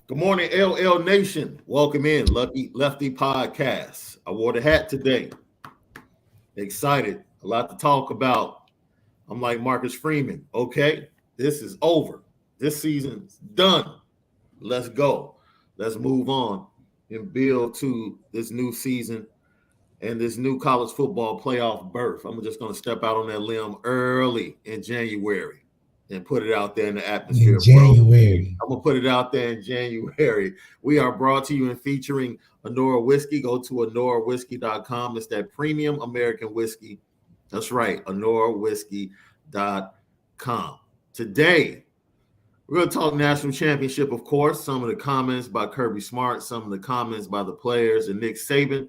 Good morning, LL Nation. Welcome in, Lefty Podcast. I wore the hat today. Excited. A lot to talk about. I'm like Marcus Freeman. Okay, this is over. This season's done. Let's go. Let's move on and build to this new season and this new college football playoff berth. I'm just going to step out on that limb early in January and put it out there in the atmosphere, In January. I'm going to put it out there in January. We are brought to you and featuring Onora Whisky. Go to OnoraWhisky.com. It's that premium American whiskey. That's right, OnoraWhisky.com. Today, we're going to talk national championship, of course. Some of the comments by Kirby Smart, some of the comments by the players and Nick Saban.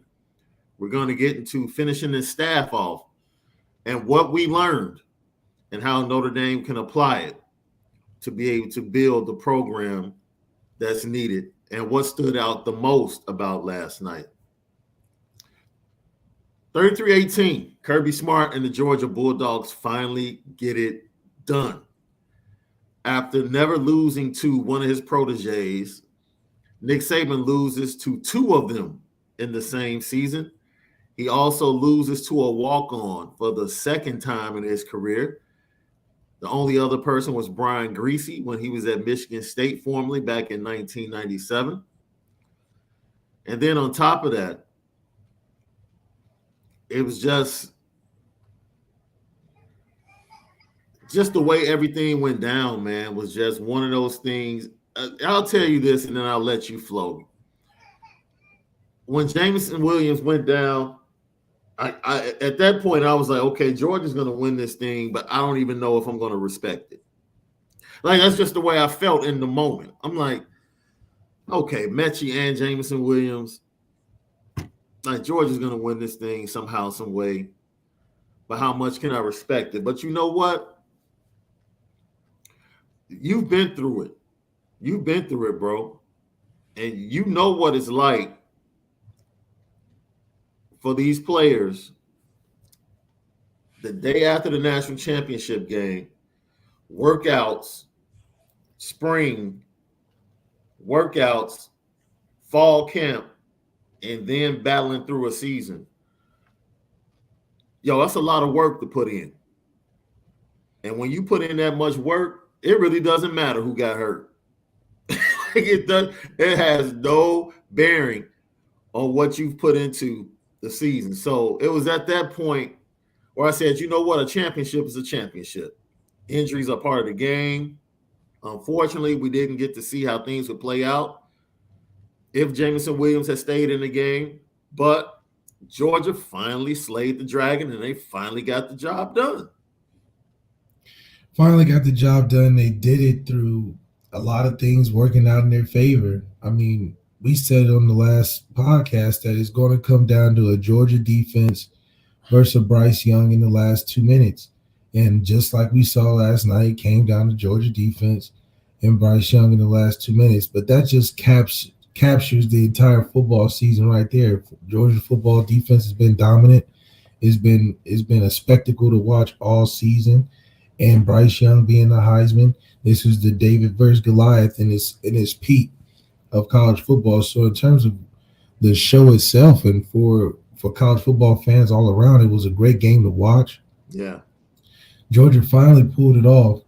We're going to get into finishing this staff off and what we learned and how Notre Dame can apply it to be able to build the program that's needed and what stood out the most about last night. 33-18, Kirby Smart and the Georgia Bulldogs finally get it done. After never losing to one of his proteges, Nick Saban loses to two of them in the same season. He also loses to a walk-on for the second time in his career. The only other person was Brian Greasy when he was at Michigan State formerly back in 1997. And then on top of that, it was just the way everything went down, man, was just one of those things. I'll tell you this and then I'll let you flow. When Jameson Williams went down, I at that point, I was like, okay, Georgia's going to win this thing, but I don't even know if I'm going to respect it. Like, that's just the way I felt in the moment. I'm like, okay, Mechie and Jameson Williams, like, Georgia's going to win this thing somehow, some way, but how much can I respect it? But you know what? You've been through it. You've been through it, bro. And you know what it's like for these players the day after the national championship game, workouts, spring, workouts, fall camp, and then battling through a season. Yo, that's a lot of work to put in. And when you put in that much work, it really doesn't matter who got hurt. It has no bearing on what you've put into the season. So it was at that point where I said, you know what? A championship is a championship. Injuries are part of the game. Unfortunately, we didn't get to see how things would play out if Jameson Williams had stayed in the game. But Georgia finally slayed the dragon, and they finally got the job done. Finally got the job done. They did it through a lot of things working out in their favor. I mean, we said on the last podcast that it's going to come down to a Georgia defense versus Bryce Young in the last 2 minutes. And just like we saw last night, it came down to Georgia defense and Bryce Young in the last 2 minutes. But that just captures the entire football season right there. Georgia football defense has been dominant. It's been a spectacle to watch all season. And Bryce Young being the Heisman, this was the David versus Goliath in his peak of college football. So in terms of the show itself and for college football fans all around, it was a great game to watch. Yeah. Georgia finally pulled it off.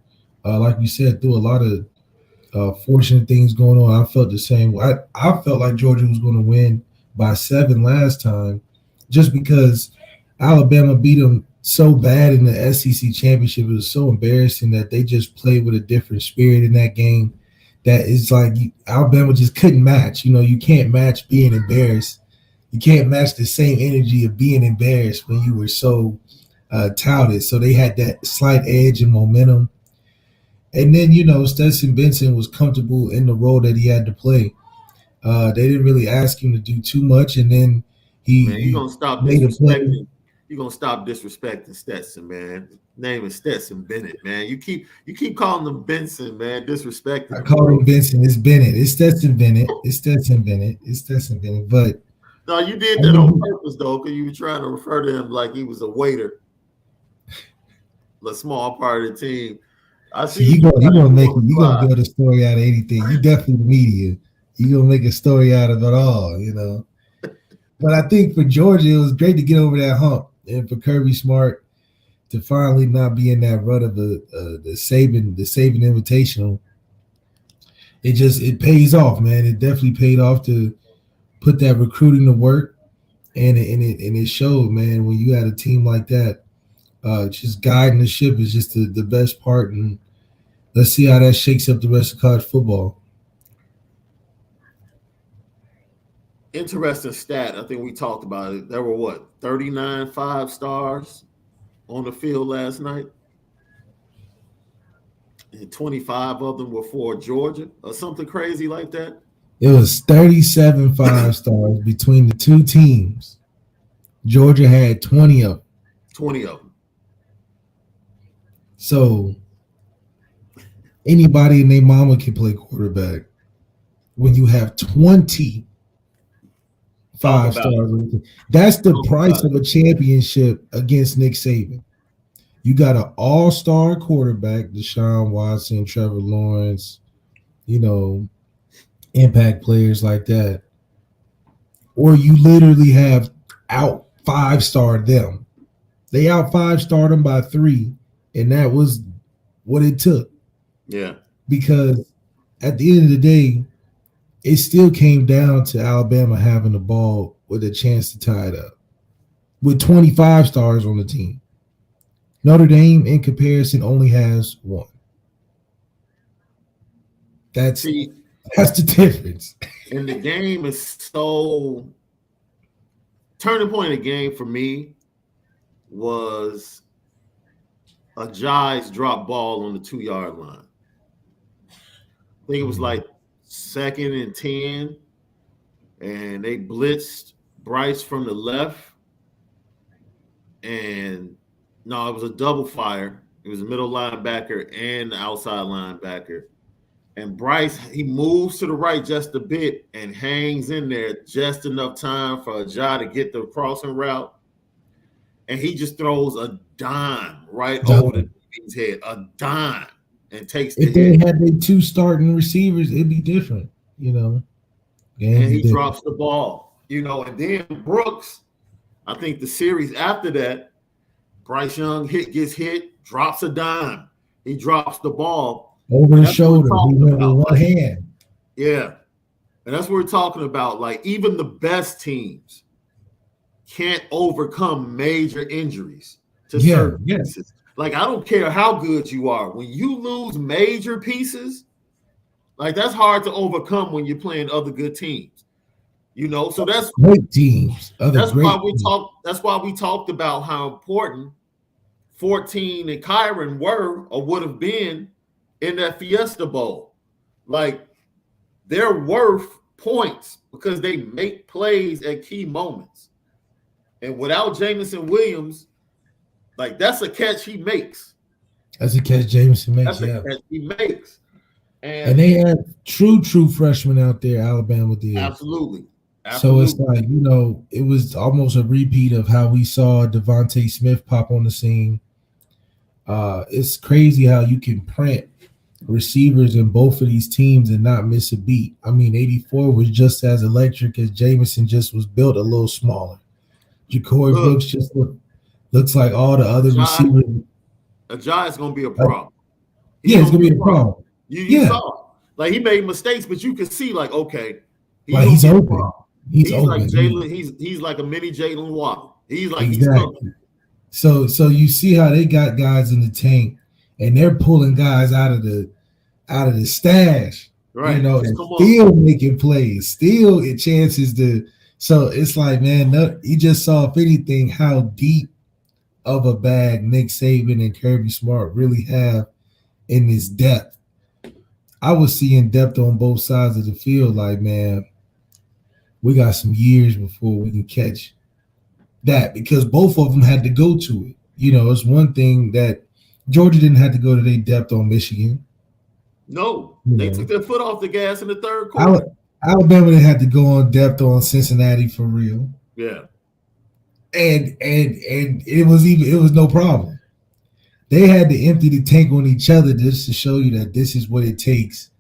Like we said, through a lot of fortunate things going on. I felt the same way. I felt like Georgia was going to win by 7 last time just because Alabama beat them so bad in the SEC championship. It was so embarrassing that they just played with a different spirit in that game. That is like Alabama just couldn't match. You know, you can't match being embarrassed. You can't match the same energy of being embarrassed when you were so touted. So they had that slight edge and momentum. And then, you know, Stetson Bennett was comfortable in the role that he had to play. They didn't really ask him to do too much. And then you're going to stop disrespecting. You're going to stop disrespecting Stetson, man. Name is Stetson Bennett, man. You keep calling him Benson, man. Disrespecting. I call him Benson. It's Bennett. It's Stetson Bennett. It's Stetson Bennett. It's Stetson Bennett. But no, you did that on purpose, though, because you were trying to refer to him like he was a waiter, a small part of the team. I see you're gonna build a story out of anything. You definitely the media. gonna make a story out of it all, you know. But I think for Georgia, it was great to get over that hump, and for Kirby Smart to finally not be in that rut of the Saban Invitational. It pays off, man. It definitely paid off to put that recruiting to work, and it showed, man. When you had a team like that, just guiding the ship is just the best part, and let's see how that shakes up the rest of college football. Interesting stat. I think we talked about it. There were 39 5-stars on the field last night, and 25 of them were for Georgia or something crazy like that. It was 37 5-stars between the two teams. Georgia had 20 of them. 20 of them. So anybody and their mama can play quarterback when you have 20 5-stars. That's the price of a championship against Nick Saban. You got an all-star quarterback, Deshaun Watson, Trevor Lawrence, impact players like that. Or you literally have out 5-starred them. They out 5-starred them by 3, and that was what it took. Yeah. Because at the end of the day, it still came down to Alabama having the ball with a chance to tie it up with 25 stars on the team. Notre Dame, in comparison, only has 1. That's the difference. And the game is so turning point of the game for me was a Giants drop ball on the 2-yard line. I think it was like 2nd and 10, and they blitzed Bryce from the left. And no, it was a double fire. It was a middle linebacker and the outside linebacker. And Bryce, he moves to the right just a bit and hangs in there just enough time for Ajay to get the crossing route. And he just throws a dime right over the team's head, a dime, and takes the hit. If they had their 2 starting receivers, it'd be different, And he drops the ball, and then Brooks, I think the series after that, Bryce Young gets hit, drops a dime. He drops the ball. Over his shoulder. He went with one hand. Yeah. And that's what we're talking about. Like, even the best teams can't overcome major injuries to certain pieces. Like, I don't care how good you are. When you lose major pieces, like, that's hard to overcome when you're playing other good teams. So that's great teams. That's why we talked about how important 14 and Kyron were or would have been in that Fiesta Bowl. Like, they're worth points because they make plays at key moments. And without Jameson Williams, like, that's a catch he makes. That's a catch Jameson makes, That's a catch he makes. And they had true freshmen out there, Alabama did. Absolutely. So it's like, it was almost a repeat of how we saw Devontae Smith pop on the scene. It's crazy how you can print receivers in both of these teams and not miss a beat. I mean, 84 was just as electric as Jameson, just was built a little smaller. Ja'Cory Brooks just looks like all the other receivers. Ajay is going to be a problem. It's going to be a problem. You saw. Like, he made mistakes, but you could see, like, okay. He's open. He's open. Like Jalen. He's like a mini Jalen Waddle. He's like exactly. So you see how they got guys in the tank, and they're pulling guys out of the stash, right? Still making plays, still it chances to. So it's like, man, you just saw, if anything, how deep of a bag Nick Saban and Kirby Smart really have in this depth. I was seeing depth on both sides of the field. Like, man, we got some years before we can catch that, because both of them had to go to it. It's one thing that Georgia didn't have to go to their depth on Michigan. No, they took their foot off the gas in the third quarter. Alabama didn't have to go on depth on Cincinnati for real. Yeah. And it was no problem. They had to empty the tank on each other just to show you that this is what it takes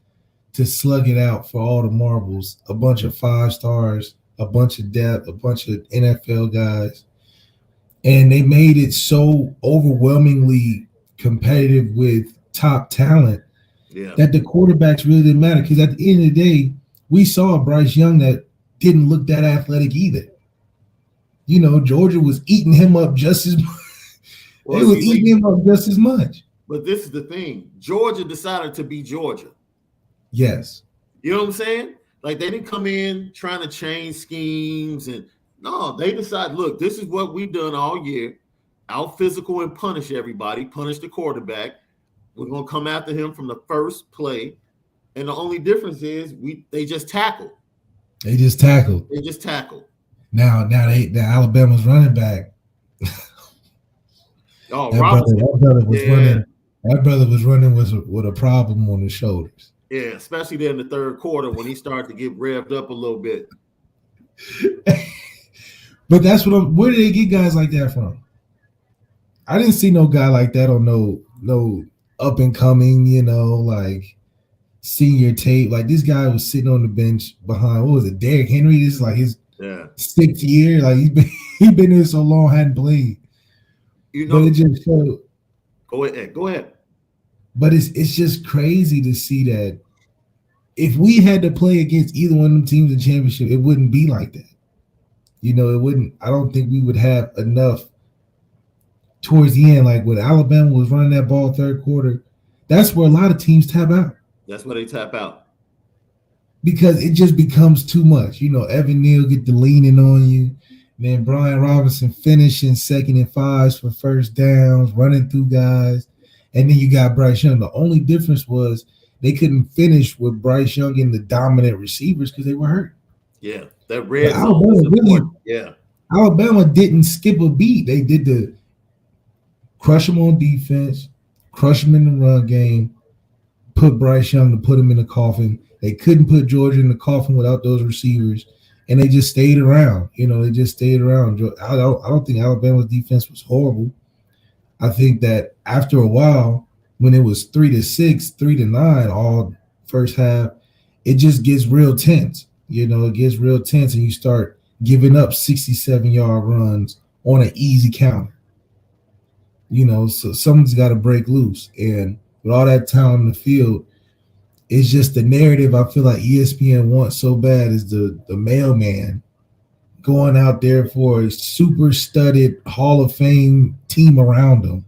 to slug it out for all the marbles. A bunch of 5 stars, a bunch of depth, a bunch of NFL guys. And they made it so overwhelmingly competitive with top talent that the quarterbacks really didn't matter. Because at the end of the day, we saw Bryce Young that didn't look that athletic either. You know, Georgia was eating him up just as much. They were eating him up just as much. But this is the thing. Georgia decided to be Georgia. Yes. You know what I'm saying? Like, they didn't come in trying to change schemes. And no, they decided, look, this is what we've done all year. Out physical and punish everybody, punish the quarterback. We're going to come after him from the first play. And the only difference is they just tackled. They just tackled. Now Alabama's running back. Oh, that brother was running with a problem on his shoulders. Yeah, especially there in the third quarter when he started to get revved up a little bit. But that's where do they get guys like that from? I didn't see no guy like that on no up and coming, like senior tape. Like, this guy was sitting on the bench behind, what was it, Derrick Henry? This is like his 6th year. Like, he's been there so long, hadn't played. But it just showed. Go ahead. But it's just crazy to see that if we had to play against either one of them teams in the championship, it wouldn't be like that. It wouldn't. I don't think we would have enough towards the end. Like when Alabama was running that ball third quarter, that's where a lot of teams tap out. That's where they tap out. Because it just becomes too much. Evan Neal get the leaning on you. Then Brian Robinson finishing 2nd and 5s for first downs, running through guys. And then you got Bryce Young. The only difference was they couldn't finish with Bryce Young and the dominant receivers because they were hurt. Yeah, that red zone was important. Yeah. Alabama didn't skip a beat. They did the crush them on defense, crush them in the run game, put Bryce Young to put him in the coffin. They couldn't put Georgia in the coffin without those receivers. And they just stayed around. They just stayed around. I don't think Alabama's defense was horrible. I think that after a while, when it was 3-6, 3-9 all first half, it just gets real tense. It gets real tense, and you start giving up 67-yard runs on an easy counter. So someone's got to break loose. And with all that talent in the field, it's just the narrative I feel like ESPN wants so bad is the mailman going out there for a super studded Hall of Fame team around them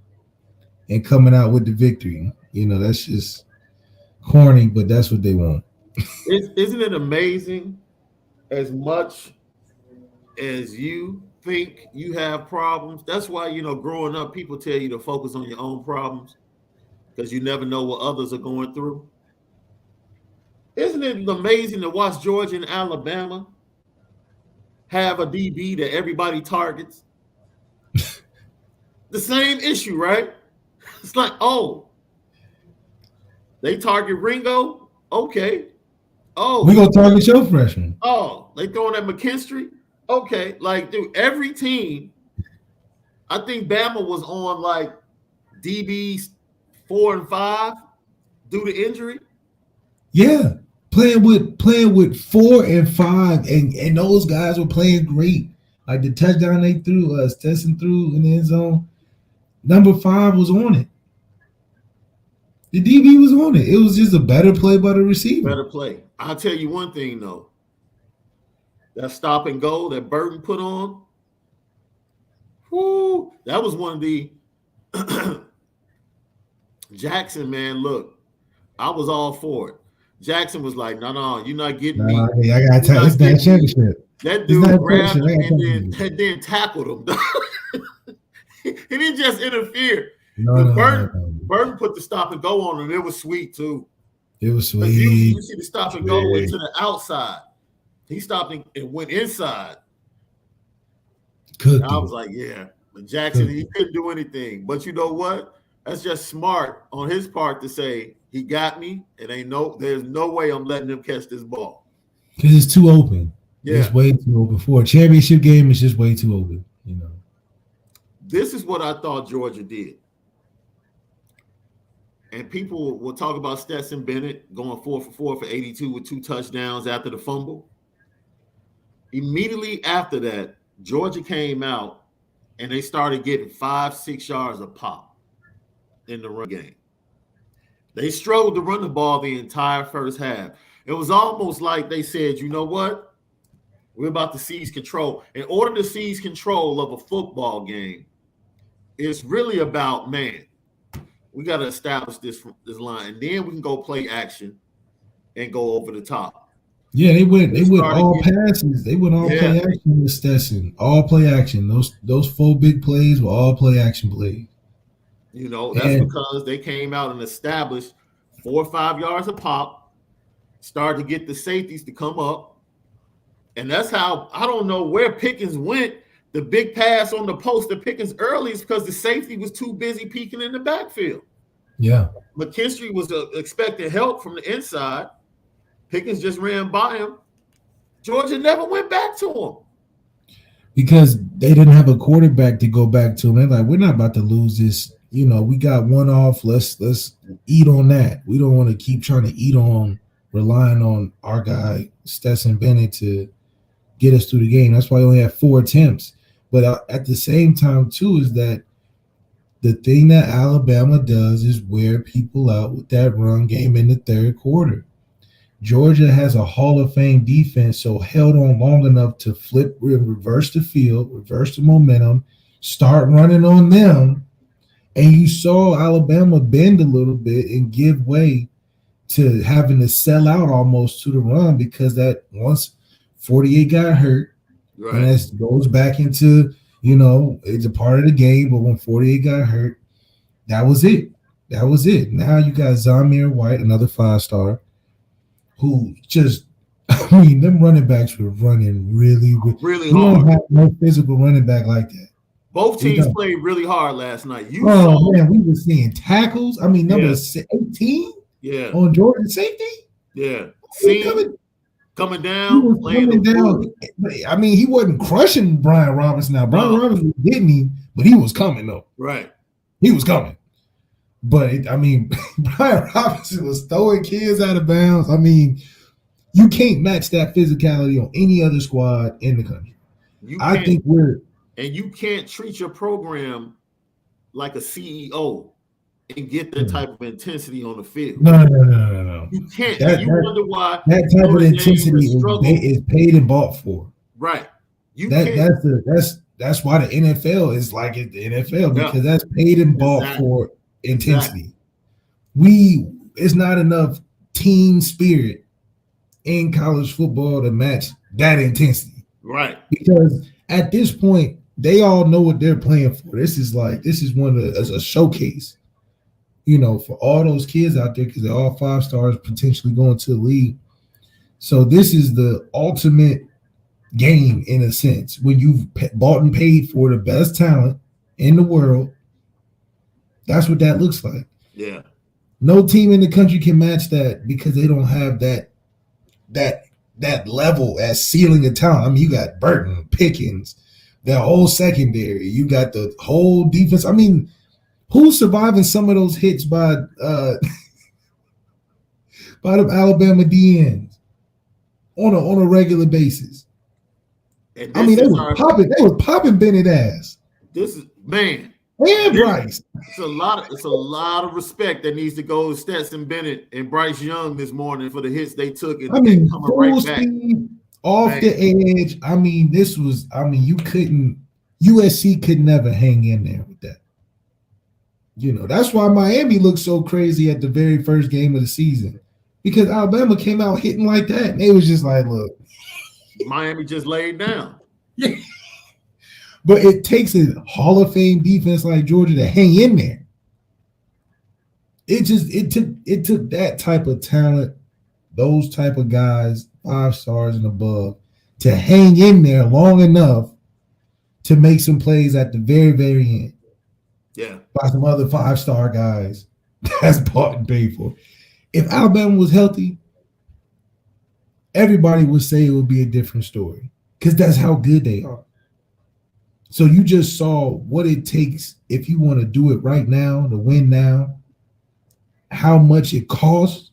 and coming out with the victory. That's just corny, but that's what they want. Isn't it amazing? As much as you think you have problems, that's why, growing up, people tell you to focus on your own problems because you never know what others are going through. Isn't it amazing to watch Georgia and Alabama have a DB that everybody targets? The same issue, right? It's like, oh, they target Ringo? Okay. Oh, we're going to target your freshman. Oh, they throwing at McKinstry? Okay. Like, dude, every team, I think Bama was on like DBs 4 and 5 due to injury. Yeah. Playing with 4 and 5, and those guys were playing great. Like the touchdown they threw, Stetson threw in the end zone, number 5 was on it. The DB was on it. It was just a better play by the receiver. Better play. I'll tell you one thing though. That stop and go that Burton put on, whoo, that was one of the Jackson, man. Look, I was all for it. Jackson was like, no, you're not getting me. I got to tell you, it's that championship. That dude grabbed him and then tackled him. He didn't just interfere. Burton put the stop and go on him. It was sweet, too. It was sweet. You see the stop and go went to the outside. He stopped and went inside. I was like, yeah. But Jackson, he couldn't do anything. But you know what? That's just smart on his part to say, he got me, and there's no way I'm letting him catch this ball. Because it's too open. Yeah. It's way too open. For a championship game, it's just way too open, This is what I thought Georgia did. And people will talk about Stetson Bennett going 4 for 4 for 82 with 2 touchdowns after the fumble. Immediately after that, Georgia came out and they started getting 5-6 yards a pop in the run game. They struggled to run the ball the entire first half. It was almost like they said, you know what? We're about to seize control. In order to seize control of a football game, it's really about, man, we got to establish this line, and then we can go play action and go over the top. Yeah, they went all passes. They went all play action with Stetson. All play action. Those 4 big plays were all play action plays. You know, that's because they came out and established 4 or 5 yards a pop, started to get the safeties to come up. And that's how, I don't know where Pickens went. The big pass on the post to Pickens early is because the safety was too busy peeking in the backfield. Yeah. McKinstry was expecting help from the inside. Pickens just ran by him. Georgia never went back to him. Because they didn't have a quarterback to go back to him. They're like, we're not about to lose this. You know, we got one off. Let's eat on that. We don't want to keep trying to relying on our guy, Stetson Bennett, to get us through the game. That's why we only had 4 attempts. But at the same time, too, is that the thing that Alabama does is wear people out with that run game in the third quarter. Georgia has a Hall of Fame defense, so held on long enough to flip, reverse the field, reverse the momentum, start running on them. And you saw Alabama bend a little bit and give way to having to sell out almost to the run, because that once 48 got hurt, right, and that goes back into, you know, it's a part of the game, but when 48 got hurt, that was it. That was it. Now you got Zaire White, another 5-star, who just, I mean, them running backs were running really hard. We don't have no physical running back like that. Both teams played really hard last night. Man, we were seeing tackles. I mean, number 18 on Jordan safety. Yeah. Coming down, coming down. I mean, he wasn't crushing Brian Robinson now. Brian Robinson didn't he? But he was coming, though. Right. He was coming. But, Brian Robinson was throwing kids out of bounds. I mean, you can't match that physicality on any other squad in the country. And you can't treat your program like a CEO and get that type of intensity on the field. No. You can't. You wonder why that type of intensity is paid and bought for. Right. That's why the NFL is like the NFL, because that's paid and bought for intensity. It's not enough team spirit in college football to match that intensity. Right. Because at this point, they all know what they're playing for. This is one of a showcase, you know, for all those kids out there, because they're all 5-stars potentially going to the league. So this is the ultimate game in a sense, when you've bought and paid for the best talent in the world. That's what that looks like. Yeah. No team in the country can match that, because they don't have that level as ceiling of talent. I mean, you got Burton, Pickens, that whole secondary. You got the whole defense. I mean, who's surviving some of those hits by the Alabama DNs on a regular basis? They were popping Bennett ass. This is, man. And Bryce. It's a lot of respect that needs to go to Stetson Bennett and Bryce Young this morning for the hits they took and coming right back. Off the edge. I mean, USC could never hang in there with that. You know, that's why Miami looked so crazy at the very first game of the season, because Alabama came out hitting like that. And it was just like, look. Miami just laid down. Yeah. But it takes a Hall of Fame defense like Georgia to hang in there. It took that type of talent, those type of guys, 5-stars and above, to hang in there long enough to make some plays at the very, very end. Yeah. By some other 5-star guys that's bought and paid for. If Alabama was healthy, everybody would say it would be a different story, because that's how good they are. So you just saw what it takes if you want to do it right now, to win now. how much it costs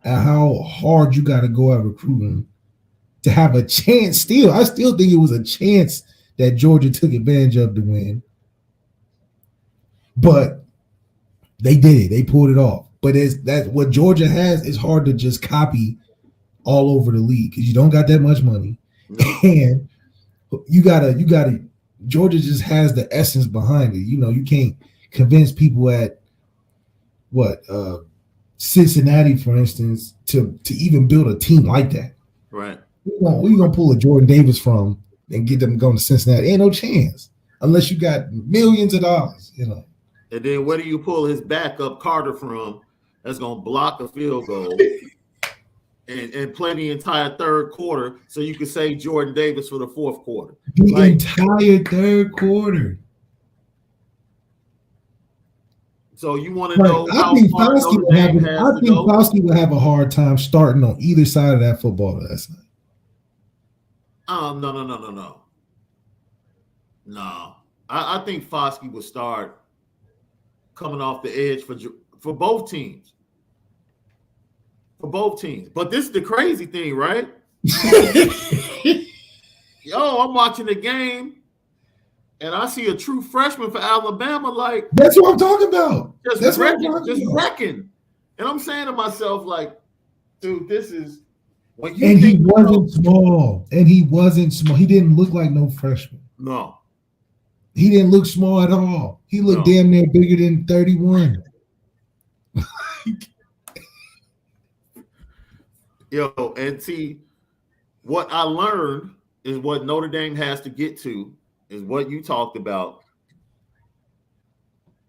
and how hard you got to go out recruiting to have a chance. Still, I still think it was a chance that Georgia took advantage of to win, but they did it. They pulled it off. But it's that what Georgia has is hard to just copy all over the league because you don't got that much money, and you gotta. Georgia just has the essence behind it. You know, you can't convince people at Cincinnati, for instance, to even build a team like that. Right. Where you gonna pull a Jordan Davis from and get them going to Cincinnati? Ain't no chance unless you got millions of dollars. You know. And then where do you pull his backup Carter from? That's gonna block a field goal and play the entire third quarter, so you can save Jordan Davis for the fourth quarter. The entire third quarter. So you want to know I how think far Fausti Notre Dame has to go? Fausti will have a hard time starting on either side of that football last night. No. I think Fausti will start coming off the edge for both teams. For both teams. But this is the crazy thing, right? Yo, I'm watching the game, and I see a true freshman for Alabama. Like, that's what I'm talking about. Just wrecking. And I'm saying to myself, like, dude, this is when you. And he wasn't small. He didn't look like no freshman. No. He didn't look small at all. He looked damn near bigger than 31. Yo, and see, what I learned is what Notre Dame has to get to is what you talked about.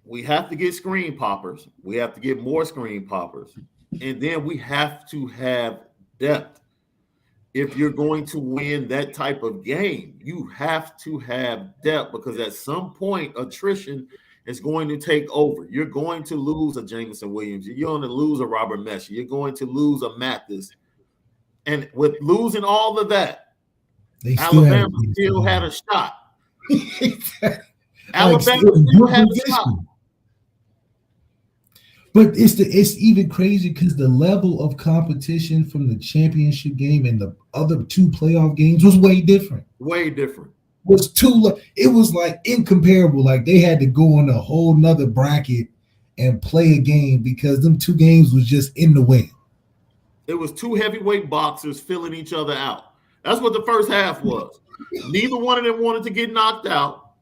We have to get screen poppers. We have to get more screen poppers. And then we have to have depth. If you're going to win that type of game, you have to have depth because at some point, attrition is going to take over. You're going to lose a Jameson Williams. You're going to lose a Robert Messi. You're going to lose a Mathis. And with losing all of that, Alabama still had a shot. Alabama still had a shot. But it's even crazy because the level of competition from the championship game and the other two playoff games was way different. Way different. It was like incomparable. Like they had to go on a whole nother bracket and play a game because them two games was just in the wind. It was two heavyweight boxers filling each other out. That's what the first half was. Neither one of them wanted to get knocked out.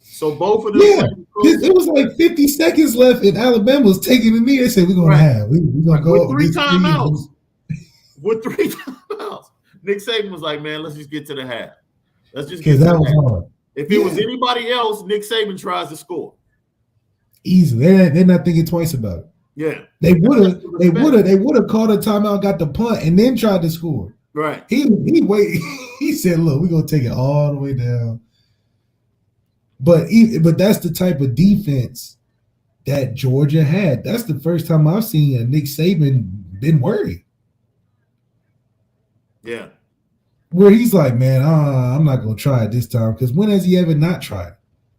So both of them. Yeah, it was like 50 seconds left, and Alabama was taking the knee. They said, we're going to have. We're going to go. With three timeouts. With 3 timeouts. Nick Saban was like, man, let's just get to the half. Let's just get to the half. If it was anybody else, Nick Saban tries to score. Easily. They're not thinking twice about it. Yeah. They would have called a timeout, got the punt, and then tried to score. Right. He waited. He said, look, we're going to take it all the way down. But that's the type of defense that Georgia had. That's the first time I've seen a Nick Saban been worried. Yeah. Where he's like, man, I'm not going to try it this time because when has he ever not tried?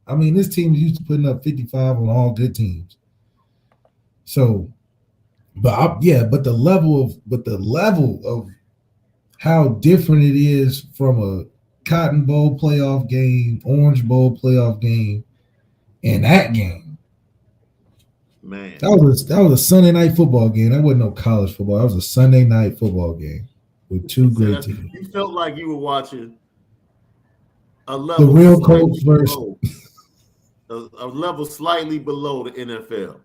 I mean, this team is used to putting up 55 on all good teams. So, but the level of how different it is from a Cotton Bowl playoff game, Orange Bowl playoff game, and that game. Man. That was a Sunday night football game. That wasn't no college football. That was a Sunday night football game with two great teams. You felt like you were watching a level. The real coach versus a level slightly below the NFL.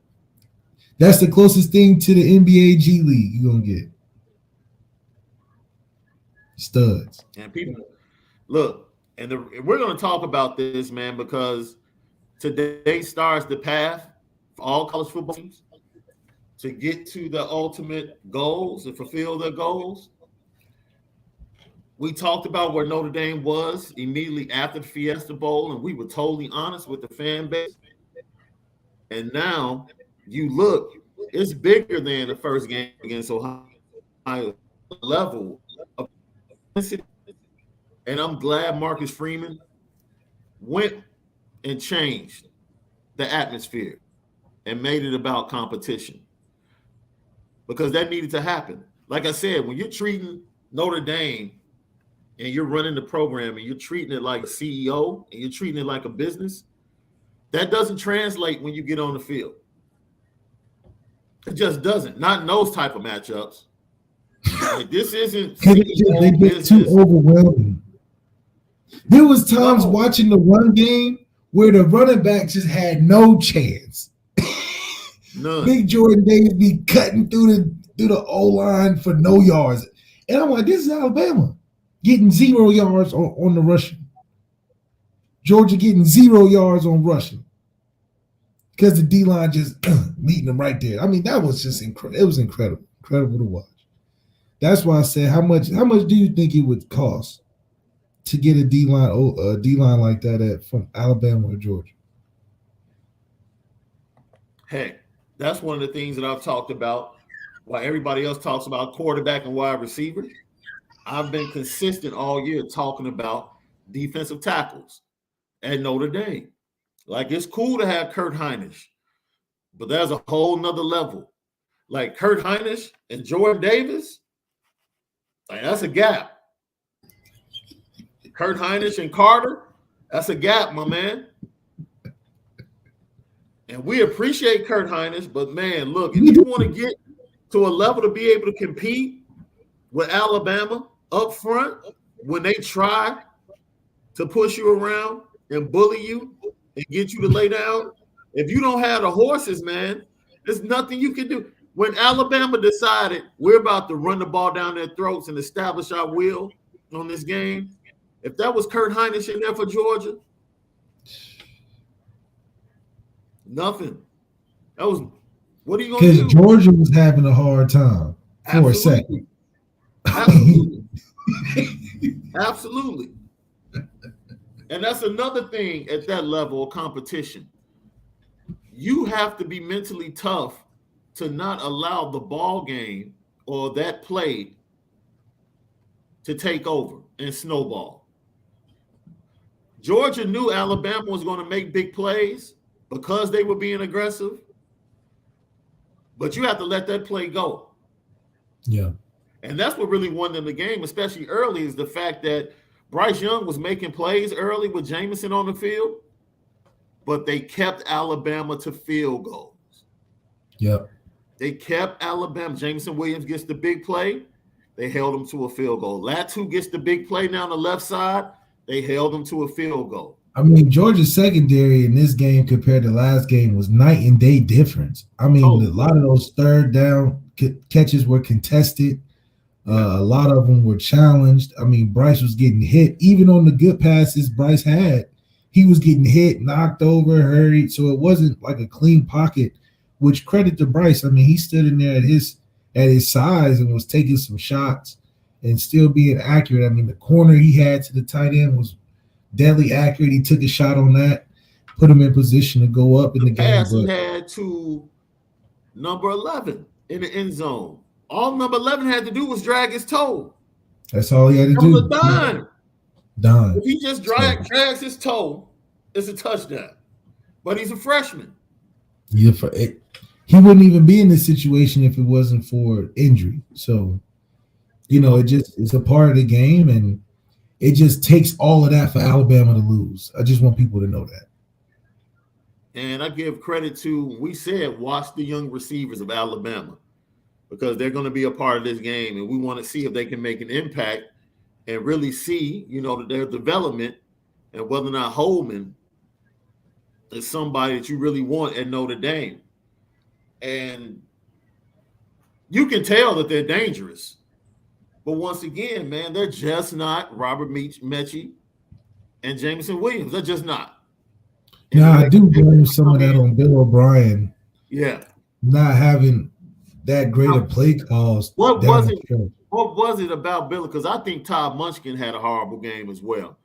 That's the closest thing to the NBA G League you're going to get. Studs. And people, look, we're going to talk about this, man, because today starts the path for all college football teams to get to the ultimate goals and fulfill their goals. We talked about where Notre Dame was immediately after the Fiesta Bowl, and we were totally honest with the fan base. And now you look, it's bigger than the first game against Ohio level of intensity. And I'm glad Marcus Freeman went and changed the atmosphere and made it about competition because that needed to happen. Like I said, when you're treating Notre Dame and you're running the program and you're treating it like a CEO and you're treating it like a business, that doesn't translate when you get on the field. It just doesn't. Not in those type of matchups. Like, this isn't they've been too overwhelming. There was times watching the run game where the running back just had no chance. None. Big Jordan Davis be cutting through the O-line for no yards. And I'm like, this is Alabama getting 0 yards on the rushing. Georgia getting 0 yards on rushing. Because the D-line just meeting them right there. I mean, that was just incredible. It was incredible. Incredible to watch. That's why I said, how much do you think it would cost to get a D-line like that from Alabama or Georgia? Hey, that's one of the things that I've talked about while everybody else talks about quarterback and wide receiver. I've been consistent all year talking about defensive tackles at Notre Dame. Like, it's cool to have Kurt Hinish, but there's a whole nother level. Like, Kurt Hinish and Jordan Davis, like, that's a gap. Kurt Hinish and Carter, that's a gap, my man. And we appreciate Kurt Hinish, but man, look, if you want to get to a level to be able to compete with Alabama up front when they try to push you around and bully you and get you to lay down, if you don't have the horses, man, there's nothing you can do. When Alabama decided we're about to run the ball down their throats and establish our will on this game, if that was Kurt Hinish in there for Georgia, nothing. That was, what are you going to do? Because Georgia was having a hard time for a second. Absolutely. Absolutely. And that's another thing at that level of competition. You have to be mentally tough to not allow the ball game or that play to take over and snowball. Georgia knew Alabama was going to make big plays because they were being aggressive, but you have to let that play go. Yeah. And that's what really won them the game, especially early, is the fact that Bryce Young was making plays early with Jameson on the field, but they kept Alabama to field goals. Yep. They kept Alabama. Jameson Williams gets the big play. They held him to a field goal. Latu gets the big play down the left side. They held him to a field goal. I mean, Georgia's secondary in this game compared to last game was night and day difference. I mean, a lot of those third down catches were contested. A lot of them were challenged. I mean, Bryce was getting hit. Even on the good passes Bryce had, he was getting hit, knocked over, hurried. So it wasn't like a clean pocket, which credit to Bryce. I mean, he stood in there at his size and was taking some shots and still being accurate. I mean, the corner he had to the tight end was deadly accurate. He took a shot on that, put him in position to go up in the game. Pass he had to number 11 in the end zone. All number 11 had to do was drag his toe. That's all he had to do. It was a dime. If he just drags his toe, it's a touchdown. But he's a freshman. Yeah, he wouldn't even be in this situation if it wasn't for injury. So, it's a part of the game, and it just takes all of that for Alabama to lose. I just want people to know that. And I give credit to, we said, watch the young receivers of Alabama, because they're going to be a part of this game, and we want to see if they can make an impact and really see, their development and whether or not Holman is somebody that you really want at Notre Dame. And you can tell that they're dangerous. But once again, man, they're just not Robert Mechie and Jameson Williams. They're just not. Now, I do blame some of that on Bill O'Brien. Yeah. Not having that great of play calls. What was it about Bill? Because I think Todd Munchkin had a horrible game as well.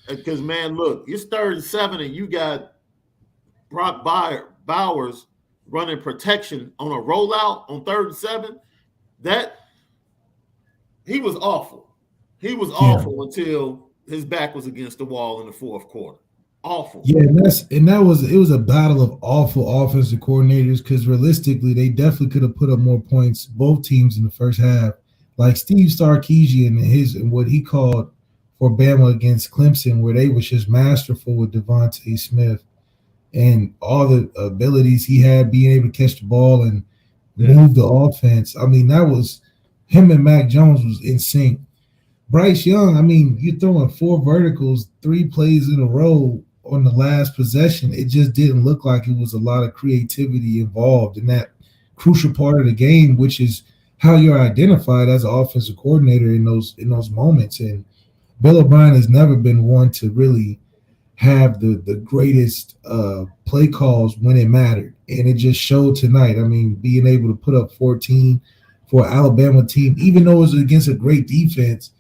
Because, man, look, it's 3rd and 7, and you got Brock Bowers running protection on a rollout on 3rd and 7. That he was awful. He was awful until his back was against the wall in the 4th quarter. Awful. Yeah, it was a battle of awful offensive coordinators because realistically, they definitely could have put up more points, both teams in the first half. Like Steve Sarkisian and what he called for Bama against Clemson, where they was just masterful with Devontae Smith and all the abilities he had, being able to catch the ball and move the offense. I mean, that was him and Mac Jones was in sync. Bryce Young, I mean, you're throwing 4 verticals, 3 plays in a row on the last possession. It just didn't look like it was a lot of creativity involved in that crucial part of the game, which is how you're identified as an offensive coordinator in those moments. And Bill O'Brien has never been one to really have the greatest play calls when it mattered. And it just showed tonight. I mean, being able to put up 14 for an Alabama team, even though it was against a great defense,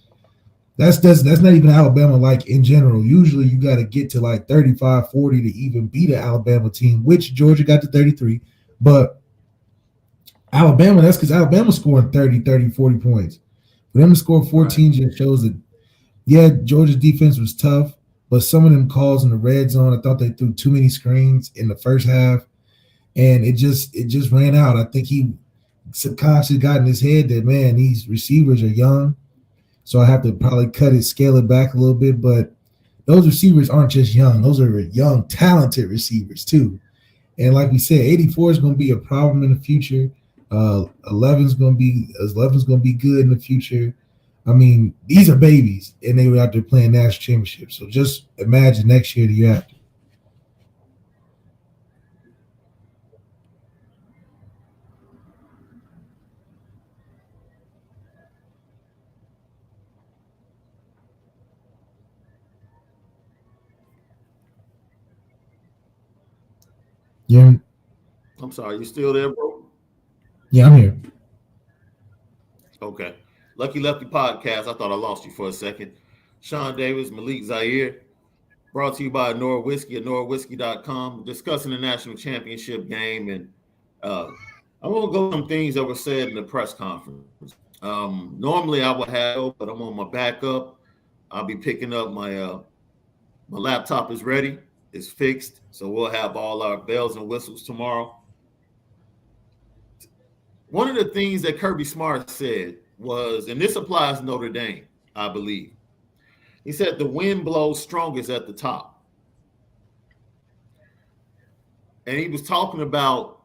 that's not even Alabama like in general. Usually you got to get to like 35, 40 to even beat an Alabama team, which Georgia got to 33. But Alabama, that's because Alabama scoring 30, 40 points. For them to score 14 just shows that, yeah, Georgia's defense was tough, but some of them calls in the red zone, I thought they threw too many screens in the first half, and it just ran out. I think he subconsciously got in his head that, man, these receivers are young, so I have to probably scale it back a little bit. But those receivers aren't just young; those are young, talented receivers too. And like we said, 84 is going to be a problem in the future. 11's going to be good in the future. I mean, these are babies, and they were out there playing national championships. So just imagine next year, the year after. Yeah, I'm sorry, you still there, bro? yeah, I'm here. Okay. Lucky Lefty podcast. I thought I lost you for a second. Shaun Davis, Malik Zaire, brought to you by Onora Whisky at NoraWhisky.com, discussing the national championship game. And I want to go some things that were said in the press conference. Normally I would have, but I'm on my backup. I'll be picking up my laptop is ready, it's fixed, so we'll have all our bells and whistles tomorrow. One of the things that Kirby Smart said was, and this applies to Notre Dame, I believe. He said the wind blows strongest at the top. And he was talking about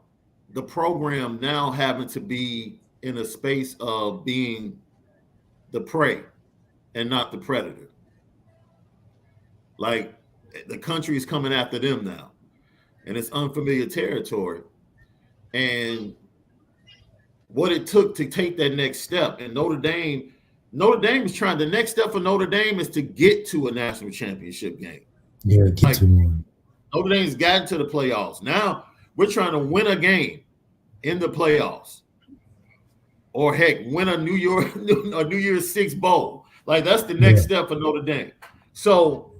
the program now having to be in a space of being the prey and not the predator. Like the country is coming after them now, and it's unfamiliar territory. And what it took to take that next step, and Notre Dame is trying. The next step for Notre Dame is to get to a national championship game. Yeah, get to one. Notre Dame's gotten to the playoffs. Now we're trying to win a game in the playoffs, or heck, win a New Year's Six bowl. Like that's the next step for Notre Dame. So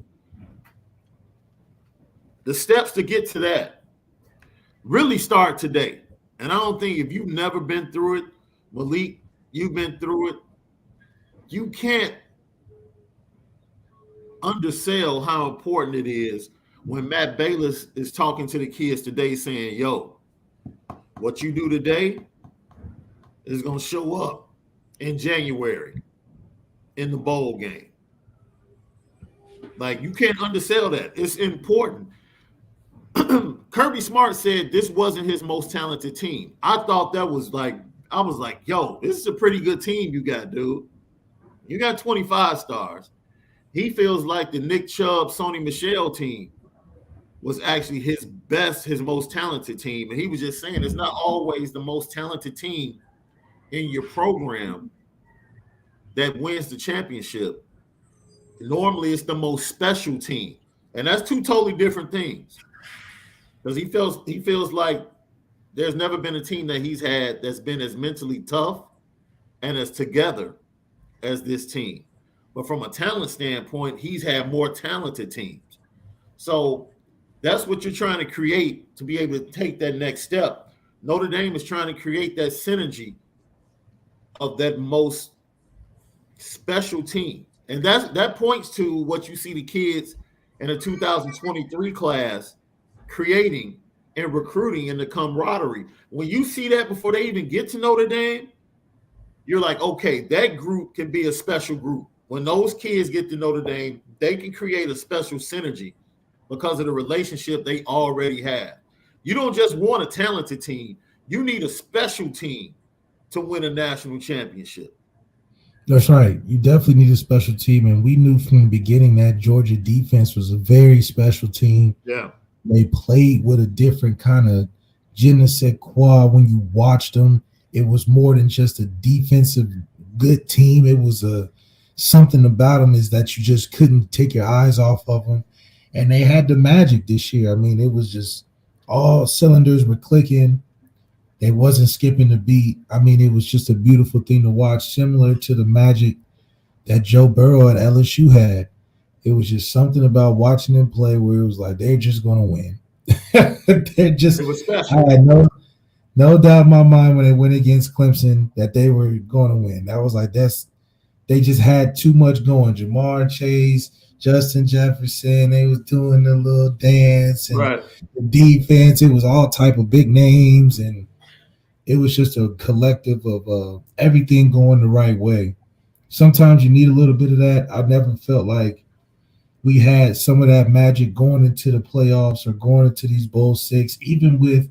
the steps to get to that really start today. And I don't think, if you've never been through it, Malik, you've been through it, you can't undersell how important it is when Matt Bayless is talking to the kids today saying, yo, what you do today is going to show up in January in the bowl game. Like, you can't undersell that. It's important. Kirby Smart said this wasn't his most talented team. I thought that was like, I was like, yo, this is a pretty good team you got, dude. You got 25 stars. He feels like the Nick Chubb, Sony Michel team was actually his best, his most talented team. And he was just saying it's not always the most talented team in your program that wins the championship. Normally it's the most special team. And that's two totally different things. Because he feels like there's never been a team that he's had that's been as mentally tough and as together as this team. But from a talent standpoint, he's had more talented teams. So that's what you're trying to create to be able to take that next step. Notre Dame is trying to create that synergy of that most special team. And that points to what you see the kids and the 2023 class creating and recruiting and the camaraderie. When you see that before they even get to Notre Dame, you're like, okay, that group can be a special group. When those kids get to Notre Dame, they can create a special synergy because of the relationship they already have. You don't just want a talented team. You need a special team to win a national championship. That's right. You definitely need a special team. And we knew from the beginning that Georgia defense was a very special team. Yeah. They played with a different kind of je ne sais quoi when you watched them. It was more than just a defensive good team. It was something about them is that you just couldn't take your eyes off of them. And they had the magic this year. I mean, it was just all cylinders were clicking. They wasn't skipping the beat. I mean, it was just a beautiful thing to watch, similar to the magic that Joe Burrow at LSU had. It was just something about watching them play where it was like they're just going to win. They're just. It was special. I had no doubt in my mind when they went against Clemson that they were going to win. That was like they just had too much going. Jamar Chase, Justin Jefferson, they was doing the little dance and right. The defense. It was all type of big names, and it was just a collective of everything going the right way. Sometimes you need a little bit of that. I never felt like we had some of that magic going into the playoffs or going into these Bowl Six. Even with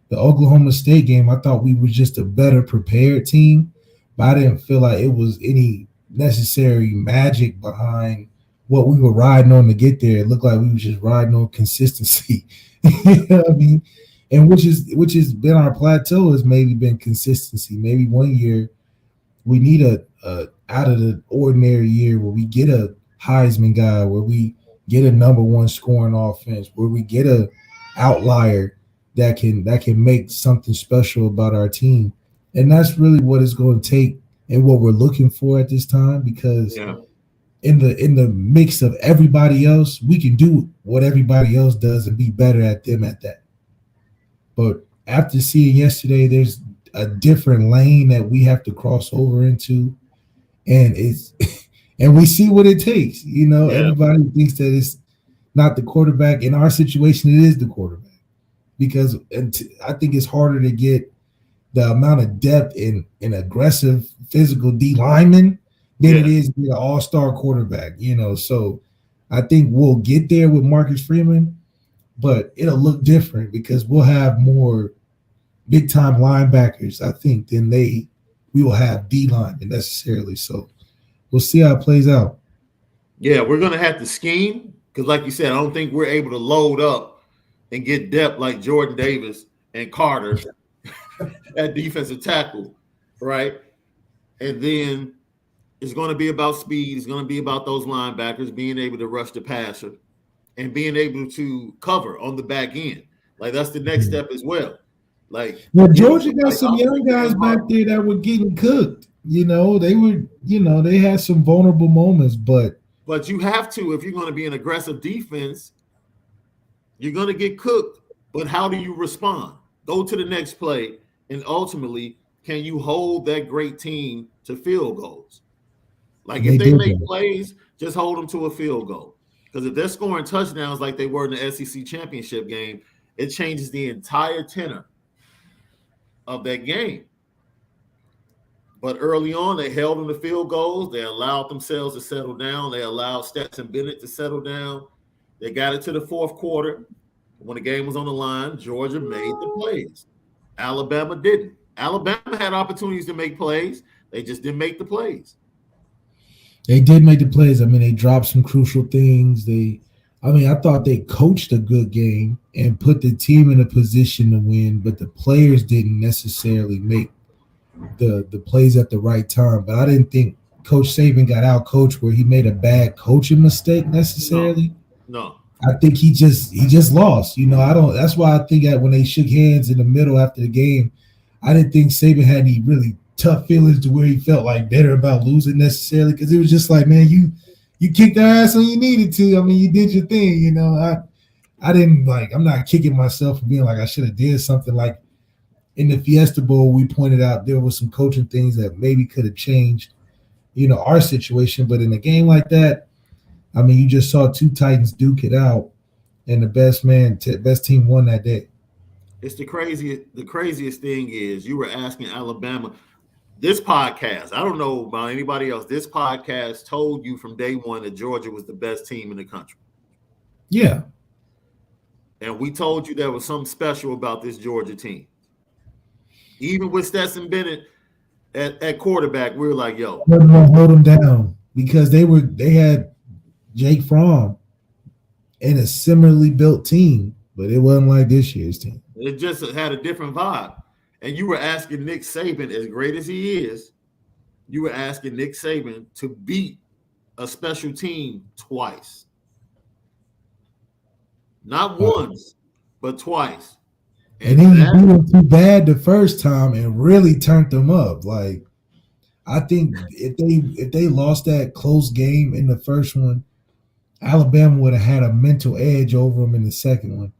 the Oklahoma State game, I thought we were just a better prepared team, but I didn't feel like it was any necessary magic behind what we were riding on to get there. It looked like we were just riding on consistency. You know what I mean? And which has been our plateau has maybe been consistency. Maybe one year we need a out of the ordinary year where we get a Heisman guy, where we get a number one scoring offense, where we get a outlier that can make something special about our team. And that's really what it's going to take and what we're looking for at this time, because in the mix of everybody else, we can do what everybody else does and be better at them at that. But after seeing yesterday, there's a different lane that we have to cross over into, and and we see what it takes. You know, everybody thinks that it's not the quarterback. In our situation, it is the quarterback, because I think it's harder to get the amount of depth in aggressive physical D lineman than it is to be an all-star quarterback. You know, so I think we'll get there with Marcus Freeman, but it'll look different because we'll have more big-time linebackers, I think, than we will have D linemen necessarily. So we'll see how it plays out. Yeah, we're going to have to scheme because, like you said, I don't think we're able to load up and get depth like Jordan Davis and Carter at defensive tackle, right? And then it's going to be about speed. It's going to be about those linebackers being able to rush the passer and being able to cover on the back end. Like, that's the next step as well. Like, Georgia got some young guys back there that were getting cooked. You know, they had some vulnerable moments, but you have to, if you're going to be an aggressive defense, you're going to get cooked. But how do you respond? Go to the next play, and ultimately, can you hold that great team to field goals? Like, if they make plays, just hold them to a field goal. Because if they're scoring touchdowns like they were in the SEC championship game, it changes the entire tenor of that game. But early on, they held them to field goals. They allowed themselves to settle down. They allowed Stetson Bennett to settle down. They got it to the fourth quarter. When the game was on the line, Georgia made the plays. Alabama didn't. Alabama had opportunities to make plays. They just didn't make the plays. They did make the plays. I mean, they dropped some crucial things. I thought they coached a good game and put the team in a position to win, but the players didn't necessarily make the plays at the right time. But I didn't think Coach Saban got out coached where he made a bad coaching mistake necessarily. No. I think he just lost. You know, that's why I think that when they shook hands in the middle after the game, I didn't think Saban had any really tough feelings to where he felt like better about losing necessarily, because it was just like, man, you kicked their ass when you needed to. I mean, you did your thing, you know. I didn't I'm not kicking myself for being like I should have did something. Like in the Fiesta Bowl, we pointed out there was some coaching things that maybe could have changed, you know, our situation. But in a game like that, I mean, you just saw two Titans duke it out, and the best team won that day. It's the craziest. The craziest thing is you were asking Alabama. This podcast, I don't know about anybody else. This podcast told you from day one that Georgia was the best team in the country. Yeah. And we told you there was something special about this Georgia team. Even with Stetson Bennett at quarterback, we were like, yo. We're going to hold them down because they had Jake Fromm and a similarly built team, but it wasn't like this year's team. It just had a different vibe. And you were asking Nick Saban, as great as he is, you were asking Nick Saban to beat a special team twice. Not once, but twice. And he beat them too bad the first time and really turned them up. Like, I think if they lost that close game in the first one, Alabama would have had a mental edge over them in the second one.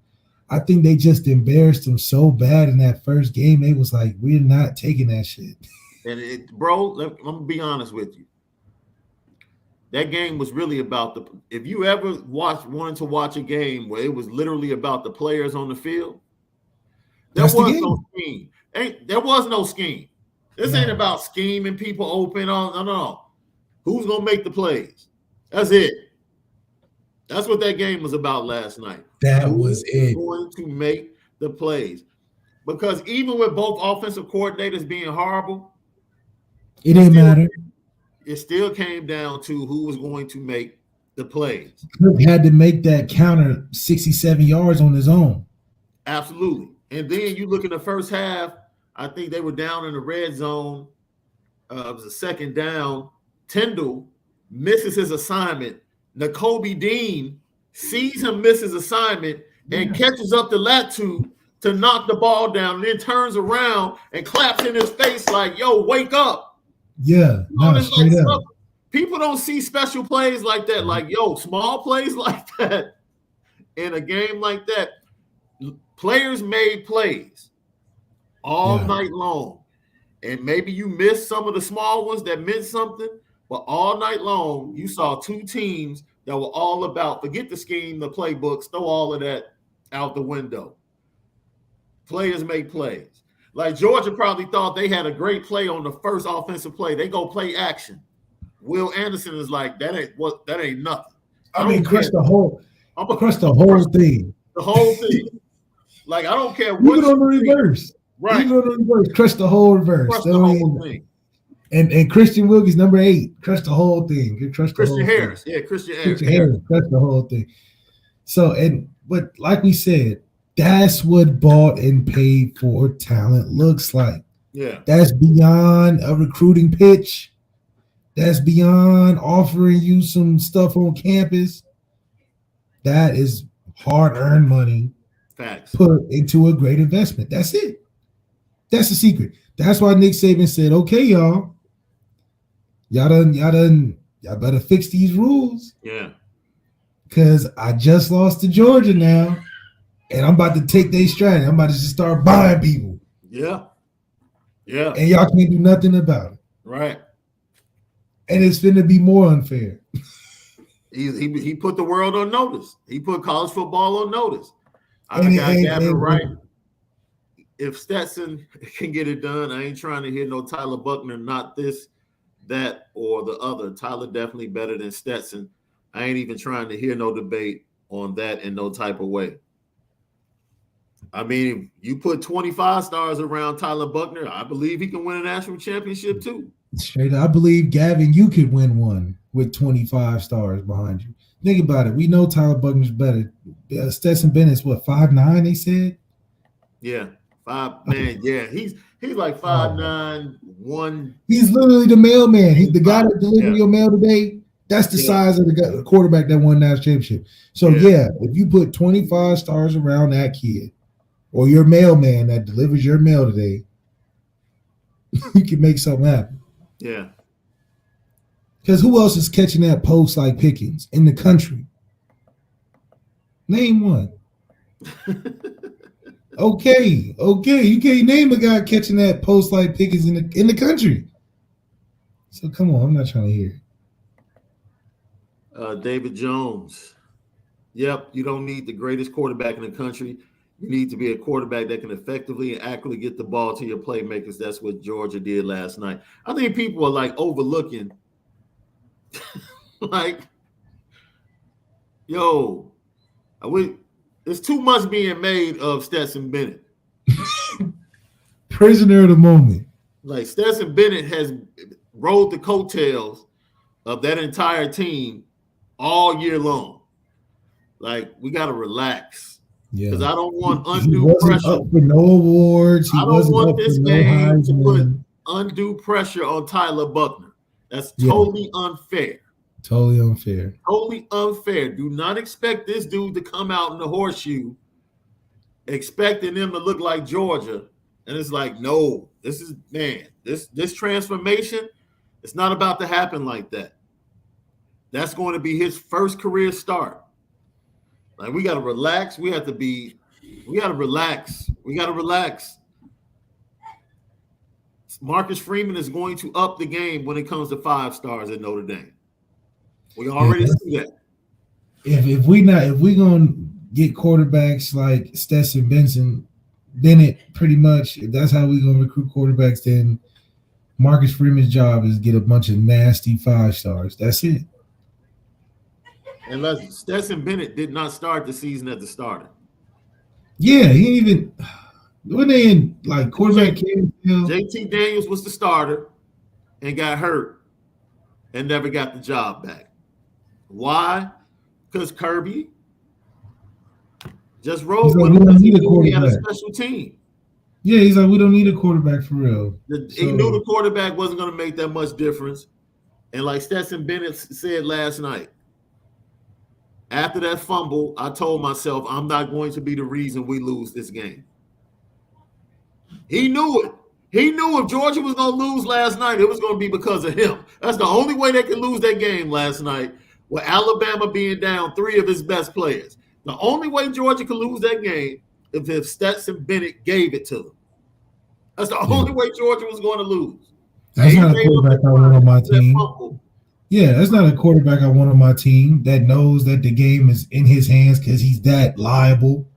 I think they just embarrassed them so bad in that first game. They was like, we're not taking that shit. And bro, I'm gonna be honest with you. That game was really about if you ever wanted to watch a game where it was literally about the players on the field, there was no scheme. There was no scheme. This ain't about scheming people open. No. Who's gonna make the plays? That's it. That's what that game was about last night. That was it. Going to make the plays. Because even with both offensive coordinators being horrible, it didn't matter. It still came down to who was going to make the plays. He had to make that counter 67 yards on his own. Absolutely. And then you look at the first half, I think they were down in the red zone. It was a second down. Tyndall misses his assignment. Nakobe Dean sees him miss his assignment and catches up to Latu to knock the ball down, and then turns around and claps in his face like, yo, wake up. Yeah, no, straight up. People don't see special plays like that. Like, yo, small plays like that in a game like that. Players made plays all night long. And maybe you missed some of the small ones that meant something, but all night long, you saw two teams that were all about, forget the scheme, the playbooks, throw all of that out the window. Players make plays. Like Georgia probably thought they had a great play on the first offensive play. They go play action. Will Anderson is like, that ain't nothing. I mean, crush the whole thing. The whole thing. Like, I don't care what. Even on the reverse. Right. Even on the reverse. Crush the whole reverse. Crush the whole thing. And Christian Wilkins, number 8, crush the whole thing. Christian Harris. Yeah, Christian Harris. Crush the whole thing. So, but like we said, that's what bought and paid for talent looks like. Yeah. That's beyond a recruiting pitch. That's beyond offering you some stuff on campus. That is hard-earned money. Facts. Put into a great investment. That's it. That's the secret. That's why Nick Saban said, okay, y'all better fix these rules. Yeah. Because I just lost to Georgia now, and I'm about to take their strategy. I'm about to just start buying people. Yeah. Yeah. And y'all can't do nothing about it. Right. And it's finna be more unfair. He put the world on notice. He put college football on notice. I got Gavin right. If Stetson can get it done, I ain't trying to hear no Tyler Buckner, not this, that, or the other. Tyler definitely better than Stetson. I ain't even trying to hear no debate on that in no type of way. I mean, you put 25 stars around Tyler Buckner, I believe he can win a national championship too. Straight up, I believe, Gavin, you could win one with 25 stars behind you. Think about it. We know Tyler Buckner's better. Stetson Bennett's what, 5'9", they said? Yeah. 5 man, yeah. He's like 5'9", 1. He's literally the mailman. He's the guy that delivered your mail today. That's the size of the quarterback that won that championship. So if you put 25 stars around that kid or your mailman that delivers your mail today, you can make something happen. Yeah. Because who else is catching that post like Pickens in the country? Name one. Okay. You can't name a guy catching that post like Pickens in the country. So come on, I'm not trying to hear it. David Jones. Yep, you don't need the greatest quarterback in the country. You need to be a quarterback that can effectively and accurately get the ball to your playmakers. That's what Georgia did last night. I think people are like overlooking, like, yo, there's too much being made of Stetson Bennett. Prisoner of the moment. Like Stetson Bennett has rode the coattails of that entire team all year long. Like, we got to relax. Yeah, because I don't want he undue wasn't pressure. up for no awards. I don't want this game to put undue pressure on Tyler Buckner. That's totally unfair. Totally unfair. Totally unfair. Do not expect this dude to come out in the horseshoe expecting them to look like Georgia. And it's like, no, this transformation, it's not about to happen like that. That's going to be his first career start. Like, we got to relax. We got to relax. We got to relax. Marcus Freeman is going to up the game when it comes to 5 stars at Notre Dame. We already see that. If we gonna get quarterbacks like Stetson Bennett, pretty much, if that's how we gonna recruit quarterbacks, then Marcus Freeman's job is get a bunch of nasty 5 stars. That's it. Unless Stetson Bennett did not start the season as the starter. Yeah, he didn't even when they in like quarterback camp. JT Daniels was the starter and got hurt and never got the job back. Why? Because Kirby just rolled with him. He had a special team. Yeah, he's like, we don't need a quarterback for real. He knew the quarterback wasn't going to make that much difference. And like Stetson Bennett said last night, after that fumble, I told myself, I'm not going to be the reason we lose this game. He knew it. He knew if Georgia was going to lose last night, it was going to be because of him. That's the only way they could lose that game last night, with Alabama being down 3 of his best players. The only way Georgia could lose that game is if Stetson Bennett gave it to them. That's the only way Georgia was going to lose. That's not a quarterback I want on my team. Yeah, that's not a quarterback I want on my team that knows that the game is in his hands because he's that liable.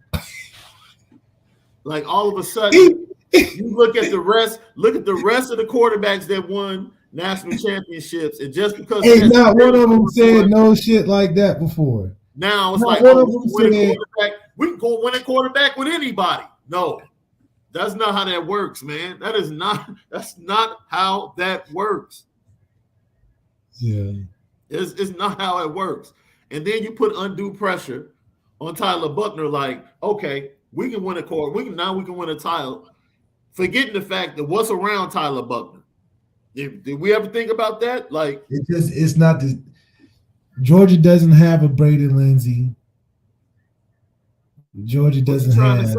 Like, all of a sudden, you look at the rest of the quarterbacks that won national championships, and just because not one of them said no shit like that before. Now it's not like, we can go win a quarterback with anybody. No, that's not how that works, man. That's not how that works. Yeah, it's not how it works. And then you put undue pressure on Tyler Buckner. Like, okay, we can win a we can win a title, forgetting the fact that what's around Tyler Buckner. Did we ever think about that? Like, it's not the Georgia doesn't have a Braden Lindsey. Georgia doesn't have.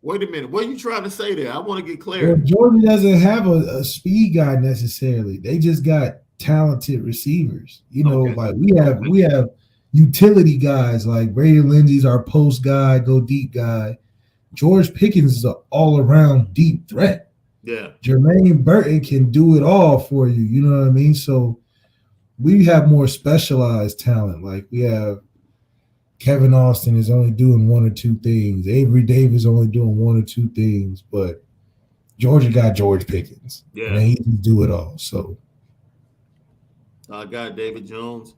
Wait a minute. What are you trying to say there? I want to get clear. Well, Georgia doesn't have a speed guy necessarily. They just got talented receivers. Like we have utility guys like Braden Lindsey's our post guy, go deep guy. George Pickens is an all-around deep threat. Yeah. Jermaine Burton can do it all for you. You know what I mean? So we have more specialized talent. Like, we have Kevin Austin is only doing 1 or 2 things. Avery Davis only doing 1 or 2 things. But Georgia got George Pickens. Yeah. And he can do it all. So I got David Jones.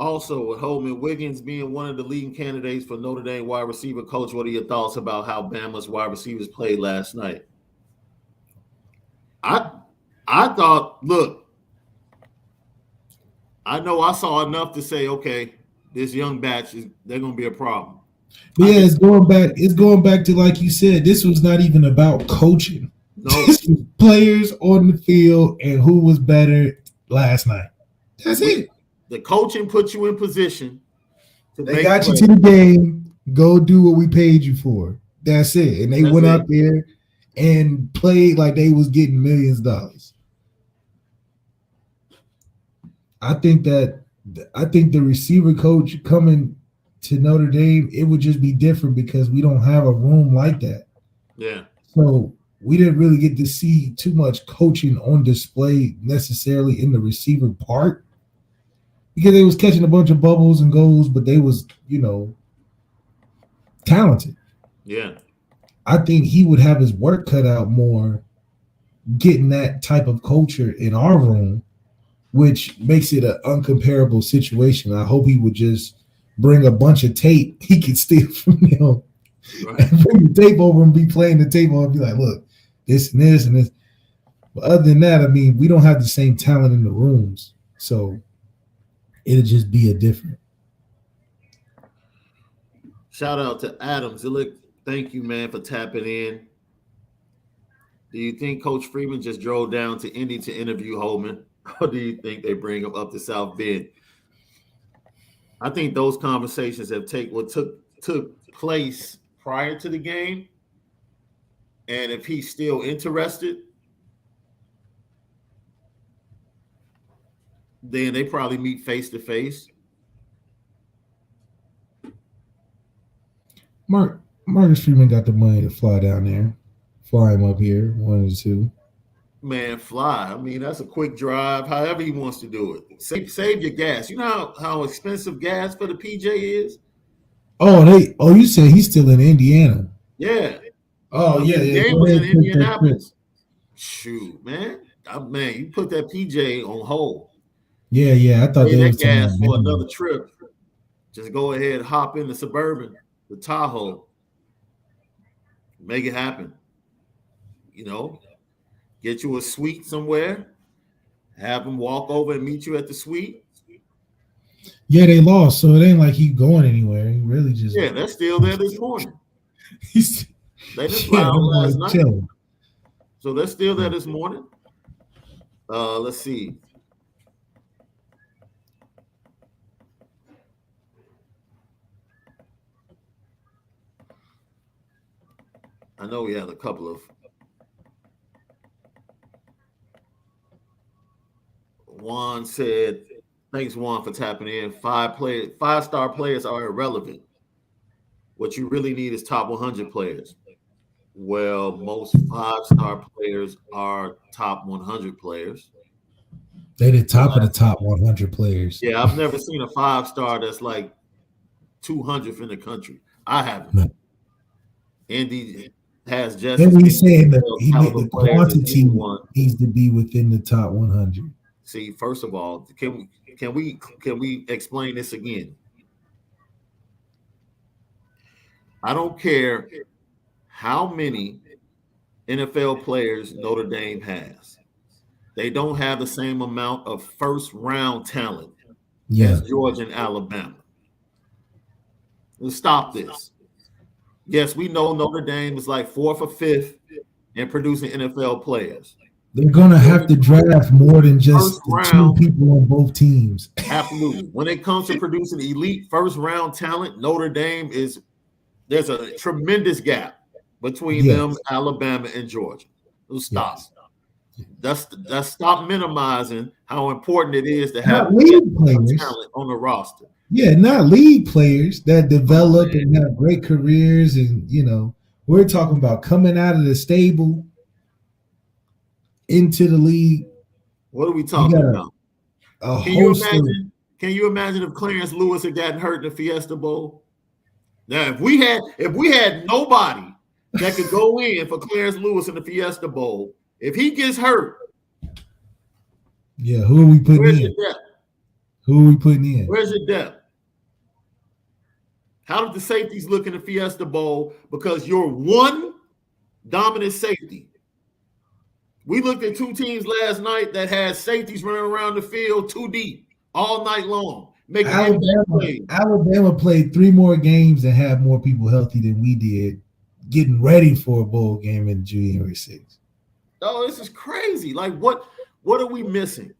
Also, with Holman Wiggins being one of the leading candidates for Notre Dame wide receiver coach, what are your thoughts about how Bama's wide receivers played last night? I thought, look, I know I saw enough to say, okay, this young batch they're going to be a problem. But yeah, it's going back to, like you said, this was not even about coaching. No. This was players on the field and who was better last night. That's it. The coaching puts you in position. They got you to the game. Go do what we paid you for. That's it. And they went out there and played like they was getting millions of dollars. I think the receiver coach coming to Notre Dame, it would just be different because we don't have a room like that. Yeah. So we didn't really get to see too much coaching on display necessarily in the receiver part. because they was catching a bunch of bubbles and goals, but they was, talented. Yeah. I think he would have his work cut out more getting that type of culture in our room, which makes it an uncomparable situation. I hope he would just bring a bunch of tape he could steal from them Right. and bring the tape over and be playing the tape over and be like, look, this and this and this. But other than that, I mean, we don't have the same talent in the rooms. So it'll just be a different. Shout out to Adam Zillick. Thank you, man, for tapping in. Do you think Coach Freeman just drove down to Indy to interview Holman, or do you think they bring him up to South Bend? I think those conversations have took place prior to the game, and if he's still interested, then they probably meet face to face. Marcus Freeman got the money to fly down there, fly him up here, 1 or 2. Man, fly. I mean, that's a quick drive. However he wants to do it. Save your gas. You know how expensive gas for the PJ is? Oh, you said he's still in Indiana. Yeah. Oh, yeah. The game was in Indianapolis. Shoot, man. Man, you put that PJ on hold. Yeah. I thought Pay they that was gas for another trip. Just go ahead, hop in the Suburban, the Tahoe. Make it happen. Get you a suite somewhere. Have them walk over and meet you at the suite. Yeah, they lost, so it ain't like he going anywhere. He really just they're still there this morning. They just fly out last night. Chilling. So they're still there this morning. Let's see. I know we had a couple of. Juan said, thanks, Juan, for tapping in. 5-star players are irrelevant. What you really need is top 100 players. Well, most 5-star players are top 100 players. They're the top of the top 100 players. Yeah, I've never seen a 5-star that's like 200th in the country. I haven't. No. Indy has just. And he's saying that the quantity needs to be within the top 100. See, first of all, can we explain this again? I don't care how many NFL players Notre Dame has. They don't have the same amount of first-round talent as Georgia and Alabama. Let's stop this. Yes, we know Notre Dame is like 4th or 5th in producing NFL players. They're going to have to draft more than just the 2 people on both teams. Absolutely. When it comes to producing elite first-round talent, Notre Dame there's a tremendous gap between them, Alabama, and Georgia. Let's stop. Yes. Let's stop minimizing how important it is to have talent on the roster. Yeah, not league players that develop and have great careers. And, we're talking about coming out of the stable into the league. What are we talking about? Can you imagine if Clarence Lewis had gotten hurt in the Fiesta Bowl? Now, if we had nobody that could go in for Clarence Lewis in the Fiesta Bowl, if he gets hurt, who are we putting where's in? Your depth? Who are we putting in? Where's your depth? How did the safeties look in the Fiesta Bowl? Because you're one dominant safety. We looked at 2 teams last night that had safeties running around the field 2 deep all night long. Alabama played 3 more games and had more people healthy than we did, getting ready for a bowl game in January 6th. Oh, this is crazy. Like, what are we missing?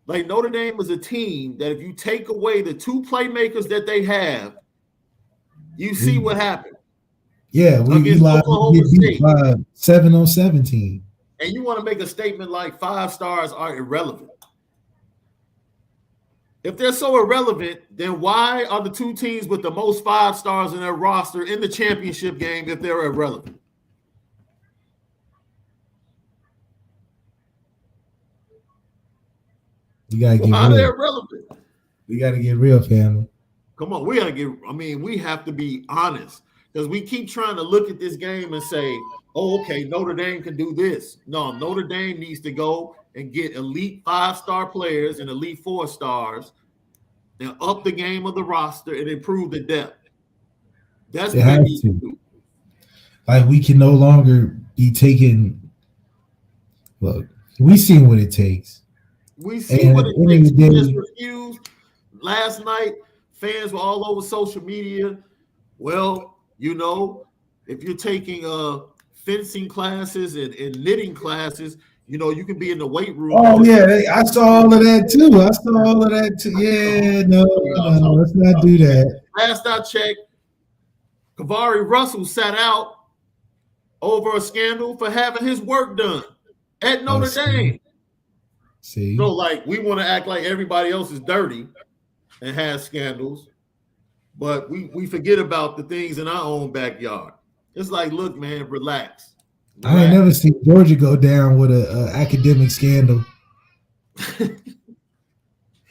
Like, Notre Dame is a team that if you take away the 2 playmakers that they have, you see what happened. Yeah, we get beat by 7-on-17. And you want to make a statement like 5 stars are irrelevant. If they're so irrelevant, then why are the 2 teams with the most 5 stars in their roster in the championship game if they're irrelevant? You gotta get Why they're real. relevant? We gotta get real, family. Come on, we gotta get. I mean, we have to be honest because we keep trying to look at this game and say, "Oh, okay, Notre Dame can do this." No, Notre Dame needs to go and get elite 5-star players and elite 4 stars, and up the game of the roster and improve the depth. That's It what they has need to to. do. Like we can no longer be taking. Look, we seen what it takes, We see and what at it the end takes. of the We just day, refuse. Last night, fans were all over social media. Well, if you're taking fencing classes and knitting classes, you can be in the weight room oh all yeah, day. I saw all of that too. I saw all of that too. Yeah, no, no, let's not do that. Last I checked, Kavari Russell sat out over a scandal for having his work done at Oh, Notre Dame. see, So, like, we want to act like everybody else is dirty and has scandals, but we forget about the things in our own backyard. It's like, look, man, relax. I ain't Relax. never seen Georgia go down with a academic scandal. It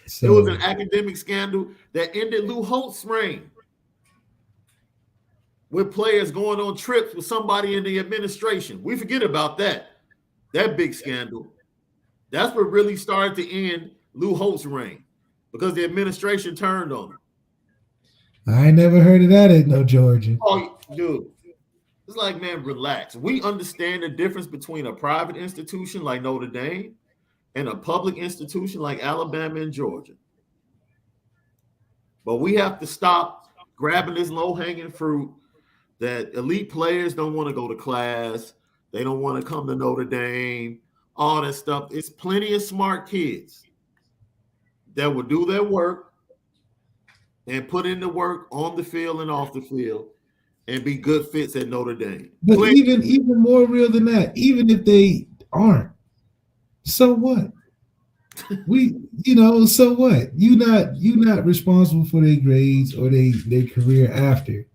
was So an academic scandal that ended Lou Holtz's reign with players going on trips with somebody in the administration. We forget about that big scandal. That's what really started to end Lou Holtz's reign because the administration turned on him. I ain't never heard of that at no Georgia. Oh, dude, it's like, man, relax. We understand the difference between a private institution like Notre Dame and a public institution like Alabama and Georgia. But we have to stop grabbing this low-hanging fruit that elite players don't want to go to class. They don't want to come to Notre Dame, all that stuff. It's plenty of smart kids that will do their work and put in the work on the field and off the field and be good fits at Notre Dame. But even more real than that, even if they aren't, so what? So what? You not responsible for their grades or their career after.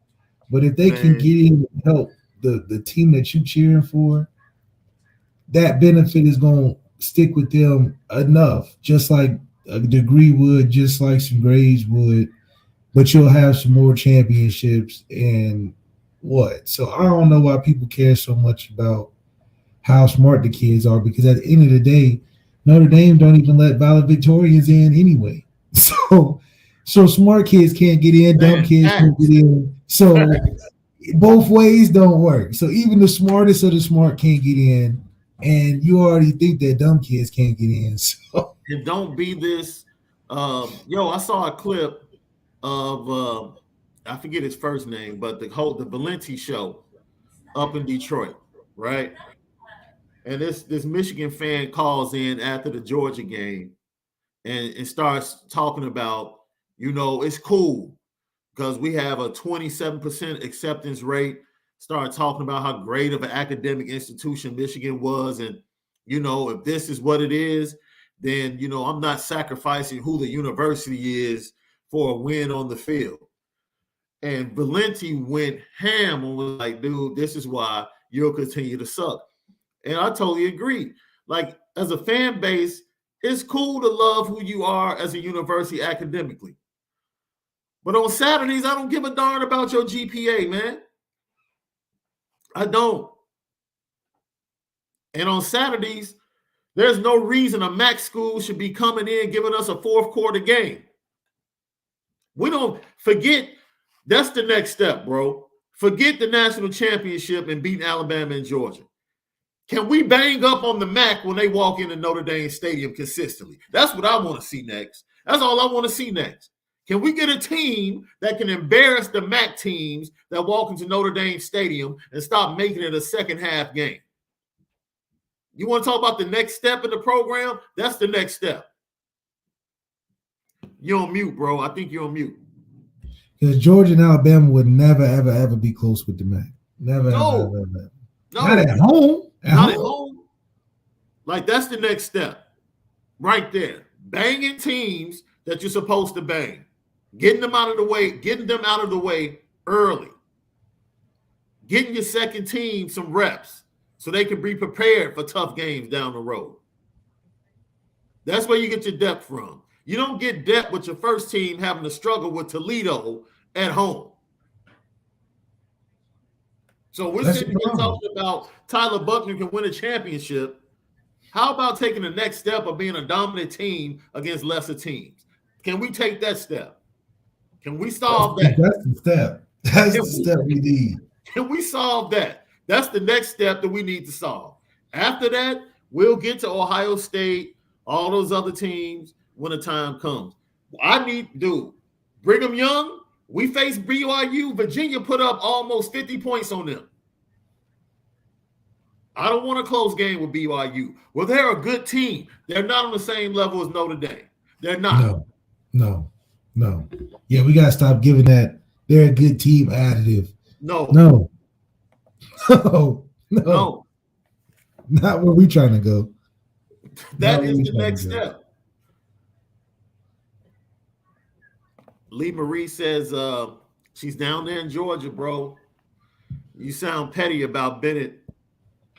But if they can get in and help the team that you cheering for, that benefit is going to stick with them enough, just like a degree would, just like some grades would. But you'll have some more championships and what? So I don't know why people care so much about how smart the kids are, because at the end of the day, Notre Dame don't even let valedictorians in anyway. So smart kids can't get in, dumb kids can't get in. So both ways don't work. So even the smartest of the smart can't get in, and you already think that dumb kids can't get in. So and don't be this. I saw a clip of I forget his first name, but the Valenti show up in Detroit, right? And this Michigan fan calls in after the Georgia game and starts talking about, it's cool because we have a 27% acceptance rate. Started talking about how great of an academic institution Michigan was. And, if this is what it is, then, I'm not sacrificing who the university is for a win on the field. And Valenti went ham and was like, dude, this is why you'll continue to suck. And I totally agree. Like, as a fan base, it's cool to love who you are as a university academically. But on Saturdays, I don't give a darn about your GPA, man. I don't. And on Saturdays, there's no reason a MAC school should be coming in giving us a fourth quarter game. We don't forget. That's the next step, bro. Forget the national championship and beating Alabama and Georgia. Can we bang up on the MAC when they walk into Notre Dame Stadium consistently? That's what I want to see next. That's all I want to see next. Can we get a team that can embarrass the MAC teams that walk into Notre Dame Stadium and stop making it a second half game? You want to talk about the next step in the program? That's the next step. You're on mute, bro. I think you're on mute. Because Georgia and Alabama would never, ever, ever be close with the MAC. Never, ever. No. Not at home. Not at home. Like, that's the next step. Right there. Banging teams that you're supposed to bang. Getting them out of the way early. Getting your second team some reps so they can be prepared for tough games down the road. That's where you get your depth from. You don't get depth with your first team having to struggle with Toledo at home. So we're That's sitting here talking about Tyler Buckner can win a championship. How about taking the next step of being a dominant team against lesser teams? Can we take that step? Can we solve that? That's the step. That's the step we need. Can we solve that? That's the next step that we need to solve. After that, we'll get to Ohio State, all those other teams when the time comes. I need, dude, Brigham Young, we faced BYU. Virginia put up almost 50 points on them. I don't want a close game with BYU. Well, they're a good team. They're not on the same level as Notre Dame. They're not. No. Yeah, we got to stop giving that they're a good team additive. No. Not where we trying to go. That is the next step. Lee Marie says she's down there in Georgia, bro. You sound petty about Bennett.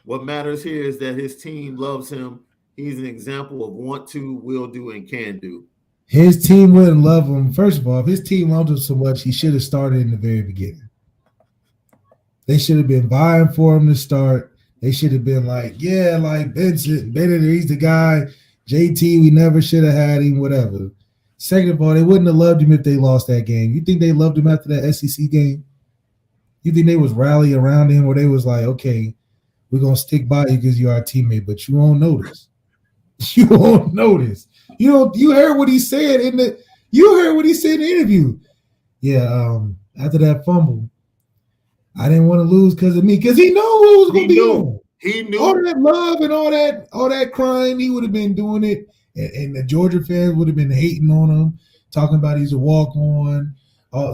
What matters here is that his team loves him. He's an example of want to, will do, and can do. His team wouldn't love him. First of all, if his team loved him so much, he should have started in the very beginning. They should have been vying for him to start. They should have been like, yeah, like Bennett, he's the guy. JT, we never should have had him, whatever. Second of all, they wouldn't have loved him if they lost that game. You think they loved him after that SEC game? You think they was rallying around him or they was like, okay, we're going to stick by you because you're our teammate, but you won't notice. You won't notice. You heard what he said in the interview. Yeah, after that fumble, I didn't want to lose because of me, because he knew what was going to be on. He knew all that love and all that crying. He would have been doing it, and the Georgia fans would have been hating on him, talking about he's a walk-on.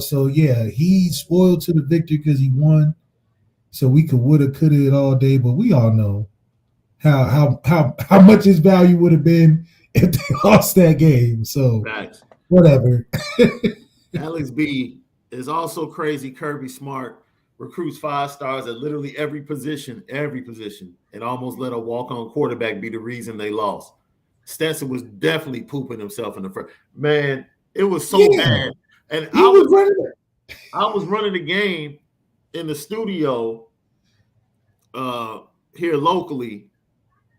So yeah, he's spoiled to the victor because he won. So we could woulda, coulda it all day, but we all know how much his value would have been if they lost that game. So whatever. Alex B is also crazy. Kirby Smart recruits 5 stars at literally every position, and almost let a walk-on quarterback be the reason they lost. Stetson was definitely pooping himself in the first. Man, it was so bad. And I was running the game in the studio here locally,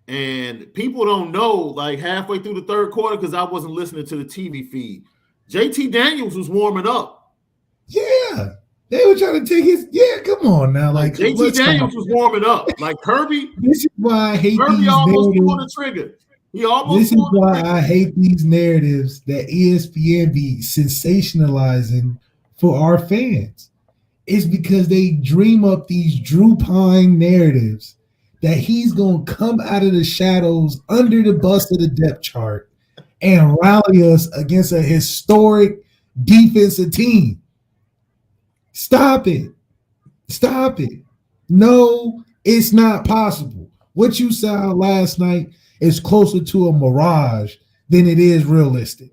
and people don't know, like halfway through the third quarter, because I wasn't listening to the TV feed, JT Daniels was warming up. Yeah. They were trying to take his. Yeah, come on now. Like JT Daniels was warming up. Like Kirby. This is why I hate Kirby these almost narratives. pulled the trigger. He almost. This is why I hate these narratives that ESPN be sensationalizing for our fans. It's because they dream up these Drew Pine narratives that he's gonna come out of the shadows under the bus of the depth chart and rally us against a historic defensive team. Stop it. No, it's not possible. What you saw last night is closer to a mirage than it is realistic.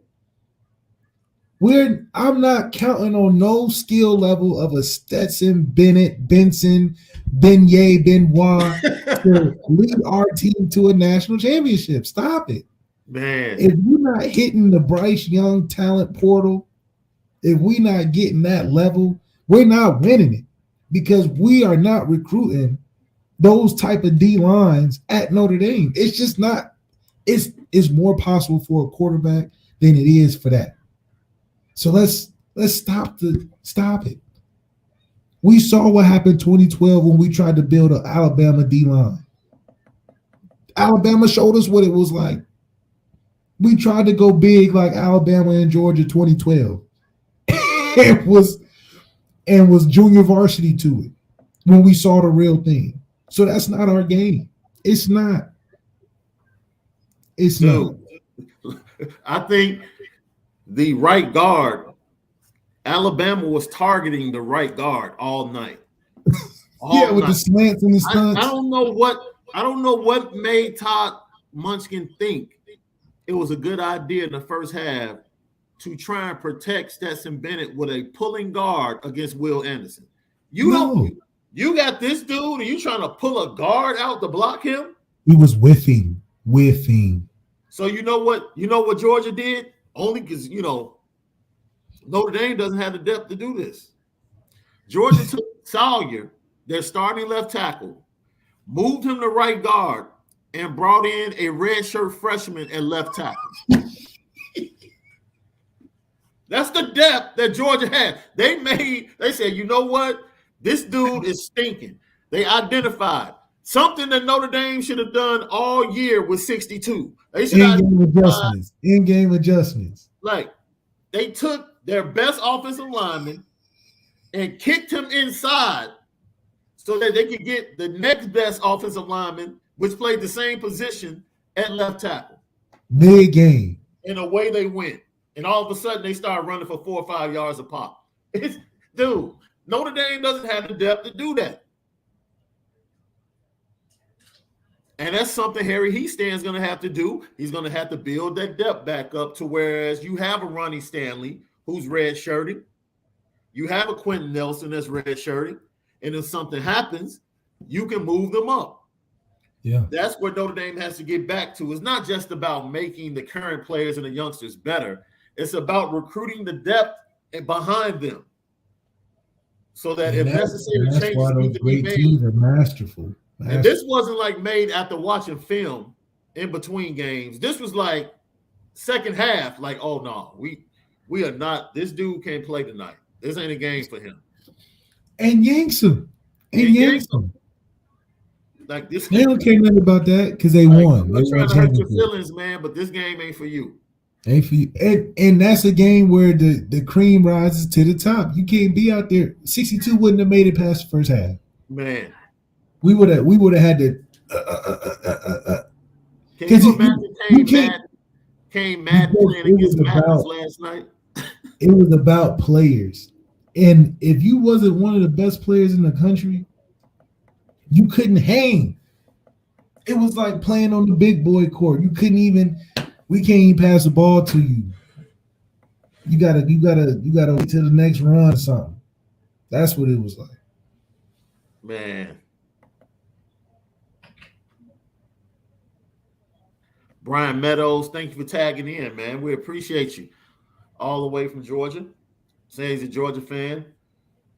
I'm not counting on no skill level of a Stetson, Bennett, Benson, Benoit to lead our team to a national championship. Stop it. Man. If you're not hitting the Bryce Young talent portal, if we're not getting that level, we're not winning it, because we are not recruiting those type of D lines at Notre Dame. It's just not. It's more possible for a quarterback than it is for that. So let's stop it. We saw what happened 2012 when we tried to build an Alabama D line. Alabama showed us what it was like. We tried to go big like Alabama and Georgia 2012. And was junior varsity to it when we saw the real thing. So that's not our game. It's not. I think the right guard, Alabama was targeting the right guard all night. With the slants and the stunts. I don't know what made Todd Munchkin think it was a good idea in the first half to try and protect Stetson Bennett with a pulling guard against Will Anderson. You got this dude and you trying to pull a guard out to block him? He was whiffing. So you know what Georgia did? Only because Notre Dame doesn't have the depth to do this. Georgia took Sawyer, their starting left tackle, moved him to right guard, and brought in a redshirt freshman at left tackle. That's the depth that Georgia had. They said, you know what? This dude is stinking. They identified something that Notre Dame should have done all year with 62. They should In-game adjustments. Like, they took their best offensive lineman and kicked him inside so that they could get the next best offensive lineman, which played the same position, at left tackle. Mid-game. And away they went. And all of a sudden, they start running for 4 or 5 yards a pop. Dude, Notre Dame doesn't have the depth to do that. And that's something Harry Heastand's going to have to do. He's going to have to build that depth back up to whereas you have a Ronnie Stanley who's red-shirted. You have a Quentin Nelson that's red-shirted. And if something happens, you can move them up. Yeah. That's what Notre Dame has to get back to. It's not just about making the current players and the youngsters better. It's about recruiting the depth behind them. So that if necessary changes need to be made. Teams are masterful. And this wasn't like made after watching film in between games. This was like second half, like, oh no, we are not, this dude can't play tonight. This ain't a game for him. And yanks him. Like this, they don't care nothing about that because they won. I'm not trying to hurt your feelings, man, but this game ain't for you. Ain't for you. And that's a game where the cream rises to the top. You can't be out there. 62 wouldn't have made it past the first half. Man. We would have had to. Can you imagine Kane Madden playing against Mathis last night? It was about players, and if you wasn't one of the best players in the country, you couldn't hang. It was like playing on the big boy court. You couldn't even. We can't even pass the ball to you. You gotta wait till the next run or something. That's what it was like. Man. Brian Meadows, thank you for tagging in, man. We appreciate you. All the way from Georgia. Saying he's a Georgia fan.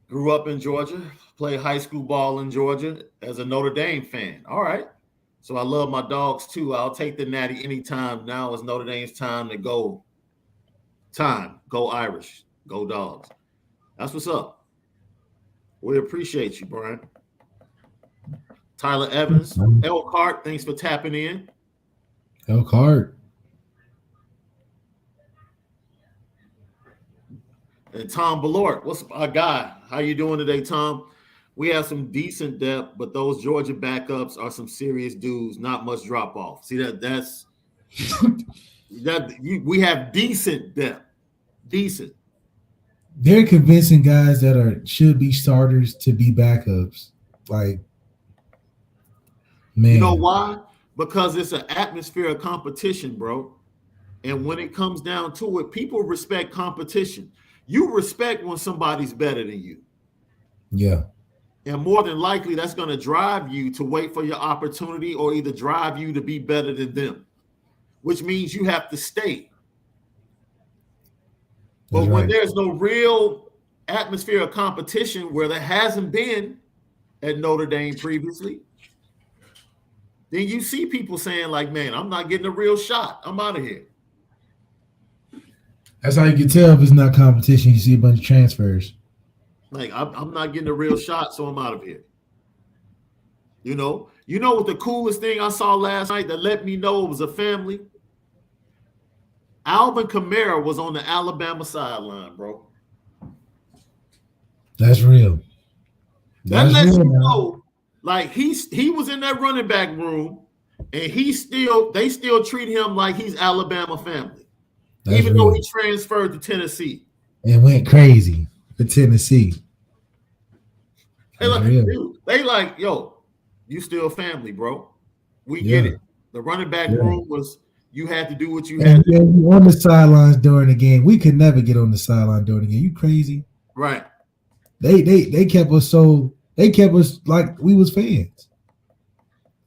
Grew up in Georgia. Played high school ball in Georgia as a Notre Dame fan. All right. So I love my dogs too. I'll take the natty anytime. Now is Notre Dame's time to go. Go Irish. Go Dogs. That's what's up. We appreciate you, Brian. Tyler Evans. Elkhart, thanks for tapping in. Elkhart. And Tom Ballort, what's our guy? How you doing today, Tom? We have some decent depth, but those Georgia backups are some serious dudes. Not much drop off. See that's we have decent depth. Decent. They're convincing guys that should be starters to be backups. Like, man, you know why? Because it's an atmosphere of competition, bro. And when it comes down to it, people respect competition. You respect when somebody's better than you. Yeah. And more than likely, that's going to drive you to wait for your opportunity or either drive you to be better than them, which means you have to stay. But when there's no real atmosphere of competition where there hasn't been at Notre Dame previously, then you see people saying like, man, I'm not getting a real shot. I'm out of here. That's how you can tell if it's not competition. You see a bunch of transfers. Like, I'm not getting a real shot, so I'm out of here. You know what the coolest thing I saw last night that let me know it was a family? Alvin Kamara was on the Alabama sideline, bro. That's real. That lets you know, like he was in that running back room, and they still treat him like he's Alabama family, even though he transferred to Tennessee. And went crazy for Tennessee. They like, yo, you still family, bro. We get it. The running back room was. You had to do what you had to do. On the sidelines during the game. We could never get on the sideline during the game. You crazy? Right. They kept us like we was fans.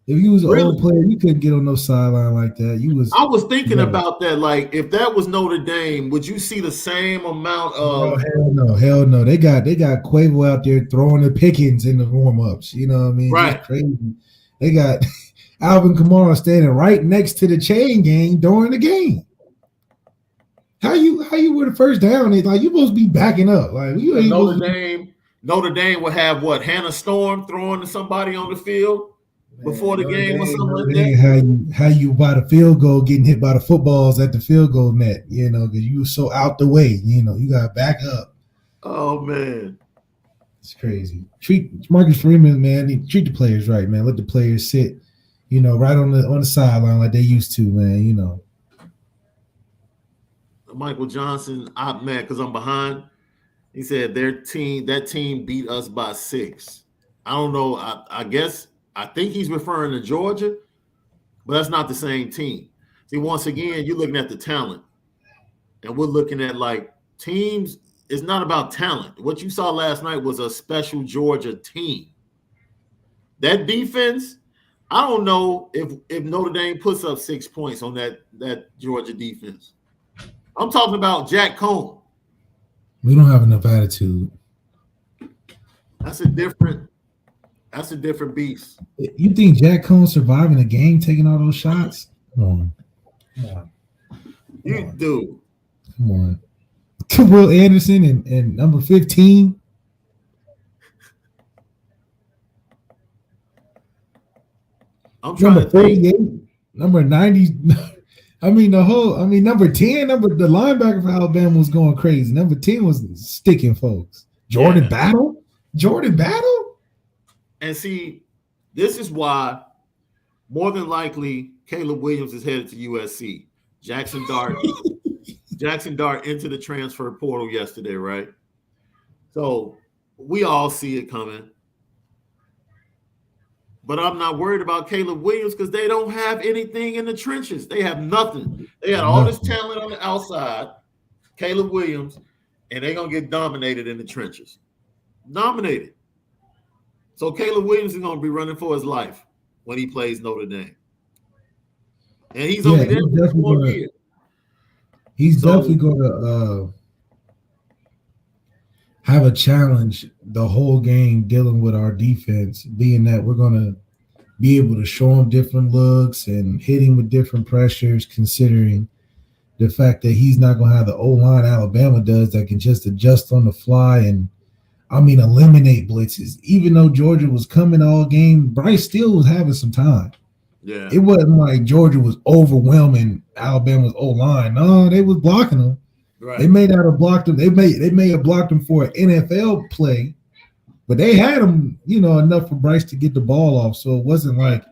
If you was an Really? old player, you couldn't get on no sideline like that. I was thinking No, about that. Like, if that was Notre Dame, would you see the same amount no, of hell no, hell no. They got Quavo out there throwing the pickings in the warm ups. You know what I mean? Just right? crazy. They got Alvin Kamara standing right next to the chain gang during the game. How you were the first down? It's like you supposed to be backing up. Like you And ain't Notre supposed to Dame, Notre Dame would have what, Hannah Storm throwing to somebody on the field before Man, the game or something Notre like that. Dame, how you by the field goal getting hit by the footballs at the field goal net, because you were so out the way, you got to back up. Oh man, It's crazy. Treat Marcus Freeman, man. Treat the players right, man. Let the players sit, right on the sideline like they used to, man. Michael Johnson, I'm mad because I'm behind. He said that team beat us by 6. I don't know. I guess I think he's referring to Georgia, but that's not the same team. See, once again, you're looking at the talent, and we're looking at like teams. It's not about talent. What you saw last night was a special Georgia team. That defense, I don't know if Notre Dame puts up 6 points on that Georgia defense. I'm talking about Jack Cohn. We don't have enough attitude. That's a different beast. You think Jack Cohn surviving a game taking all those shots? Come on. You do. Come on. Will Anderson and number 15. I'm trying Number to think. 48, number 90. Number 10, the linebacker for Alabama was going crazy. Number 10 was sticking folks. Jordan Battle? And see, this is why more than likely Caleb Williams is headed to USC. Jackson Dart into the transfer portal yesterday, right? So we all see it coming. But I'm not worried about Caleb Williams because they don't have anything in the trenches. They have nothing. They had all this talent on the outside, Caleb Williams, and they're going to get dominated in the trenches. Dominated. So Caleb Williams is going to be running for his life when he plays Notre Dame. And he's only there for 1 year. He's definitely going to have a challenge the whole game dealing with our defense, being that we're going to be able to show him different looks and hit him with different pressures, considering the fact that he's not going to have the O-line Alabama does that can just adjust on the fly and, eliminate blitzes. Even though Georgia was coming all game, Bryce still was having some time. Yeah. It wasn't like Georgia was overwhelming Alabama's O-line. No, they was blocking them. Right. They may not have blocked him. They may have blocked him for an NFL play, but they had him, enough for Bryce to get the ball off. So it wasn't like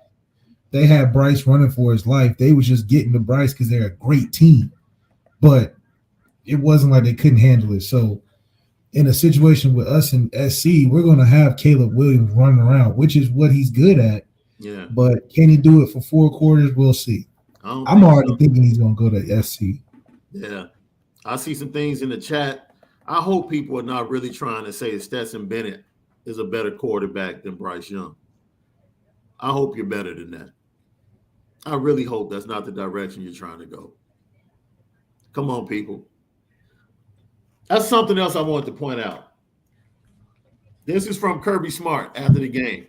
they had Bryce running for his life. They was just getting to Bryce because they're a great team. But it wasn't like they couldn't handle it. So in a situation with us in SC, we're going to have Caleb Williams running around, which is what he's good at. Yeah. But can he do it for 4 quarters? We'll see. I'm already thinking he's going to go to SC. Yeah. I see some things in the chat. I hope people are not really trying to say Stetson Bennett is a better quarterback than Bryce Young. I hope you're better than that. I really hope that's not the direction you're trying to go. Come on, people. That's something else I wanted to point out. This is from Kirby Smart after the game.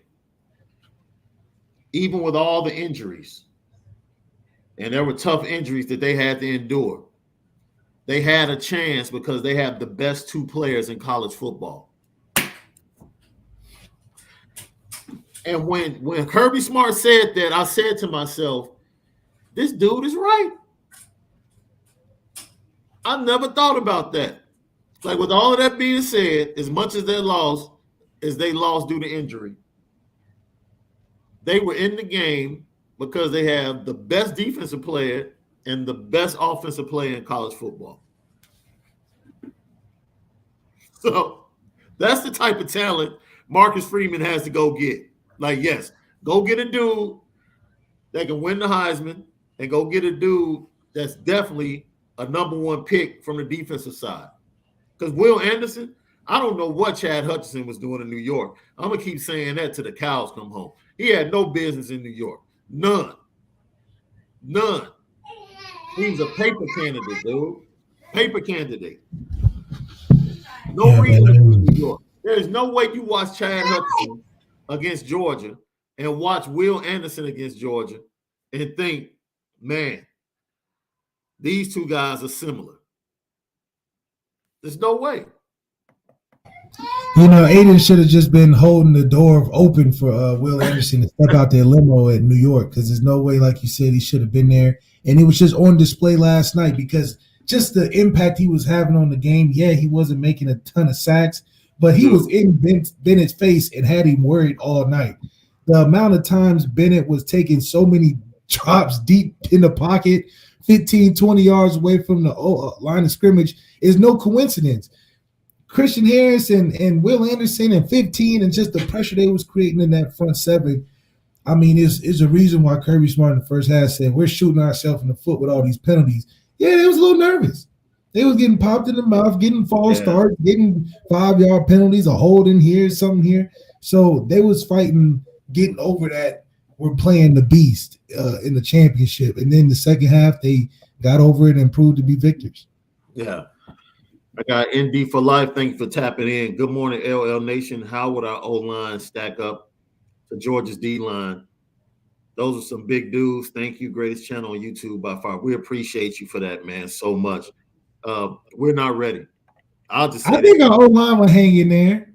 Even with all the injuries, and there were tough injuries that they had to endure, they had a chance because they have the best 2 players in college football. And when Kirby Smart said that, I said to myself, this dude is right. I never thought about that. Like, with all of that being said, as much as they lost due to injury, they were in the game because they have the best defensive player and the best offensive player in college football. So that's the type of talent Marcus Freeman has to go get. Like, yes, go get a dude that can win the Heisman and go get a dude that's definitely a number 1 pick from the defensive side. Because Will Anderson, I don't know what Chad Hutchinson was doing in New York. I'm gonna keep saying that till the cows come home. He had no business in New York. None. He was a paper candidate, dude. Paper candidate. No reason to be in New York. There's no way you watch Chad Hutchinson against Georgia and watch Will Anderson against Georgia and think, man, these two guys are similar. There's no way. You know, Aiden should have just been holding the door open for Will Anderson to step out their limo at New York, because there's no way, like you said, he should have been there. And it was just on display last night because just the impact he was having on the game. Yeah, he wasn't making a ton of sacks, but he was in Bennett's face and had him worried all night. The amount of times Bennett was taking so many drops deep in the pocket, 15, 20 yards away from the line of scrimmage, is no coincidence. Christian Harris and Will Anderson and 15 and just the pressure they was creating in that front seven, I mean, is a reason why Kirby Smart in the first half said we're shooting ourselves in the foot with all these penalties. Yeah, they was a little nervous. They was getting popped in the mouth, getting false starts, getting 5-yard penalties, a hold in here, something here. So they was fighting, getting over that. We're playing the beast in the championship. And then the second half, they got over it and proved to be victors. Yeah. I got ND for life. Thank you for tapping in. Good morning, LL Nation. How would our O-line stack up to Georgia's D-line? Those are some big dudes. Thank you. Greatest channel on YouTube by far. We appreciate you for that, man, so much. We're not ready. I think our O-line will hang in there.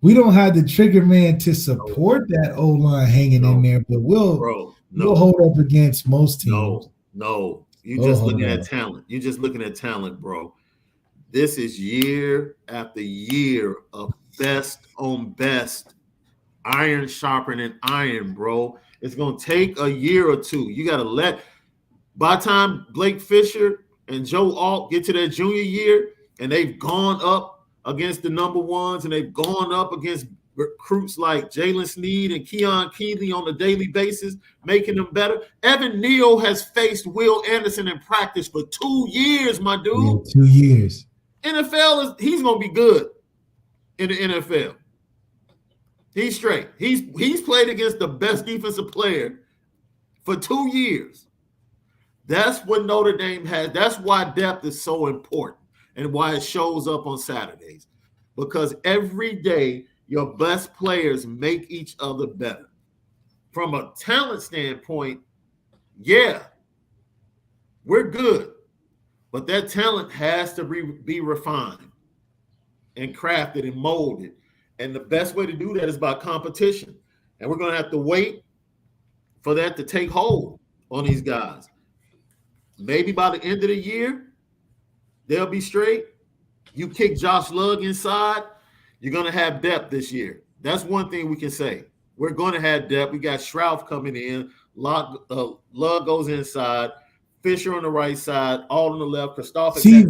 We don't have the trigger man to support that O-line hanging in there, but we'll hold up against most teams. No. You're just looking at talent. You're just looking at talent, bro. This is year after year of best on best, iron sharpening iron, bro. It's going to take a year or two. You got to by the time Blake Fisher and Joe Alt get to their junior year and they've gone up against the number ones and they've gone up against recruits like Jalen Sneed and Keon Keeley on a daily basis, making them better. Evan Neal has faced Will Anderson in practice for 2 years, my dude. Yeah, 2 years. NFL he's gonna be good in the NFL. He's straight. He's played against the best defensive player for 2 years. That's what Notre Dame has. That's why depth is so important and why it shows up on Saturdays. Because every day your best players make each other better. From a talent standpoint, yeah, we're good. But that talent has to be refined and crafted and molded. And the best way to do that is by competition. And we're going to have to wait for that to take hold on these guys. Maybe by the end of the year, they'll be straight. You kick Josh Lugg inside, you're going to have depth this year. That's one thing we can say. We're going to have depth. We got Shrouf coming in. Lugg goes inside. Fisher on the right side. All on the left. Christopher. See,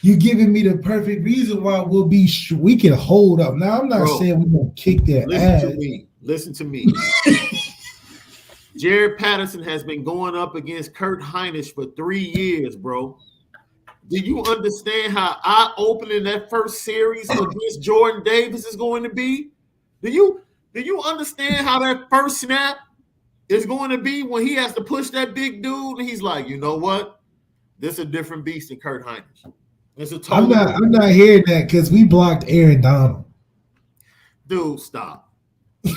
you're giving me the perfect reason why we can hold up. Now, I'm not saying we're going to kick their ass. Listen to me. Jared Patterson has been going up against Kurt Hinish for 3 years, bro. Do you understand how eye-opening that first series against Jordan Davis is going to be? Do you understand how that first snap is going to be when he has to push that big dude and he's like, you know what? This is a different beast than Kurt Hinish. It's a I'm not hearing that because we blocked Aaron Donald. Dude, stop. We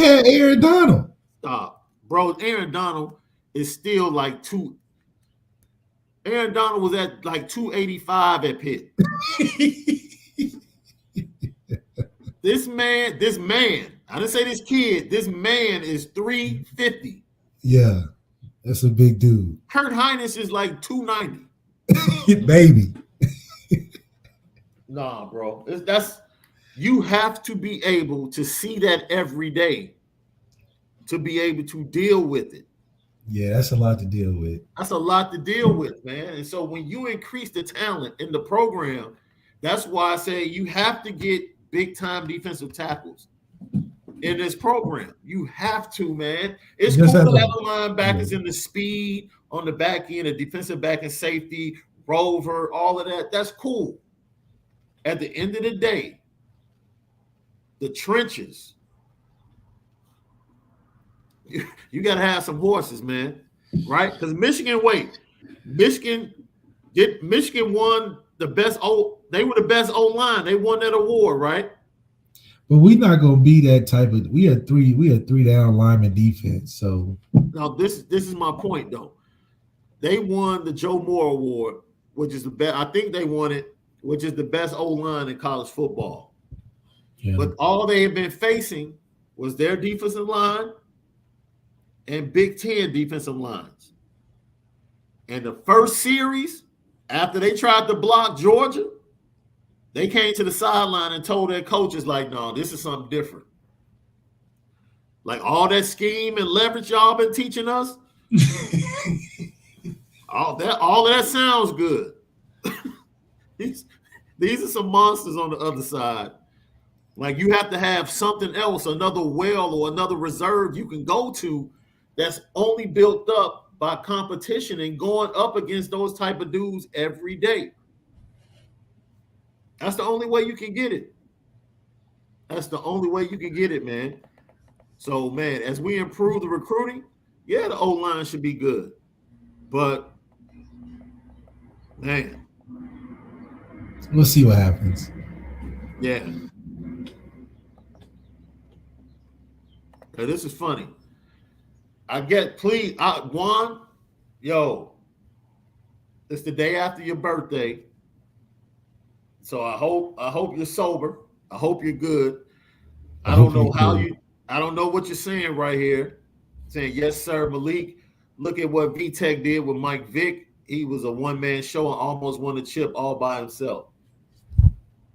had Aaron Donald. Stop. Bro, Aaron Donald is still like Aaron Donald was at like 285 at Pitt. This man, I didn't say this kid, this man is 350. Yeah, that's a big dude. Kurt Hinish is like 290. Baby. Nah, bro. You have to be able to see that every day to be able to deal with it. Yeah, that's a lot to deal with. That's a lot to deal with, man. And so when you increase the talent in the program, that's why I say you have to get big-time defensive tackles. in this program. You have to, man. It's Just cool as to a- have a linebackers in the speed on the back end, a defensive back and safety, rover, all of that. That's cool. At the end of the day, the trenches, you got to have some horses, man, right? Because Michigan won the best they were the best O-line. They won that award, right? But we're not gonna be that type of. We had three down lineman defense. So now this is my point though. They won the Joe Moore Award, which is the best. I think they won it, which is the best O-line in college football. yeah. But all they have been facing was their defensive line and Big Ten defensive lines. And the first series, after they tried to block Georgia, they came to the sideline and told their coaches, like, no, this is something different. Like all that scheme and leverage y'all been teaching us, all of that sounds good. These are some monsters on the other side. Like you have to have something else, another well or another reserve you can go to that's only built up by competition and going up against those type of dudes every day. That's the only way you can get it. That's the only way you can get it, man. So, man, as we improve the recruiting, yeah, the O-line should be good. But, man. We'll see what happens. Yeah. Hey, this is funny. Juan, yo, it's the day after your birthday. So I hope you're sober. I hope you're good. I don't know what you're saying right here. Saying, yes, sir, Malik. Look at what VTech did with Mike Vick. He was a one-man show and almost won the chip all by himself.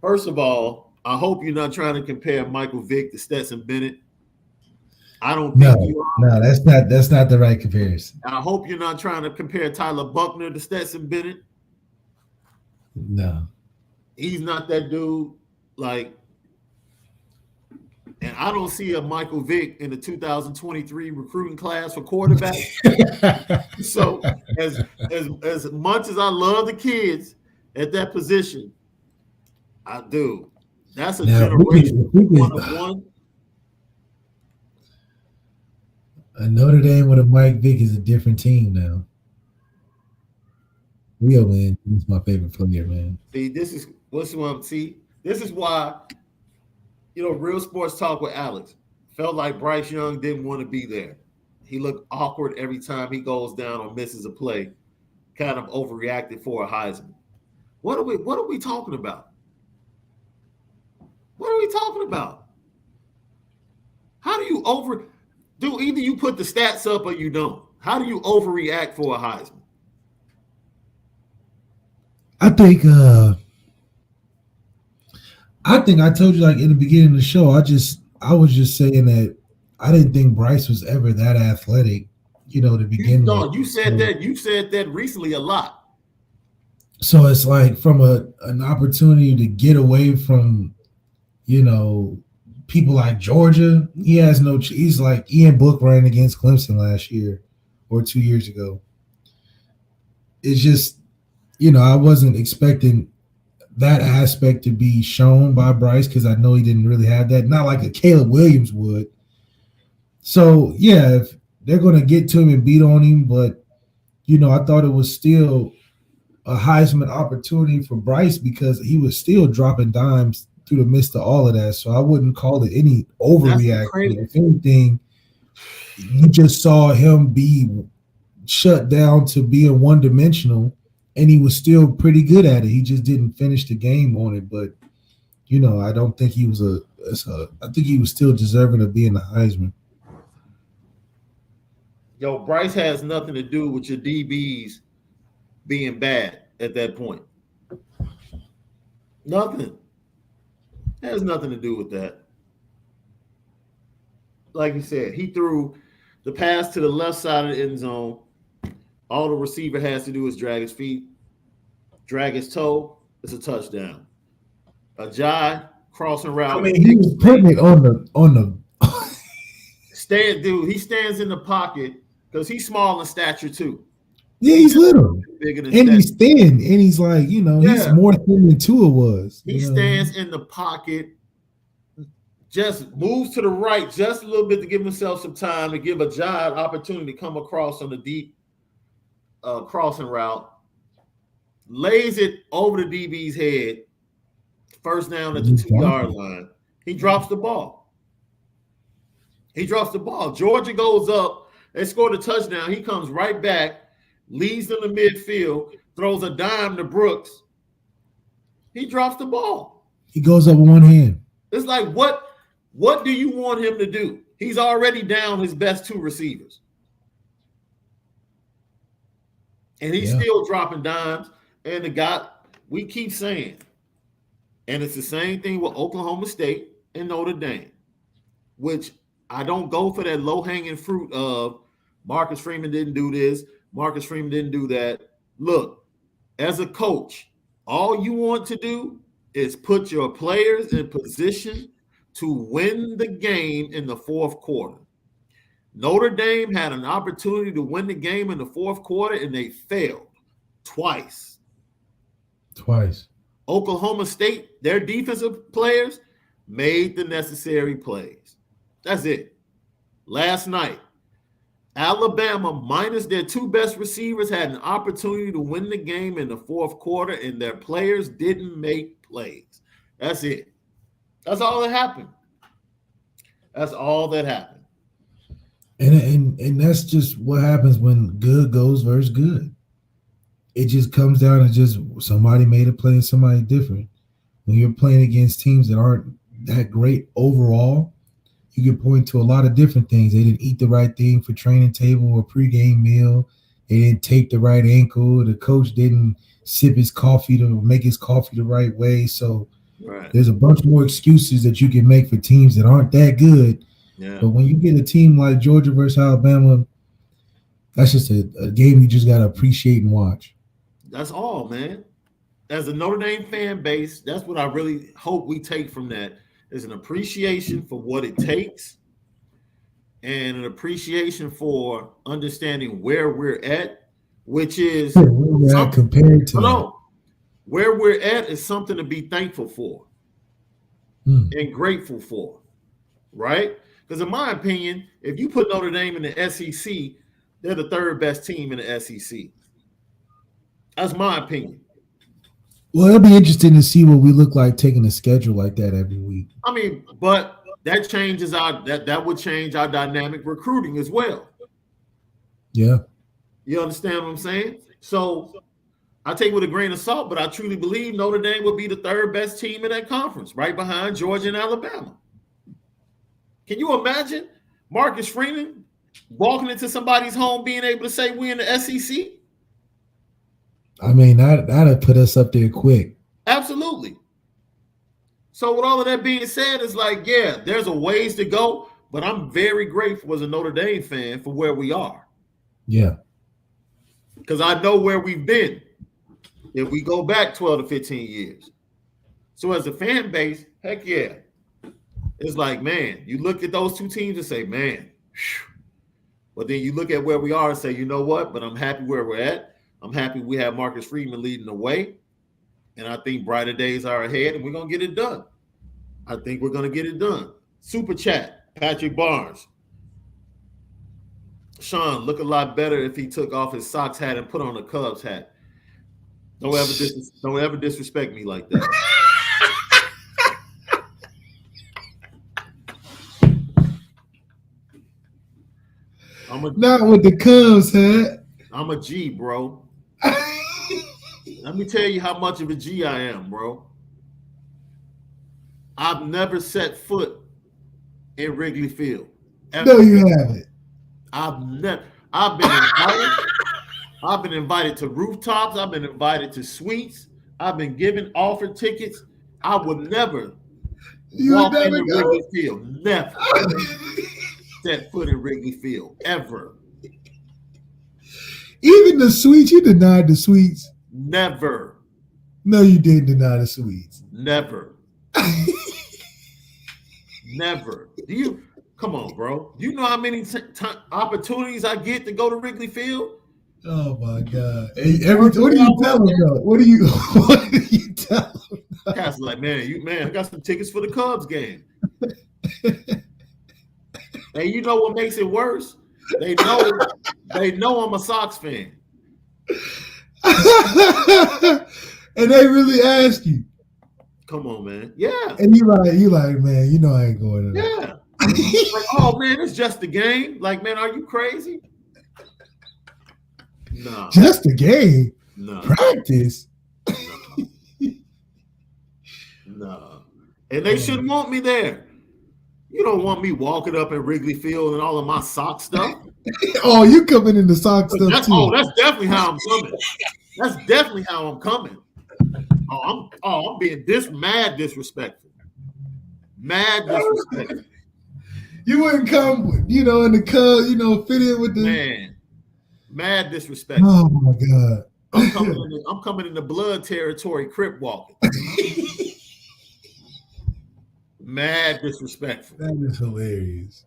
First of all, I hope you're not trying to compare Michael Vick to Stetson Bennett. I don't think you are. No, that's not the right comparison. I hope you're not trying to compare Tyler Buckner to Stetson Bennett. No. He's not that dude. Like, and I don't see a Michael Vick in the 2023 recruiting class for quarterback. So as much as I love the kids at that position, I do. That's a generation one-of-one. Notre Dame with a Mike Vick is a different team now. Real man, he's my favorite player, man. See, this is why, Real Sports Talk with Alex felt like Bryce Young didn't want to be there. He looked awkward every time he goes down or misses a play, kind of overreacted for a Heisman. What are we talking about? What are we talking about? How do you either you put the stats up or you don't? How do you overreact for a Heisman? I think I told you, like, in the beginning of the show, I was just saying that I didn't think Bryce was ever that athletic, to begin with. No, you said that recently a lot. So it's like from an opportunity to get away from, people like Georgia. He's like Ian Book ran against Clemson last year or 2 years ago. It's just, I wasn't expecting that aspect to be shown by Bryce because I know he didn't really have that. Not like a Caleb Williams would. So, yeah, if they're going to get to him and beat on him, but, I thought it was still a Heisman opportunity for Bryce because he was still dropping dimes through the midst of all of that. So I wouldn't call it any overreaction. If anything, you just saw him be shut down to being one-dimensional, and he was still pretty good at it. He just didn't finish the game on it. But, I don't think he was I think he was still deserving of being the Heisman. Yo, Bryce has nothing to do with your DBs being bad at that point. Nothing. It has nothing to do with that. Like you said, he threw the pass to the left side of the end zone. All the receiver has to do is drag his feet, drag his toe. It's a touchdown. A jive crossing route. I mean, he was putting it on the He stands in the pocket because he's small in stature too. Yeah, he's little. Bigger than and Stetson. he's thin. And he's like, he's more thin than Tua was. He stands in the pocket, just moves to the right just a little bit to give himself some time to give a Jod opportunity to come across on the deep crossing route, lays it over the DB's head, first down at the 2-yard line. He drops the ball. Georgia goes up. They scored a touchdown. He comes right back, leads them to midfield, throws a dime to Brooks. He drops the ball. He goes up with one hand. It's like, what do you want him to do? He's already down his best 2 receivers. And he's still dropping dimes. And the guy, we keep saying, and it's the same thing with Oklahoma State and Notre Dame, which I don't go for that low-hanging fruit of Marcus Freeman didn't do this, Marcus Freeman didn't do that. Look, as a coach, all you want to do is put your players in position to win the game in the fourth quarter. Notre Dame had an opportunity to win the game in the fourth quarter, and they failed twice. Oklahoma State, their defensive players made the necessary plays. That's it. Last night, Alabama, minus their 2 best receivers, had an opportunity to win the game in the fourth quarter, and their players didn't make plays. That's it. That's all that happened. And that's just what happens when good goes versus good. It just comes down to just somebody made a play and somebody different. When you're playing against teams that aren't that great overall, you can point to a lot of different things. They didn't eat the right thing for training table or pregame meal. They didn't tape the right ankle. The coach didn't sip his coffee to make his coffee the right way. So there's a bunch more excuses that you can make for teams that aren't that good. Yeah. But when you get a team like Georgia versus Alabama, that's just a game you just got to appreciate and watch. That's all, man. As a Notre Dame fan base, that's what I really hope we take from that is an appreciation for what it takes and an appreciation for understanding where we're at, which is compared to where we're at is something to be thankful for and grateful for, right? Because in my opinion, if you put Notre Dame in the SEC, they're the 3rd best team in the SEC. That's my opinion. Well, it'll be interesting to see what we look like taking a schedule like that every week. I mean, but that changes that would change our dynamic recruiting as well. Yeah. You understand what I'm saying? So I take it with a grain of salt, but I truly believe Notre Dame would be the 3rd best team in that conference, right behind Georgia and Alabama. Can you imagine Marcus Freeman walking into somebody's home being able to say we're in the SEC? I mean, that'd put us up there quick. Absolutely. So with all of that being said, it's like, yeah, there's a ways to go, but I'm very grateful as a Notre Dame fan for where we are. Yeah. Because I know where we've been if we go back 12 to 15 years. So as a fan base, heck yeah. It's like, man, you look at those 2 teams and say, man, whew. But then you look at where we are and say, you know what? But I'm happy where we're at. I'm happy we have Marcus Freeman leading the way. And I think brighter days are ahead, and we're going to get it done. I think we're going to get it done. Super chat, Patrick Barnes. Shaun, look a lot better if he took off his Sox hat and put on a Cubs hat. Don't ever disrespect me like that. Not with the Cubs hat. I'm a G, bro. Let me tell you how much of a G I am, bro. I've never set foot in Wrigley Field. Ever. No, you haven't. I've been invited to rooftops. I've been invited to suites. I've been given offered tickets. I would never walk into Wrigley Field. Never set foot in Wrigley Field ever. Even the suites, you denied the suites. Never. No, you didn't deny the suites. Never. Never. Come on, bro. You know how many opportunities I get to go to Wrigley Field? Oh my God! Hey, what do you tell them though? What do you tell them? Cats like, man, I got some tickets for the Cubs game. And you know what makes it worse? They know I'm a Sox fan. And they really ask you. Come on, man. Yeah. And you like, man, you know I ain't going to that. Yeah. Like, oh man, it's just a game. Like, man, are you crazy? No. Just a game? No. Practice? No. And they shouldn't want me there. You don't want me walking up in Wrigley Field and all of my sock stuff. Oh, you coming in the sock stuff too? Oh, that's definitely how I'm coming. That's definitely how I'm coming. I'm being mad disrespectful. Mad disrespectful. You wouldn't come, in the Cubs, fit in with the man. Mad disrespectful. Oh my God. I'm coming in the blood territory, crip walking. Mad disrespectful. That is hilarious.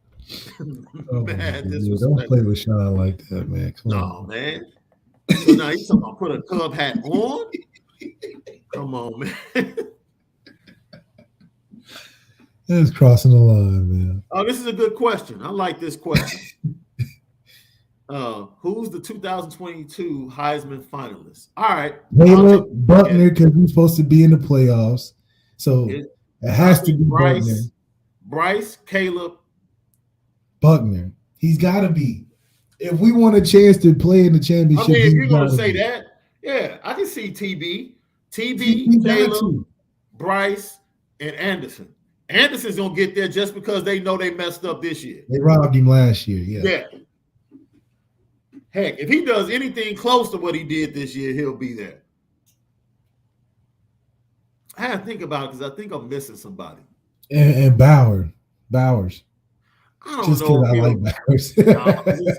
Mad disrespectful. Don't play with Shaun like that, man. Come on, man. So now you talking about put a Cub hat on? Come on, man. That's crossing the line, man. Oh, this is a good question. I like this question. Who's the 2022 Heisman finalist? All right. Caleb Buckner, because he's supposed to be in the playoffs. So it has to be Buckner. Bryce, Caleb. Buckner. He's got to be. If we want a chance to play in the championship. I mean, if you're going to say that, yeah, I can see TB, Caleb, Bryce, and Anderson. Anderson's going to get there just because they know they messed up this year. They robbed him last year, yeah. Heck, if he does anything close to what he did this year, he'll be there. I had to think about it because I think I'm missing somebody. And Bowers. I don't just know. I like Bowers.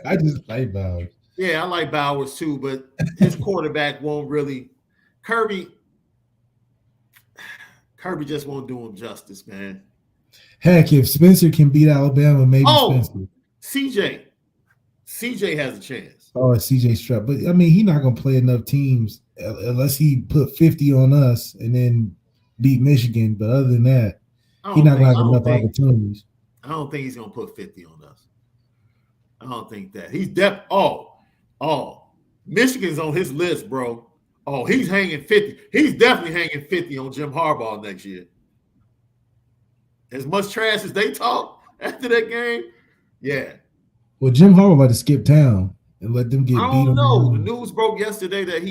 I just like Bowers. Yeah, I like Bowers too, but his quarterback won't really. Kirby just won't do him justice, man. Heck, if Spencer can beat Alabama, maybe Spencer. CJ has a chance. Oh, CJ Stroud. But, I mean, he's not going to play enough teams unless he put 50 on us and then beat Michigan. But other than that, he's not going to have enough opportunities. I don't think he's going to put 50 on us. I don't think that. He's Michigan's on his list, bro. Oh, he's hanging 50. He's definitely hanging 50 on Jim Harbaugh next year. As much trash as they talk after that game, yeah. Well, Jim Harbaugh about to skip town and let them get beat. I don't know. The news broke yesterday that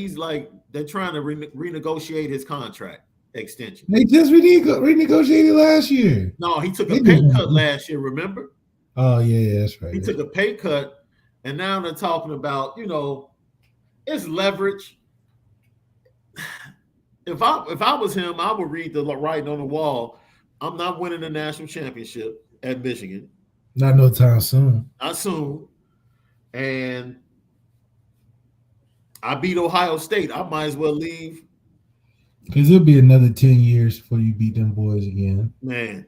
they're trying to renegotiate his contract extension. They just renegotiated last year. No, he took a pay cut last year, remember? Oh, yeah, that's right. He took a pay cut, and now they're talking about, it's leverage. If I was him, I would read the writing on the wall. I'm not winning the national championship at Michigan. Not no time soon. Not soon. And I beat Ohio State. I might as well leave. Because it'll be another 10 years before you beat them boys again. Man.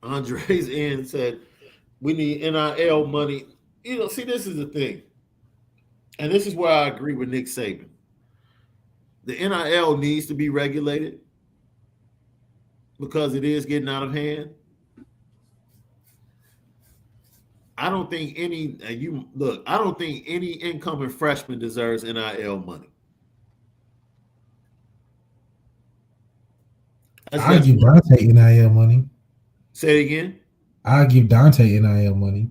Andre's in said, we need NIL money. See, this is the thing. And this is where I agree with Nick Saban. The NIL needs to be regulated because it is getting out of hand. I don't think any incoming freshman deserves NIL money. I give Dante NIL money. Say it again. I give Dante NIL money.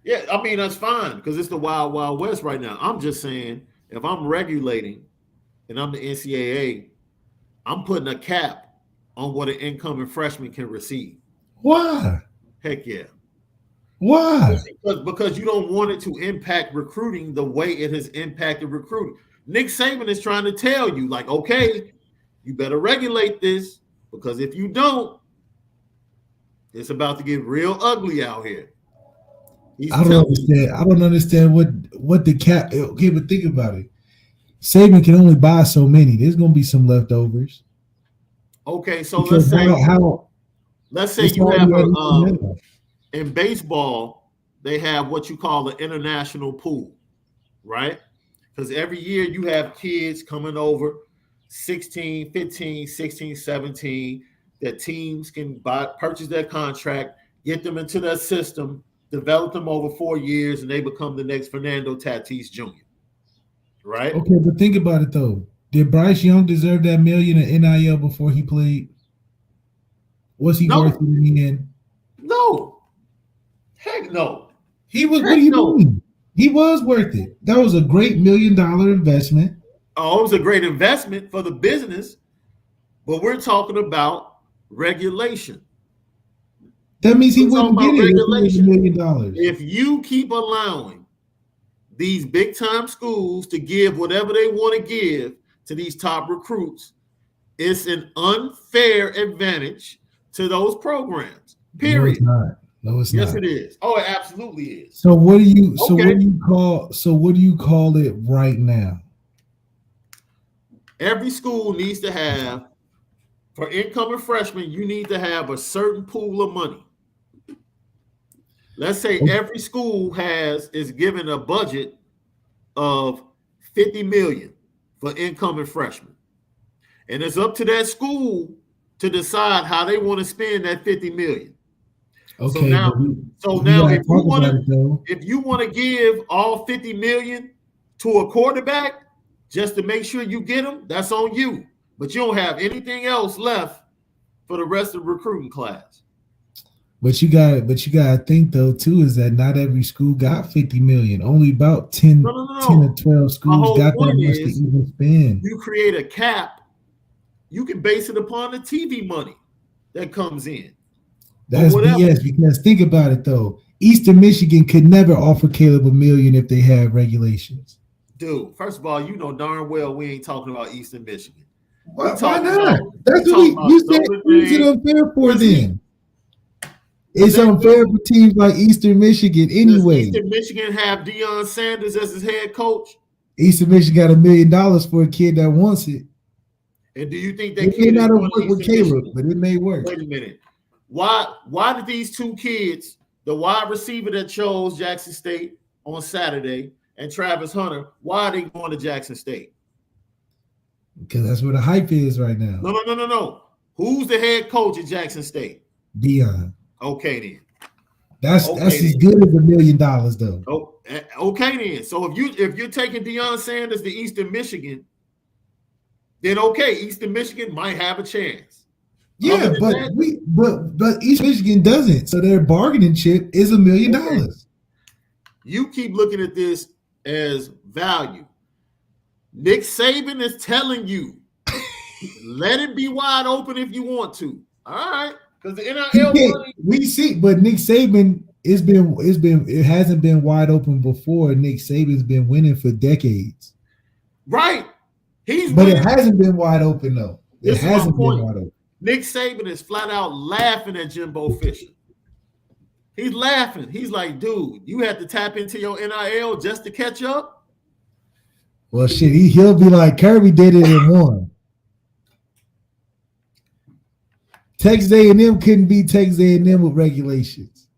Yeah, I mean, that's fine because it's the wild, wild west right now. I'm just saying, if I'm regulating and I'm the NCAA, I'm putting a cap on what an incoming freshman can receive. Why? Heck yeah. Why? Because you don't want it to impact recruiting the way it has impacted recruiting. Nick Saban is trying to tell you, like, okay, you better regulate this because if you don't, it's about to get real ugly out here. I don't understand what the cap. Okay, but think about it. Saban can only buy so many. There's gonna be some leftovers. Okay, so Because let's say it's you have already in baseball, they have what you call the international pool, right? Because every year you have kids coming over 16, 15, 16, 17 that teams can purchase their contract, get them into their system, develop them over 4 years, and they become the next Fernando Tatis Jr., right? Okay, but think about it though. Did Bryce Young deserve that million in NIL before he played? Was he worth it in the end? No. Heck no. He was. What do you mean? He was worth it. That was a great $1 million investment. Oh, it was a great investment for the business, but we're talking about regulation. That means he wouldn't get it if it was $1 million. If you keep allowing these big time schools to give whatever they want to give to these top recruits, it's an unfair advantage to those programs. Period. No, it's not. Yes, it is. Oh, it absolutely is. So what do you? So what do you call it right now? Every school needs to have, for incoming freshmen, you need to have a certain pool of money. Let's say every school is given a budget of $50 million for incoming freshmen. And it's up to that school to decide how they want to spend that $50 million. Okay. So now if you want to give all $50 million to a quarterback just to make sure you get them, that's on you. But you don't have anything else left for the rest of the recruiting class. But you got to think though too is that not every school got $50 million. Only about 10 or 12 schools got that much to even spend. You create a cap. You can base it upon the TV money that comes in. That's BS because think about it though. Eastern Michigan could never offer Caleb $1 million if they had regulations. Dude, first of all, you know darn well we ain't talking about Eastern Michigan. Why not? That's what you said. Who's it unfair for then? It's unfair for teams like Eastern Michigan anyway. Does Eastern Michigan have Deion Sanders as his head coach? Eastern Michigan got $1 million for a kid that wants it. And do you think that it may not have worked with Caleb, but it may work? Wait a minute. Why did these two kids, the wide receiver that chose Jackson State on Saturday and Travis Hunter, why are they going to Jackson State? Because that's where the hype is right now. No. Who's the head coach at Jackson State? Deion. Okay, then. That's as good as $1 million, though. Oh, okay, then. So if you're taking Deion Sanders to Eastern Michigan, then okay, Eastern Michigan might have a chance. Yeah, but East Michigan doesn't. So their bargaining chip is $1 million. You keep looking at this as value. Nick Saban is telling you, let it be wide open if you want to. All right, because the NIL money. We see, but Nick Saban it hasn't been wide open before. Nick Saban's been winning for decades. Right. It hasn't been wide open though. It hasn't been wide open. Nick Saban is flat out laughing at Jimbo Fisher. He's laughing. He's like, dude, you had to tap into your NIL just to catch up? Well, shit, he'll be like, Kirby did it and won. Texas A&M couldn't beat Texas A&M with regulations.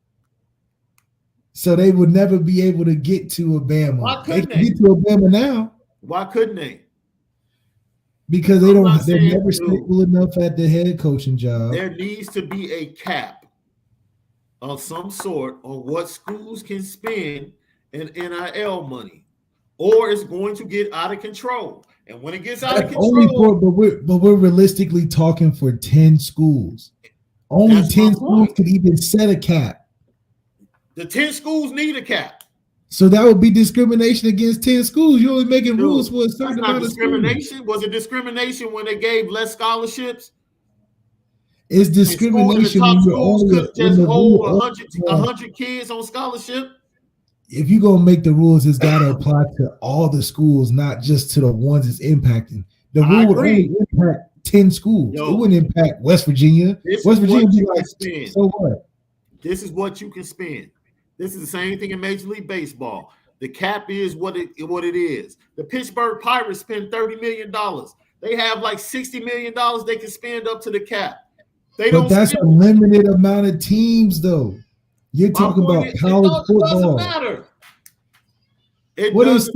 So they would never be able to get to Alabama. Why couldn't they? Can get to Alabama now. Why couldn't they? Because they're never stable enough at the head coaching job. There needs to be a cap of some sort on what schools can spend in NIL money, or it's going to get out of control. And when it gets out of control, but we're realistically talking for 10 schools. Only 10 schools could even set a cap. The 10 schools need a cap. So that would be discrimination against 10 schools. You're only making rules for a certain amount of discrimination. Schools. Was it discrimination when they gave less scholarships? It's discrimination when you're only just hold 100 kids on scholarship. If you're gonna make the rules, it's got to apply to all the schools, not just to the ones it's impacting. The rule would only impact 10 schools. It wouldn't impact West Virginia. West Virginia would be like, so what? This is what you can spend. This is the same thing in Major League Baseball. The cap is what it is. The Pittsburgh Pirates spend $30 million. They have like $60 million they can spend up to the cap. They But that's a limited amount of teams, though. You're talking about college football. It doesn't matter. What does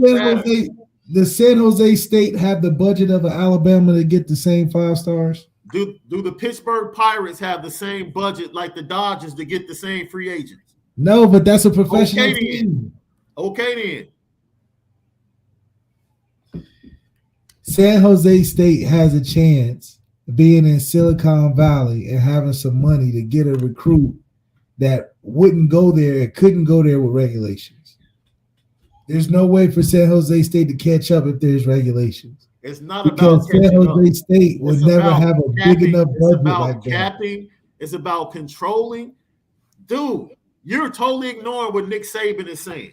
the San Jose State have the budget of Alabama to get the same 5 stars? Do the Pittsburgh Pirates have the same budget like the Dodgers to get the same free agents? No, but that's a professional team. Okay, then. San Jose State has a chance of being in Silicon Valley and having some money to get a recruit that wouldn't go there, couldn't go there with regulations. There's no way for San Jose State to catch up if there's regulations. It's not because about San Jose State would never have a big enough budget like that. Capping. It's about controlling. Dude, you're totally ignoring what Nick Saban is saying.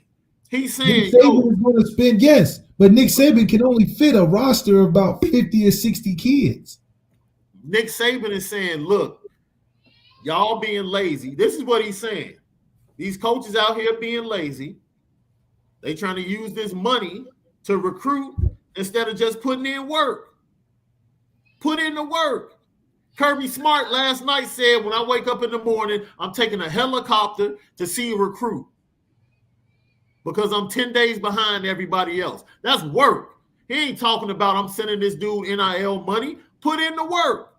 He's saying Nick Saban is going to spend, yes, but Nick Saban can only fit a roster of about 50 or 60 kids. Nick Saban is saying, look, y'all being lazy. This is what he's saying. These coaches out here being lazy. They trying to use this money to recruit instead of just putting in work. Put in the work. Kirby Smart last night said, when I wake up in the morning, I'm taking a helicopter to see a recruit because I'm 10 days behind everybody else. That's work. He ain't talking about I'm sending this dude NIL money. Put in the work.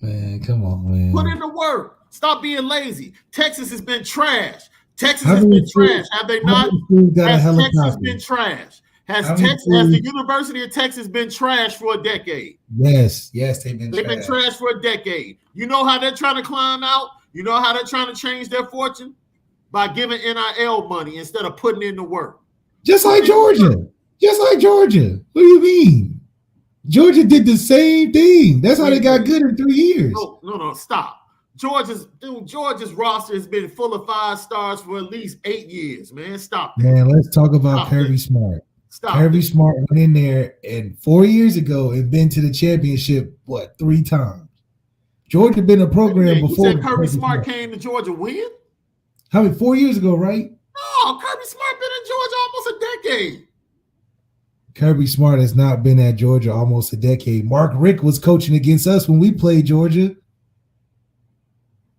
Man, come on, man. Put in the work. Stop being lazy. Texas has been trash. Texas has been trash. Have they not? Has Texas been trash? Has the University of Texas been trash for a decade? Yes, they've been trash for a decade. You know how they're trying to climb out? You know how they're trying to change their fortune? By giving NIL money instead of putting in the work. Just like Georgia. What do you mean? Georgia did the same thing. That's how they got good in 3 years. No, stop. Georgia's roster has been full of 5 stars for at least 8 years, man. Stop that. Man, let's talk about Kirby Smart. Kirby Smart went in there and 4 years ago and been to the championship, 3 times? Georgia been a program before. You said Kirby Smart came to Georgia when? How many? 4 years ago, right? No, Kirby Smart been in Georgia almost a decade. Kirby Smart has not been at Georgia almost a decade. Mark Richt was coaching against us when we played Georgia.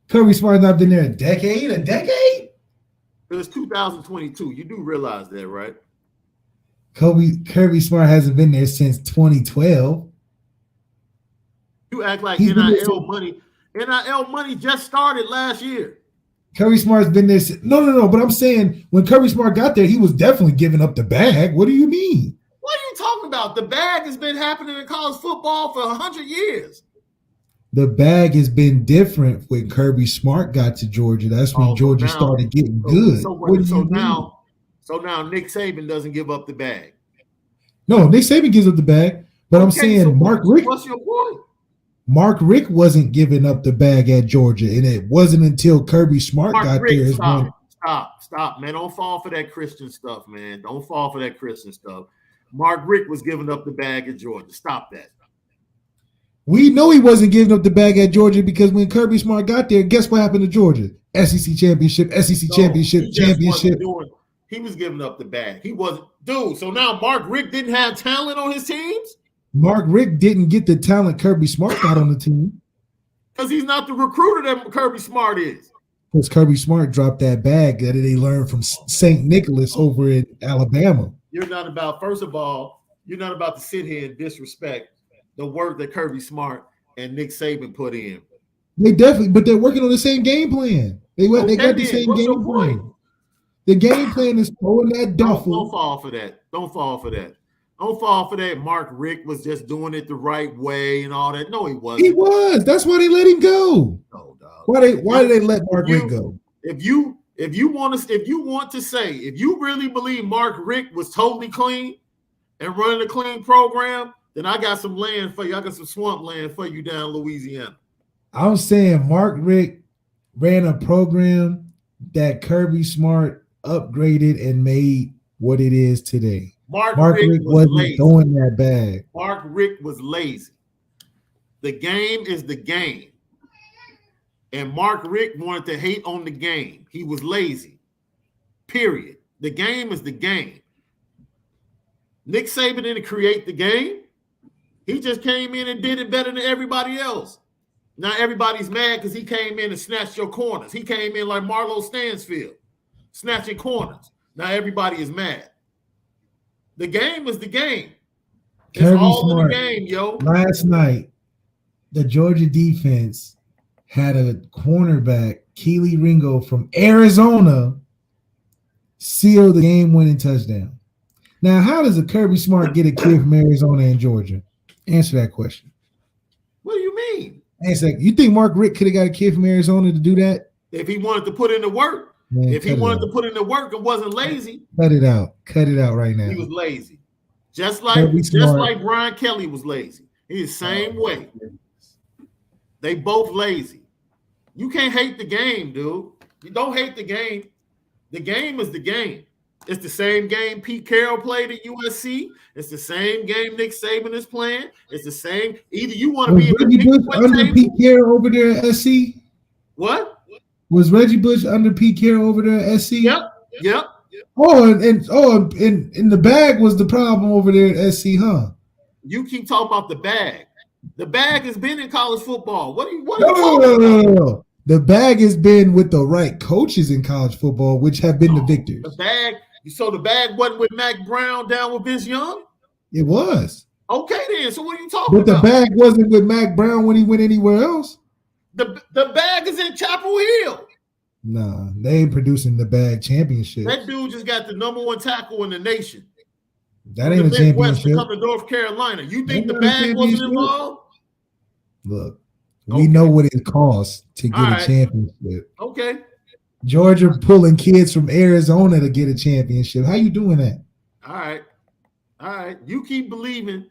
Kirby Smart's not been there a decade? A decade? It was 2022. You do realize that, right? Kirby Smart hasn't been there since 2012. You act like NIL money just started last year. Kirby Smart's been there since, no. But I'm saying when Kirby Smart got there, he was definitely giving up the bag. What do you mean? What are you talking about? The bag has been happening in college football for 100 years. The bag has been different when Kirby Smart got to Georgia. That's when Georgia started getting good. So now Nick Saban doesn't give up the bag. No, Nick Saban gives up the bag. But I'm saying Mark Richt. What's your point? Mark Richt wasn't giving up the bag at Georgia, and it wasn't until Kirby Smart got there. Stop, man. Don't fall for that Christian stuff, man. Don't fall for that Christian stuff. Mark Richt was giving up the bag at Georgia. Stop that. We know he wasn't giving up the bag at Georgia because when Kirby Smart got there, guess what happened to Georgia? SEC championship. He was giving up the bag. He wasn't. Dude, so now Mark Richt didn't have talent on his teams? Mark Richt didn't get the talent Kirby Smart got on the team. Because he's not the recruiter that Kirby Smart is. Because Kirby Smart dropped that bag that they learned from St. Nicholas over in Alabama. First of all, you're not about to sit here and disrespect the work that Kirby Smart and Nick Saban put in. They definitely, but they're working on the same game plan. They got the same game plan. The game plan is throwing that duffel. Don't fall for that. Don't fall for that. Mark Richt was just doing it the right way and all that. No, he wasn't. He was. That's why they let him go. No, dog. Why did they let Mark Richt go? If you really believe Mark Richt was totally clean and running a clean program, then I got some land for you. I got some swamp land for you down in Louisiana. I'm saying Mark Richt ran a program that Kirby Smart upgraded and made what it is today. Mark Richt wasn't throwing that bag. Mark Richt was lazy. The game is the game. And Mark Richt wanted to hate on the game. He was lazy. Period. The game is the game. Nick Saban didn't create the game. He just came in and did it better than everybody else. Now everybody's mad because he came in and snatched your corners. He came in like Marlo Stansfield, snatching corners. Now everybody is mad. The game is the game. It's Kirby all Smart, in the game, yo. Last night, the Georgia defense had a cornerback, Keely Ringo from Arizona, seal the game-winning touchdown. Now, how does a Kirby Smart get a kid from Arizona and Georgia? Answer that question. What do you mean? Answer that. You think Mark Richt could have got a kid from Arizona to do that? If he wanted to put in the work, Man, if he wanted to put in the work and wasn't lazy, cut it out. Cut it out right now. he was lazy. Just like Brian Kelly was lazy. He's the same way. They both lazy. You can't hate the game, dude. You don't hate the game. The game is the game. It's the same game Pete Carroll played at USC. It's the same game Nick Saban is playing. It's the same. Either you want to be in Reggie Bush under Pete Carroll over there at SC? What? Was Reggie Bush under Pete Carroll over there at SC? Yep. Oh, and the bag was the problem over there at SC, huh? You keep talking about the bag. The bag has been in college football. What are you talking about? No. The bag has been with the right coaches in college football, which have been the victors. The bag. So the bag wasn't with Mac Brown down with Vince Young? It was. Okay, then. So what are you talking about? But the bag wasn't with Mac Brown when he went anywhere else. The bag is in Chapel Hill. Nah, they ain't producing the bag championship. That dude just got the #1 tackle in the nation. That ain't a championship. To come to North Carolina. You think the bag wasn't involved? Look, we know what it costs to get a championship. Okay. Georgia pulling kids from Arizona to get a championship. How you doing that? All right. You keep believing.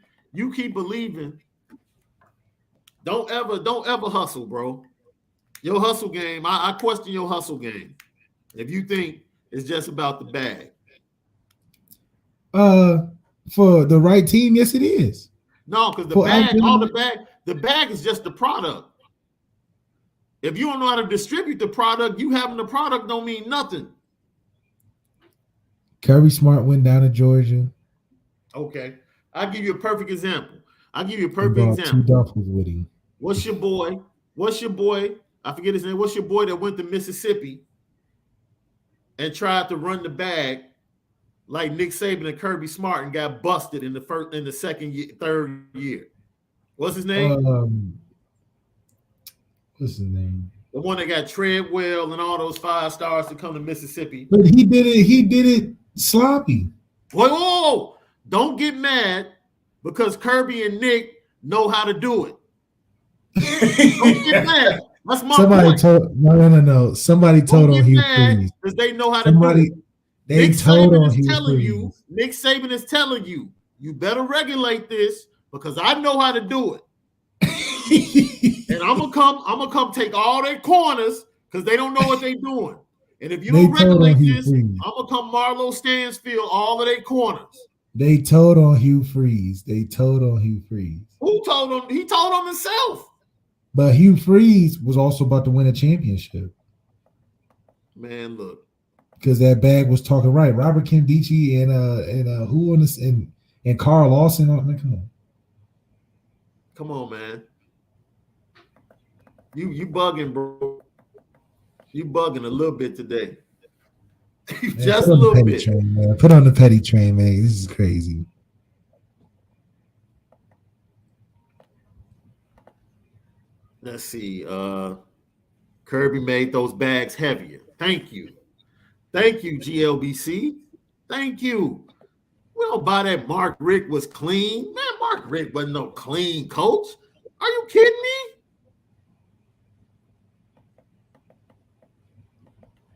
Don't ever hustle, bro. Your hustle game, I question your hustle game. If you think it's just about the bag. For the right team, yes, it is. No, because the bag is just the product. If you don't know how to distribute the product, you having the product don't mean nothing. Kirby Smart went down to Georgia. Okay. I'll give you a perfect example. Two duffels with him. What's your boy? I forget his name. What's your boy that went to Mississippi and tried to run the bag like Nick Saban and Kirby Smart and got busted in the third year? What's his name? What's his name? The one that got Treadwell and all those 5 stars to come to Mississippi. But he did it sloppy. Whoa. Don't get mad because Kirby and Nick know how to do it. Don't get mad. That's my point. No. Somebody told on Hugh Freeze. Because they know how to do it. They told on Hugh Freeze. Nick Saban is telling you, you better regulate this because I know how to do it. And I'm gonna come take all their corners because they don't know what they're doing. And if you don't regulate this, I'm gonna come Marlo Stansfield all of their corners. They told on Hugh Freeze. Who told him? He told on himself. But Hugh Freeze was also about to win a championship. Man, look. Because that bag was talking right. Robert Kimdichie and who on this and Carl Lawson. Man, come on, man. You bugging, bro. You bugging a little bit today. Just a little bit. Train, man. Put on the petty train, man. This is crazy. Let's see. Kirby made those bags heavier. Thank you, GLBC. Thank you. We don't buy that Mark Richt was clean. Man, Mark Richt wasn't no clean coach. Are you kidding me?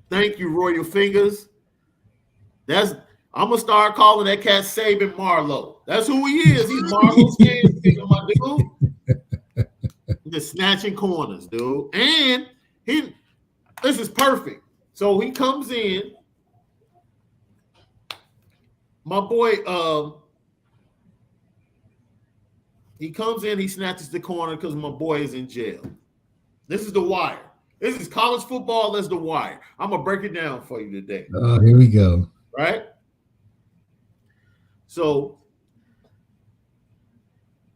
Thank you, Royal Fingers. I'm gonna start calling that cat Saban Marlowe. That's who he is. He's Marlowe's finger, my dude. Just snatching corners, dude. And this is perfect. So he comes in. My boy, he comes in, he snatches the corner because my boy is in jail. This is The Wire. This is college football as The Wire. I'm going to break it down for you today. Oh, here we go. right? So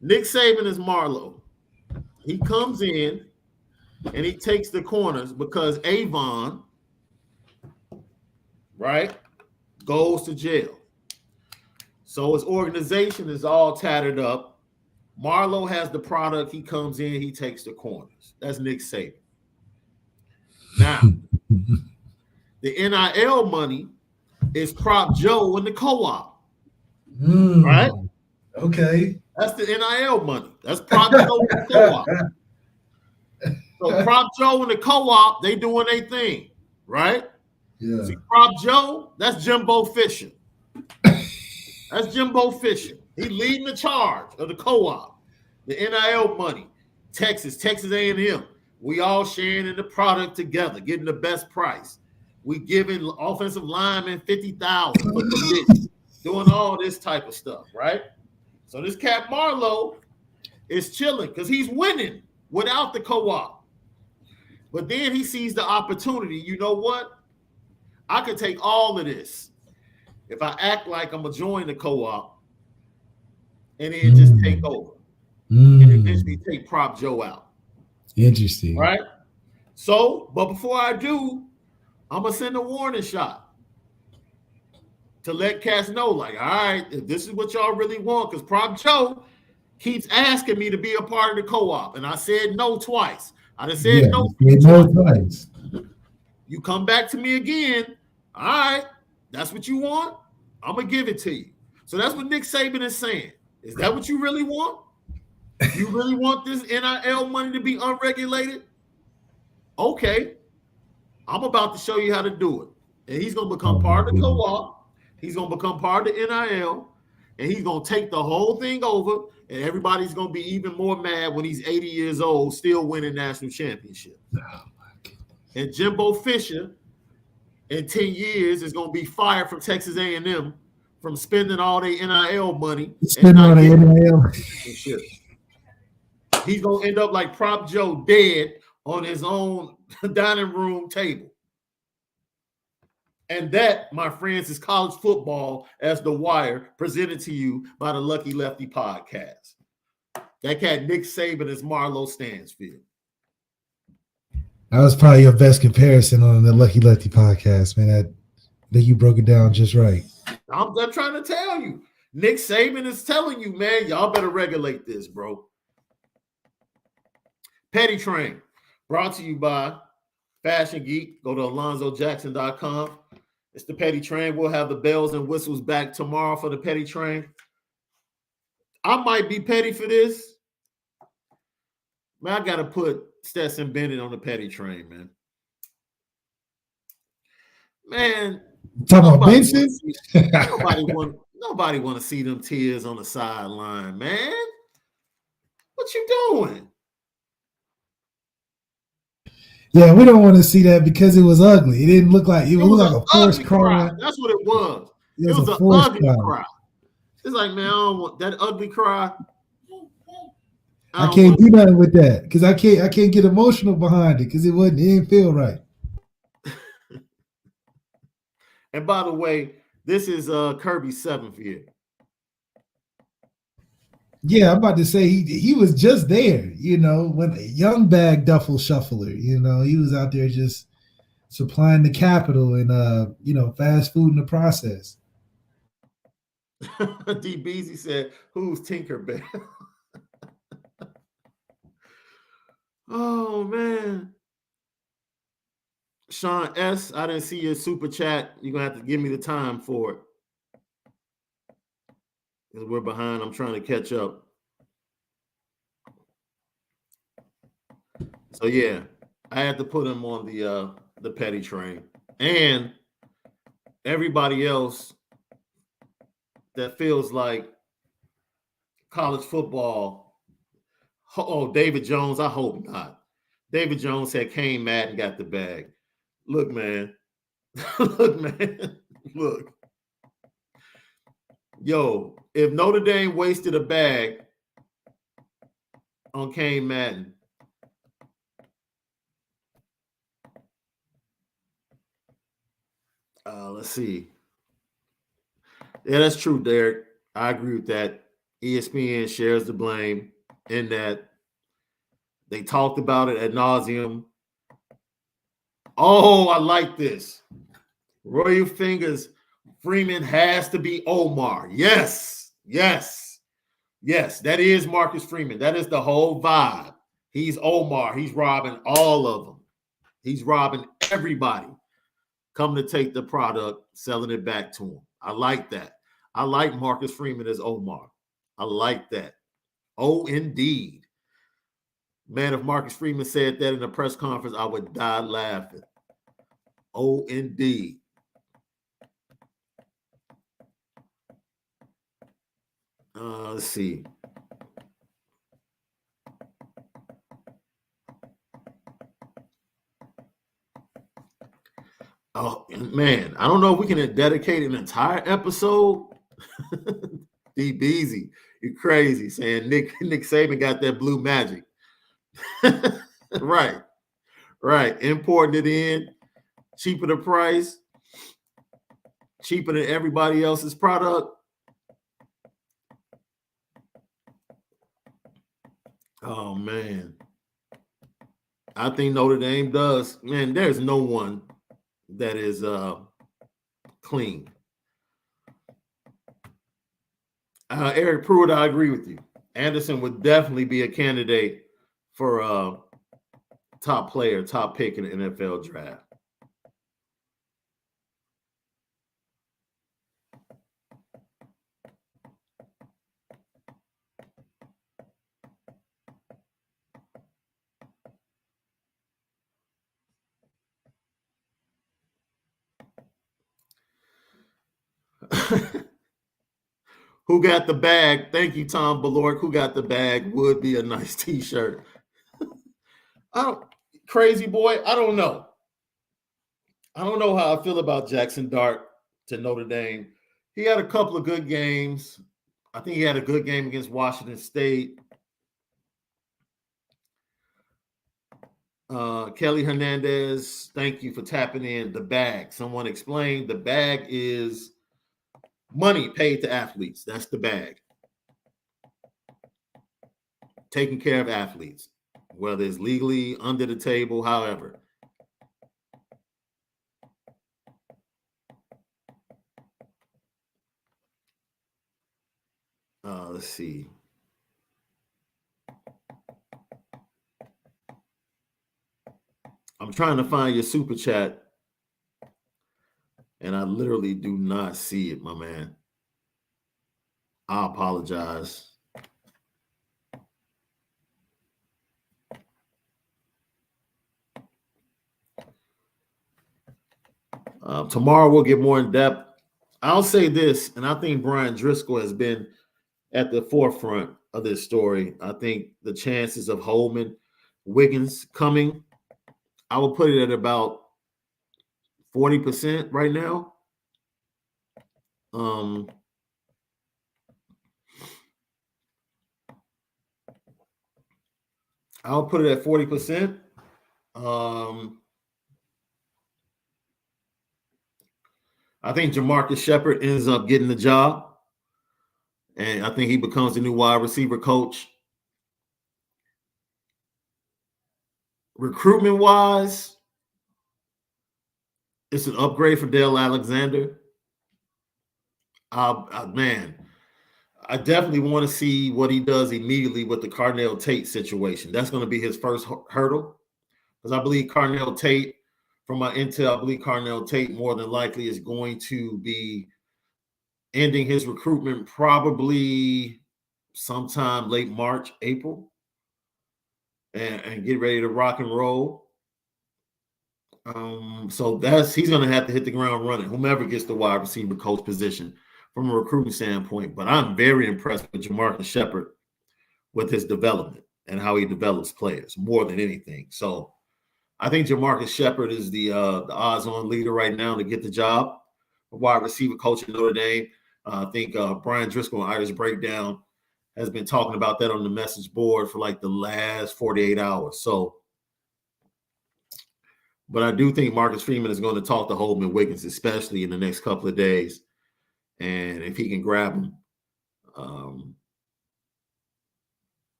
Nick Saban is Marlo. He comes in and he takes the corners because Avon, right, goes to jail. So his organization is all tattered up. Marlo has the product. He comes in, he takes the corners. That's Nick Saban. Now, the NIL money is Prop Joe in the co-op, right? Okay. That's the NIL money. That's Prop Joe in the co-op. So Prop Joe and the co-op, they doing their thing, right? Yeah. See, Prop Joe, that's Jimbo Fisher. That's Jimbo Fisher. He leading the charge of the co-op, the NIL money. Texas A&M. We all sharing in the product together, getting the best price. We giving offensive linemen $50,000 for commission, doing all this type of stuff, right? So this cat Marlo is chilling because he's winning without the co-op. But then he sees the opportunity. You know what? I could take all of this if I act like I'm going to join the co-op and then just take over and eventually take Prop Joe out. Interesting. Right? So, but before I do, I'm going to send a warning shot to let cats know, like, all right, if this is what y'all really want, because Prop Joe keeps asking me to be a part of the co-op, and I said no twice. I done said no twice. You come back to me again, all right, that's what you want? I'm going to give it to you. So that's what Nick Saban is saying. Is that what you really want? You really want this NIL money to be unregulated? Okay. I'm about to show you how to do it. And he's going to become part of the co-op. He's going to become part of the NIL. And he's going to take the whole thing over. And everybody's going to be even more mad when he's 80 years old, still winning national championships. Oh, and Jimbo Fisher, in 10 years, is going to be fired from Texas A&M from spending all their NIL money. Spending all their NIL. He's going to end up like Prop Joe, dead on his own dining room table. And that, my friends, is college football as The Wire, presented to you by the Lucky Lefty podcast. That cat Nick Saban is Marlo Stansfield. That was probably your best comparison on the Lucky Lefty podcast, man. I think you broke it down just right. I'm trying to tell you. Nick Saban is telling you, man, y'all better regulate this, bro. Petty Train, brought to you by Fashion Geek. Go to alonzojackson.com. It's the Petty Train. We'll have the bells and whistles back tomorrow for the Petty Train. I might be petty for this. Man, I got to put Stetson Bennett on the Petty Train, man. Man. Talking about Benson? Nobody want to see them tears on the sideline, man. What you doing? Yeah, we don't want to see that because it was ugly. It didn't look like it looked like a forced cry. That's what it was. It was an ugly cry. It's like, man, I don't want that ugly cry. I can't do nothing with that because I can't get emotional behind it because it didn't feel right. And by the way, this is Kirby's 7th year. Yeah, I'm about to say he was just there, when a young bag duffel shuffler, he was out there just supplying the capital and fast food in the process. D. Beasy said, "Who's Tinkerbell?" Oh man. Shaun S., I didn't see your super chat. You're gonna have to give me the time for it. Because we're behind. I'm trying to catch up. So yeah, I had to put him on the Petty Train. And everybody else that feels like college football. Oh, David Jones, I hope not. David Jones said Kane Madden got the bag. Look, man. Look. Yo, if Notre Dame wasted a bag on Kane Madden, let's see. Yeah, that's true, Derek. I agree with that. ESPN shares the blame in that they talked about it ad nauseum. Oh, I like this. Royal Fingers Freeman has to be Omar. Yes, yes, yes. That is Marcus Freeman. That is the whole vibe. He's Omar. He's robbing all of them. He's robbing everybody. Come to take the product, selling it back to him. I like that. I like Marcus Freeman as Omar. I like that. Oh, indeed. Man, if Marcus Freeman said that in a press conference, I would die laughing. Oh, indeed. Let's see. Oh, man. I don't know if we can dedicate an entire episode. D Beezy, you're crazy saying Nick Saban got that blue magic. Right. Right. Importing it in, cheaper the price, cheaper than everybody else's product. Oh, man. I think Notre Dame does. Man, there's no one that is clean. Eric Pruitt, I agree with you. Anderson would definitely be a candidate for top player, top pick in the NFL draft. Who got the bag? Thank you, Tom Balork. Who got the bag would be a nice t-shirt. Crazy boy, I don't know. I don't know how I feel about Jackson Dart to Notre Dame. He had a couple of good games. I think he had a good game against Washington State. Kelly Hernandez, thank you for tapping in. The bag. Someone explained the bag is money paid to athletes. That's the bag. Taking care of athletes, whether it's legally, under the table, however. Let's see. I'm trying to find your super chat, and I literally do not see it, my man. I apologize. Tomorrow we'll get more in depth. I'll say this, and I think Brian Driscoll has been at the forefront of this story. I think the chances of Holman, Wiggins coming, I will put it at about 40% right now. I'll put it at 40%. I think Jamarcus Shepard ends up getting the job, and I think he becomes the new wide receiver coach. Recruitment-wise, it's an upgrade for Dale Alexander. Man, I definitely want to see what he does immediately with the Carnell Tate situation. That's going to be his first hurdle, because I believe Carnell Tate, from my intel, I believe Carnell Tate more than likely is going to be ending his recruitment probably sometime late March, April, and get ready to rock and roll. So he's going to have to hit the ground running, whomever gets the wide receiver coach position from a recruiting standpoint. But I'm very impressed with Jamarcus Shepard with his development and how he develops players more than anything. So I think Jamarcus Shepard is the odds-on leader right now to get the job, a wide receiver coach in Notre Dame. I think Brian Driscoll and Irish Breakdown has been talking about that on the message board for like the last 48 hours. So, but I do think Marcus Freeman is going to talk to Holman Wiggins, especially in the next couple of days, And if he can grab him,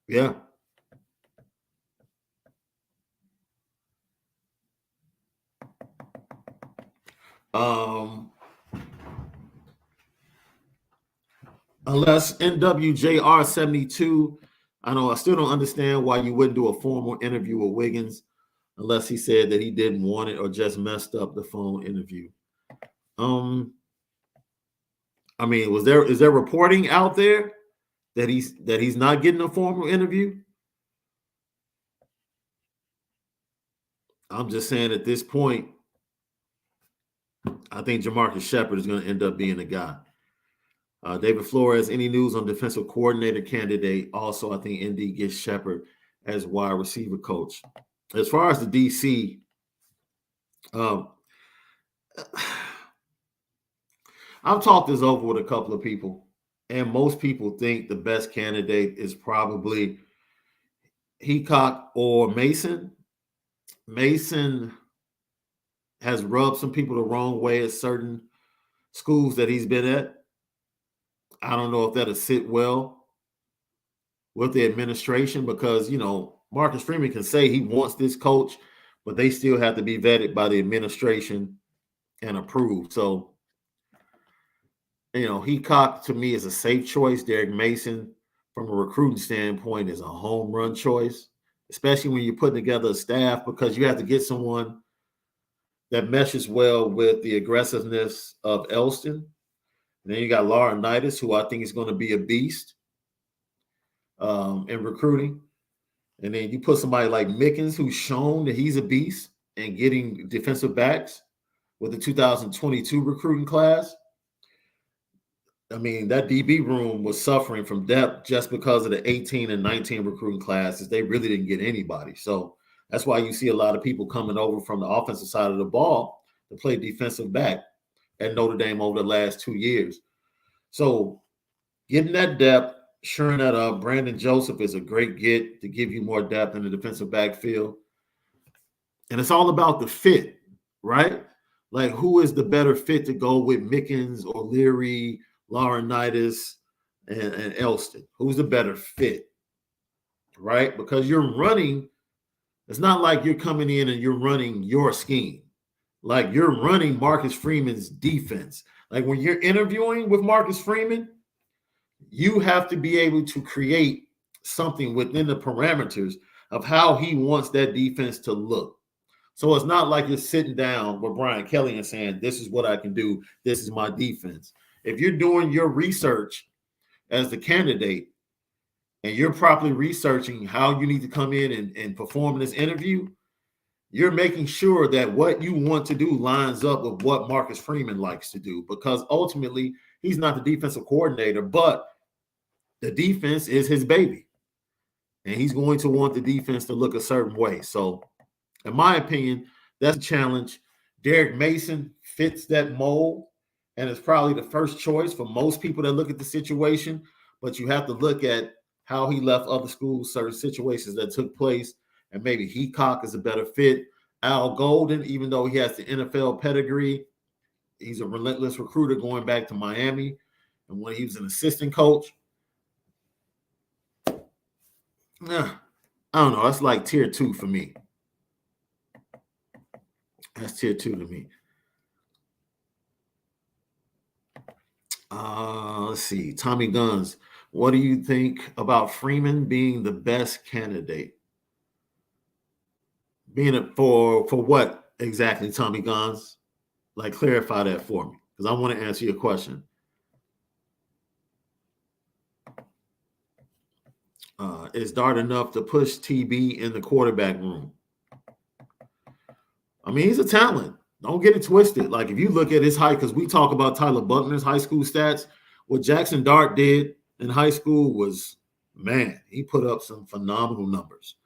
yeah. Unless NWJR 72, I still don't understand why you wouldn't do a formal interview with Wiggins unless he said that he didn't want it or just messed up the phone interview. I mean, is there reporting out there that he's not getting a formal interview? I'm just saying at this point, I think Jamarcus Shepard is going to end up being the guy. David Flores, any news on defensive coordinator candidate? Also, I think ND gets Shepard as wide receiver coach. As far as the DC, I've talked this over with a couple of people, and most people think the best candidate is probably Heacock or Mason. Mason has rubbed some people the wrong way at certain schools that he's been at. I don't know if that'll sit well with the administration because, Marcus Freeman can say he wants this coach, but they still have to be vetted by the administration and approved. So, Heacock to me is a safe choice. Derek Mason, from a recruiting standpoint, is a home run choice, especially when you're putting together a staff because you have to get someone that meshes well with the aggressiveness of Elston. And then you got Laurinaitis, who I think is going to be a beast in recruiting. And then you put somebody like Mickens, who's shown that he's a beast and getting defensive backs with the 2022 recruiting class. I mean, that DB room was suffering from depth just because of the 18 and 19 recruiting classes. They really didn't get anybody. So that's why you see a lot of people coming over from the offensive side of the ball to play defensive back at Notre Dame over the last 2 years. So getting that depth, shoring that up. Brandon Joseph is a great get to give you more depth in the defensive backfield. And it's all about the fit, right? Like, who is the better fit to go with Mickens or Leary, Laurinaitis, and Elston? Who's the better fit, right? Because you're running, it's not like you're coming in and you're running your scheme. Like, you're running Marcus Freeman's defense. Like, when you're interviewing with Marcus Freeman, you have to be able to create something within the parameters of how he wants that defense to look. So it's not like you're sitting down with Brian Kelly and saying, this is what I can do. This is my defense. If you're doing your research as the candidate and you're properly researching how you need to come in and perform this interview, you're making sure that what you want to do lines up with what Marcus Freeman likes to do, because ultimately he's not the defensive coordinator, but the defense is his baby. And he's going to want the defense to look a certain way. So, in my opinion, that's a challenge. Derek Mason fits that mold and is probably the first choice for most people that look at the situation. But you have to look at how he left other schools, certain situations that took place, and maybe Heacock is a better fit. Al Golden, even though he has the NFL pedigree, he's a relentless recruiter going back to Miami. And when he was an assistant coach, I don't know. That's like tier 2 for me. That's tier 2 to me. Let's see. Tommy Guns, what do you think about Freeman being the best candidate? Being it for what exactly, Tommy Guns? Like, clarify that for me, because I want to answer your question. Is Dart enough to push TB in the quarterback room? I mean, he's a talent. Don't get it twisted. Like, if you look at his height, because we talk about Tyler Buckner's high school stats, what Jackson Dart did in high school was, man, he put up some phenomenal numbers.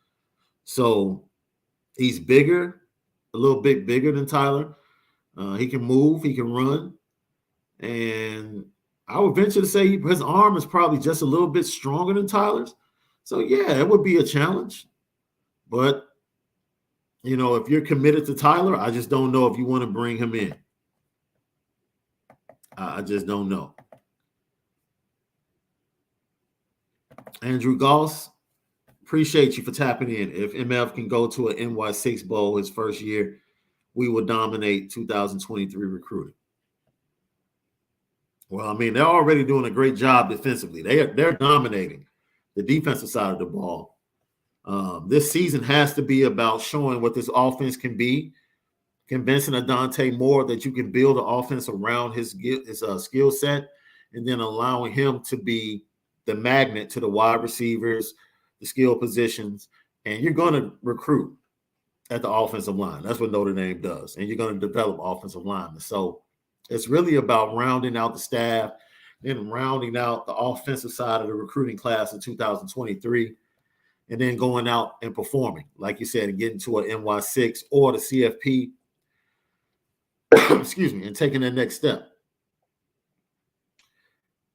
So he's bigger, a little bit bigger than Tyler. He can move, he can run. And I would venture to say his arm is probably just a little bit stronger than Tyler's. So, yeah, it would be a challenge. But, if you're committed to Tyler, I just don't know if you want to bring him in. I just don't know. Andrew Goss, appreciate you for tapping in. If MF can go to an NY6 Bowl his first year, we will dominate 2023 recruiting. Well, I mean, they're already doing a great job defensively. They're dominating the defensive side of the ball. This season has to be about showing what this offense can be, convincing Adante Moore that you can build an offense around his skill set, and then allowing him to be the magnet to the wide receivers, the skill positions, and you're going to recruit at the offensive line. That's what Notre Dame does, and you're going to develop offensive linemen. So it's really about rounding out the staff and rounding out the offensive side of the recruiting class of 2023, and then going out and performing, like you said, and getting to an NY6 or the CFP, excuse me, and taking that next step.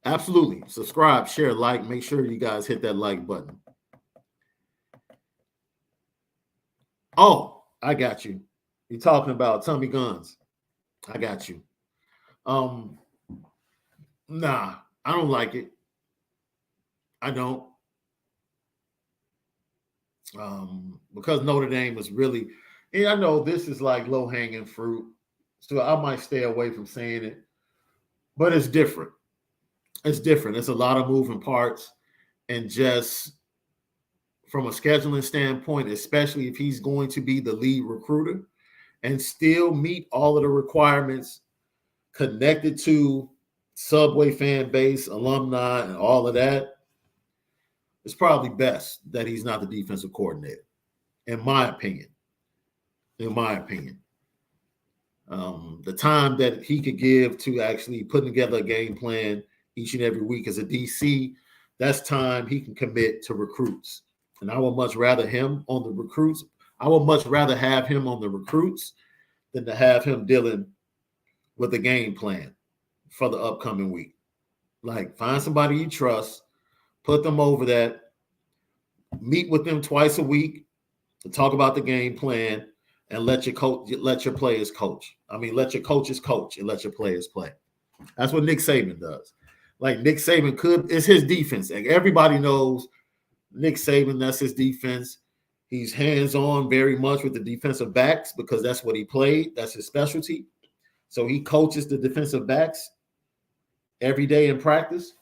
Absolutely. Subscribe, share, like. Make sure you guys hit that like button. Oh, I got you. You're talking about Tommy Guns. I got you. Nah, I don't like it. I don't. Because Notre Dame is really, and I know this is like low-hanging fruit, so I might stay away from saying it, but it's different. It's different. It's a lot of moving parts, and just from a scheduling standpoint, especially if he's going to be the lead recruiter and still meet all of the requirements connected to Subway fan base, alumni, and all of that, it's probably best that he's not the defensive coordinator, in my opinion. In my opinion. The time that he could give to actually putting together a game plan each and every week as a DC, that's time he can commit to recruits. And I would much rather him on the recruits. I would much rather have him on the recruits than to have him dealing with the game plan for the upcoming week. Like, find somebody you trust, put them over that, meet with them twice a week to talk about the game plan, and let your players coach. I mean, let your coaches coach and let your players play. That's what Nick Saban does. Like, Nick Saban it's his defense. Like, everybody knows Nick Saban, that's his defense. He's hands-on very much with the defensive backs because that's what he played. That's his specialty. So he coaches the defensive backs every day in practice,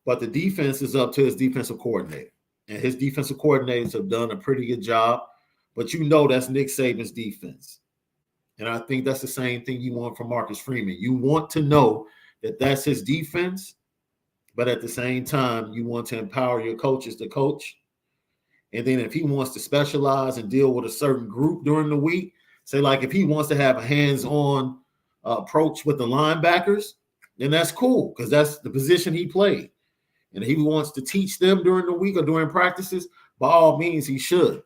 but the defense is up to his defensive coordinator. And his defensive coordinators have done a pretty good job, but you know that's Nick Saban's defense. And I think that's the same thing you want from Marcus Freeman. You want to know that that's his defense, but at the same time, you want to empower your coaches to coach. And then if he wants to specialize and deal with a certain group during the week, say like if he wants to have a hands-on approach with the linebackers, then that's cool because that's the position he played. And if he wants to teach them during the week or during practices, by all means, he should.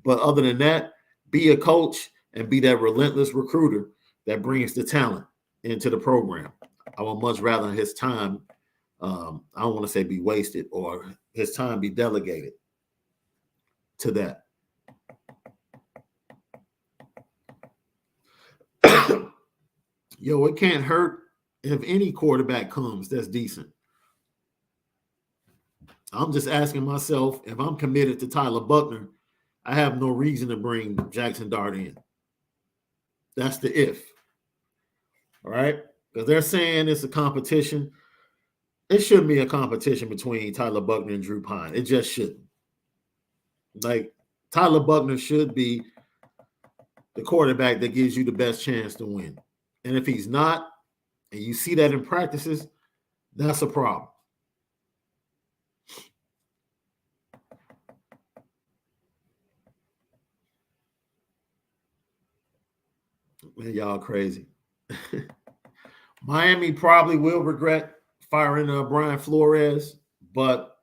But other than that, be a coach and be that relentless recruiter that brings the talent into the program. I would much rather his time, I don't want to say be wasted, or his time be delegated to that. Yo, it can't hurt if any quarterback comes that's decent. I'm just asking myself, if I'm committed to Tyler Buchner, I have no reason to bring Jackson Dart in. That's the if. All right? Because they're saying it's a competition. It shouldn't be a competition between Tyler Buchner and Drew Pine. It just shouldn't. Like, Tyler Buchner should be the quarterback that gives you the best chance to win. And if he's not, and you see that in practices, that's a problem. Man, y'all crazy. Miami probably will regret firing Brian Flores, but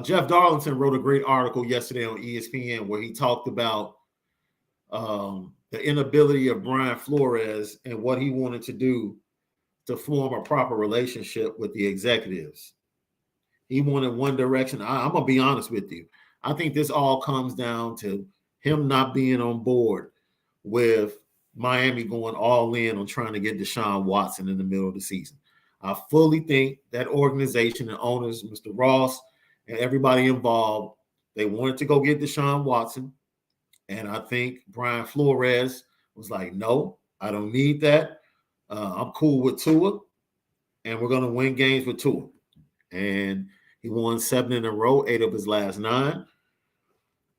Jeff Darlington wrote a great article yesterday on ESPN where he talked about the inability of Brian Flores and what he wanted to do to form a proper relationship with the executives. He wanted one direction. I'm going to be honest with you. I think this all comes down to him not being on board with Miami going all in on trying to get Deshaun Watson in the middle of the season. I fully think that organization and owners, Mr. Ross and everybody involved, they wanted to go get Deshaun Watson. And I think Brian Flores was like, no, I don't need that. I'm cool with Tua, and we're going to win games with Tua. And he won 7 in a row, 8 of his last 9.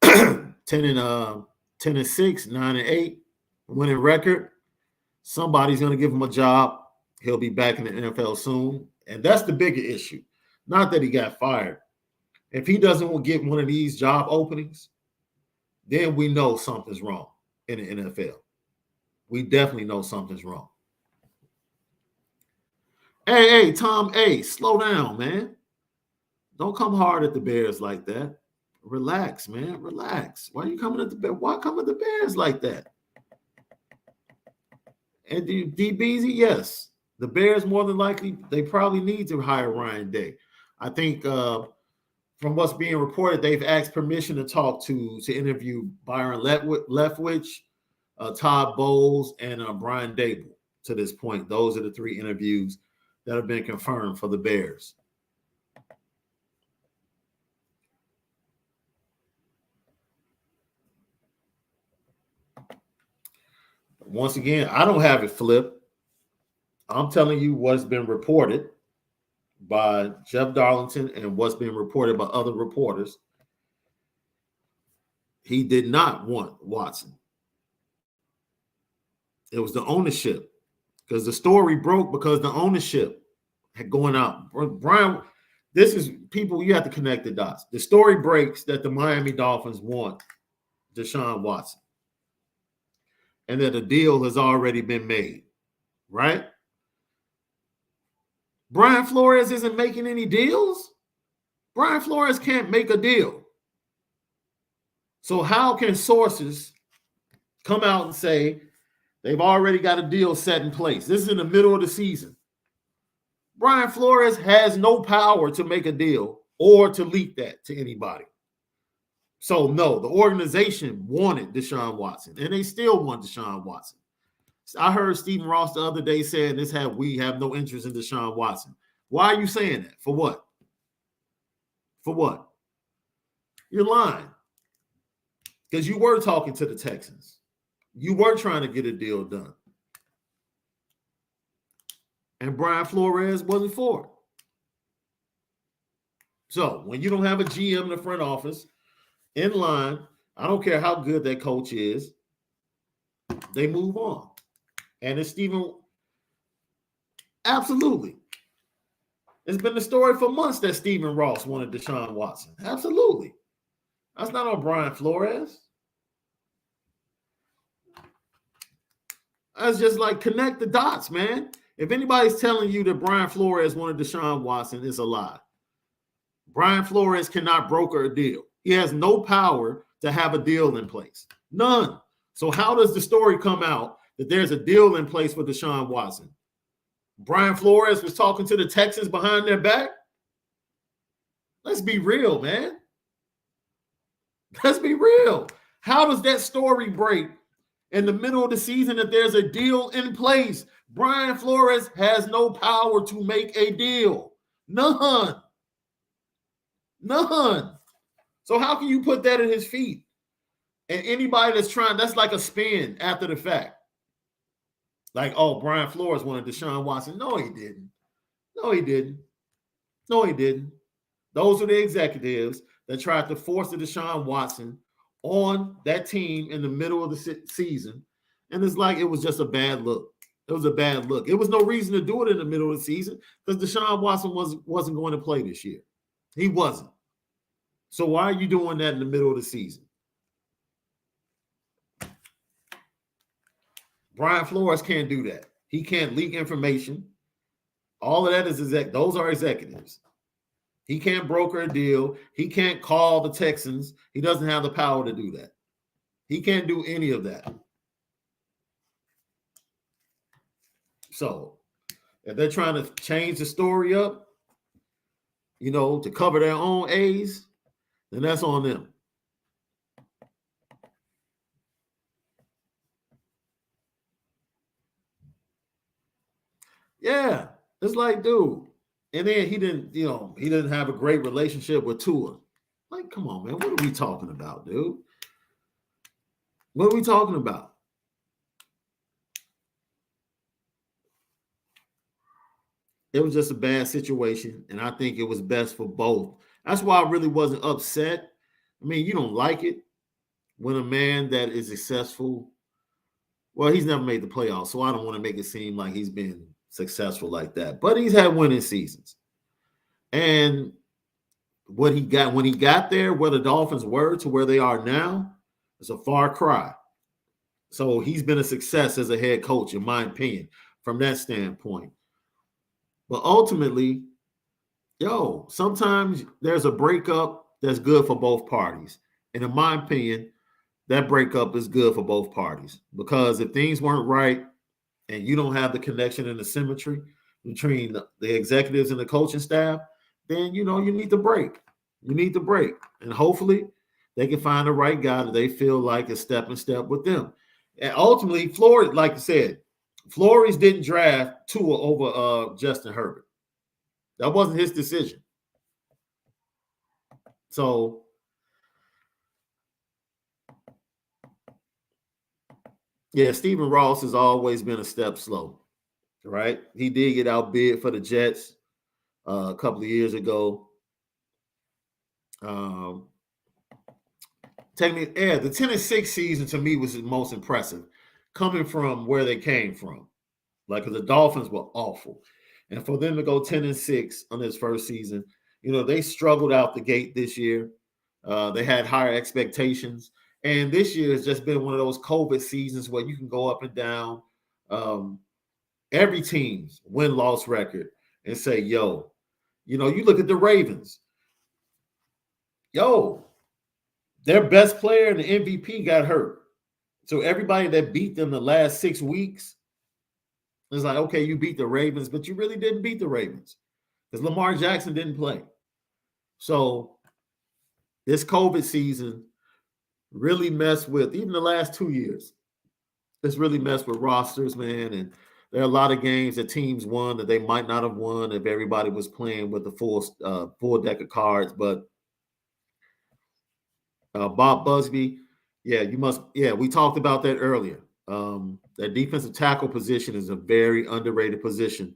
10 and 6, 9 and 8, winning record. Somebody's going to give him a job. He'll be back in the NFL soon. And that's the bigger issue. Not that he got fired. If he doesn't get one of these job openings, then we know something's wrong in the NFL. We definitely know something's wrong. Hey, Tom, slow down, man. Don't come hard at the Bears like that. Relax, man. Relax. Why are you coming at the Bears? Why come at the Bears like that? And DBZ, yes. The Bears, more than likely, they probably need to hire Ryan Day. I think from what's being reported, they've asked permission to interview Byron Leftwich, Todd Bowles, and Brian Dable to this point. Those are the 3 interviews that have been confirmed for the Bears. Once again, I don't have it flipped. I'm telling you what's been reported by Jeff Darlington and what's been reported by other reporters. He did not want Watson. It was the ownership, because the story broke because the ownership had gone out. Brian, this is people, you have to connect the dots. The story breaks that the Miami Dolphins want Deshaun Watson and that a deal has already been made, right? Brian Flores isn't making any deals. Brian Flores can't make a deal. So how can sources come out and say they've already got a deal set in place? This is in the middle of the season. Brian Flores has no power to make a deal or to leak that to anybody. So no, the organization wanted Deshaun Watson, and they still want Deshaun Watson. I heard Stephen Ross the other day saying we have no interest in Deshaun Watson. Why are you saying that? For what? For what? You're lying. Because you were talking to the Texans. You were trying to get a deal done. And Brian Flores wasn't for it. So when you don't have a GM in the front office in line, I don't care how good that coach is, they move on. And it's Stephen. Absolutely. It's been the story for months that Stephen Ross wanted Deshaun Watson. Absolutely. That's not on Brian Flores. That's just like connect the dots, man. If anybody's telling you that Brian Flores wanted Deshaun Watson, it's a lie. Brian Flores cannot broker a deal. He has no power to have a deal in place. None. So how does the story come out that there's a deal in place with Deshaun Watson? Brian Flores was talking to the Texans behind their back? Let's be real, man. Let's be real. How does that story break in the middle of the season that there's a deal in place? Brian Flores has no power to make a deal. None. None. So how can you put that at his feet? And anybody that's trying, that's like a spin after the fact. Like, oh, Brian Flores wanted Deshaun Watson. No, he didn't. No, he didn't. No, he didn't. Those are the executives that tried to force the Deshaun Watson on that team in the middle of the season. And it's like it was just a bad look. It was a bad look. It was no reason to do it in the middle of the season because Deshaun Watson wasn't going to play this year. He wasn't. So why are you doing that in the middle of the season? Brian Flores can't do that. He can't leak information. All of that is those are executives. He can't broker a deal. He can't call the Texans. He doesn't have the power to do that. He can't do any of that. So if they're trying to change the story up, to cover their own A's, then that's on them. Yeah, it's like, dude. And then he didn't have a great relationship with Tua. Like, come on, man. What are we talking about, dude? What are we talking about? It was just a bad situation, and I think it was best for both. That's why I really wasn't upset. I mean, you don't like it when a man that is successful, well, he's never made the playoffs, so I don't want to make it seem like he's been successful like that. But he's had winning seasons. And what he got when he got there, where the Dolphins were to where they are now, is a far cry. So he's been a success as a head coach, in my opinion, from that standpoint. But ultimately, sometimes there's a breakup that's good for both parties. And in my opinion, that breakup is good for both parties because if things weren't right and you don't have the connection and the symmetry between the executives and the coaching staff, then you need to break. You need to break. And hopefully they can find the right guy that they feel like is step and step with them. And ultimately, Flores, like I said, Flores didn't draft Tua over Justin Herbert. That wasn't his decision. So, yeah, Stephen Ross has always been a step slow, right? He did get outbid for the Jets a couple of years ago. Technically, yeah, the 10-6 season to me was the most impressive, coming from where they came from. Like, because the Dolphins were awful, and for them to go 10-6 on this first season, they struggled out the gate this year. They had higher expectations, and this year has just been one of those COVID seasons where you can go up and down. Every team's win-loss record and say, yo, you look at the Ravens. Yo, their best player and the MVP got hurt. So everybody that beat them the last 6 weeks is like, okay, you beat the Ravens, but you really didn't beat the Ravens because Lamar Jackson didn't play. So this COVID season really messed with, even the last 2 years, it's really messed with rosters, man. And there are a lot of games that teams won that they might not have won if everybody was playing with the full deck of cards. But Bob Busby, we talked about that earlier. That defensive tackle position is a very underrated position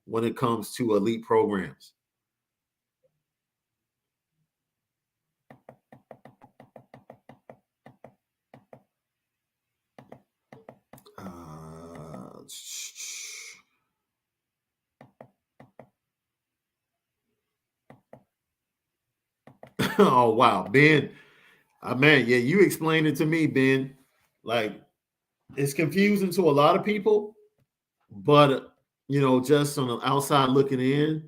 when it comes to elite programs. Oh, wow, Ben. Man, yeah, you explained it to me, Ben. Like, it's confusing to a lot of people, but just on the outside looking in,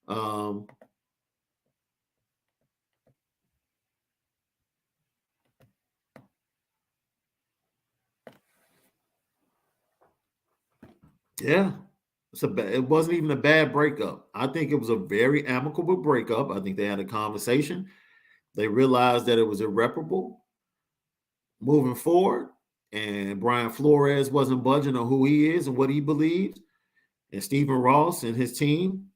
um, yeah, it wasn't even a bad breakup. I think it was a very amicable breakup. I think they had a conversation. They realized that it was irreparable moving forward, and Brian Flores wasn't budging on who he is and what he believes. And Stephen Ross and his team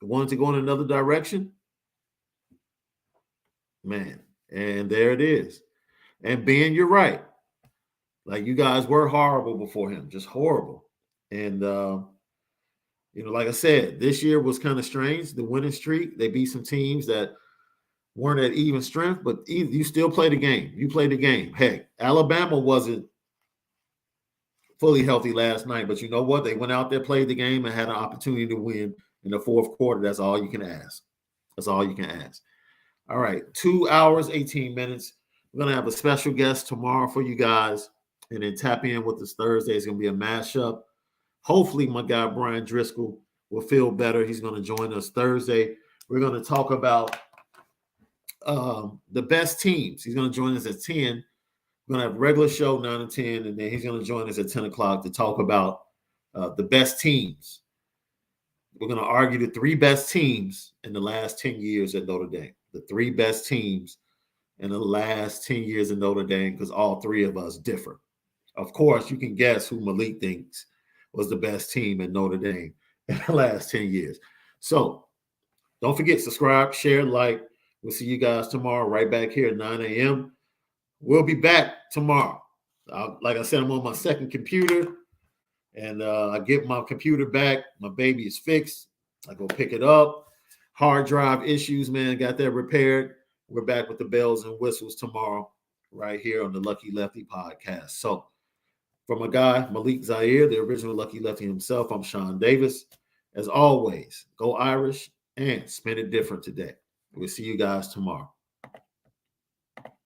wanted to go in another direction. Man, and there it is. And Ben, you're right. Like, you guys were horrible before him, just horrible. And like I said, this year was kind of strange. The winning streak, they beat some teams that weren't at even strength, but you still play the game. You played the game. Heck, Alabama wasn't fully healthy last night, but you know what? They went out there, played the game, and had an opportunity to win in the fourth quarter. That's all you can ask. That's all you can ask. All right, 2 hours, 18 minutes. We're going to have a special guest tomorrow for you guys, and then tap in with us Thursday. It's going to be a mashup. Hopefully, my guy Brian Driscoll will feel better. He's going to join us Thursday. We're going to talk about the best teams. He's going to join us at 10. We're going to have a regular show 9 and 10, and then he's going to join us at 10 o'clock to talk about the best teams. We're going to argue the 3 best teams in the last 10 years at Notre Dame. The 3 best teams in the last 10 years in Notre Dame, because all 3 of us differ. Of course, you can guess who Malik thinks was the best team in Notre Dame in the last 10 years. So don't forget, subscribe, share, like. We'll see you guys tomorrow right back here at 9 a.m. We'll be back tomorrow. Like I said, I'm on my second computer, and I get my computer back. My baby is fixed. I go pick it up. Hard drive issues, man. Got that repaired. We're back with the bells and whistles tomorrow right here on the Lucky Lefty podcast. So from a guy, Malik Zaire, the original Lucky Lefty himself, I'm Shaun Davis. As always, go Irish and spin it different today. We'll see you guys tomorrow.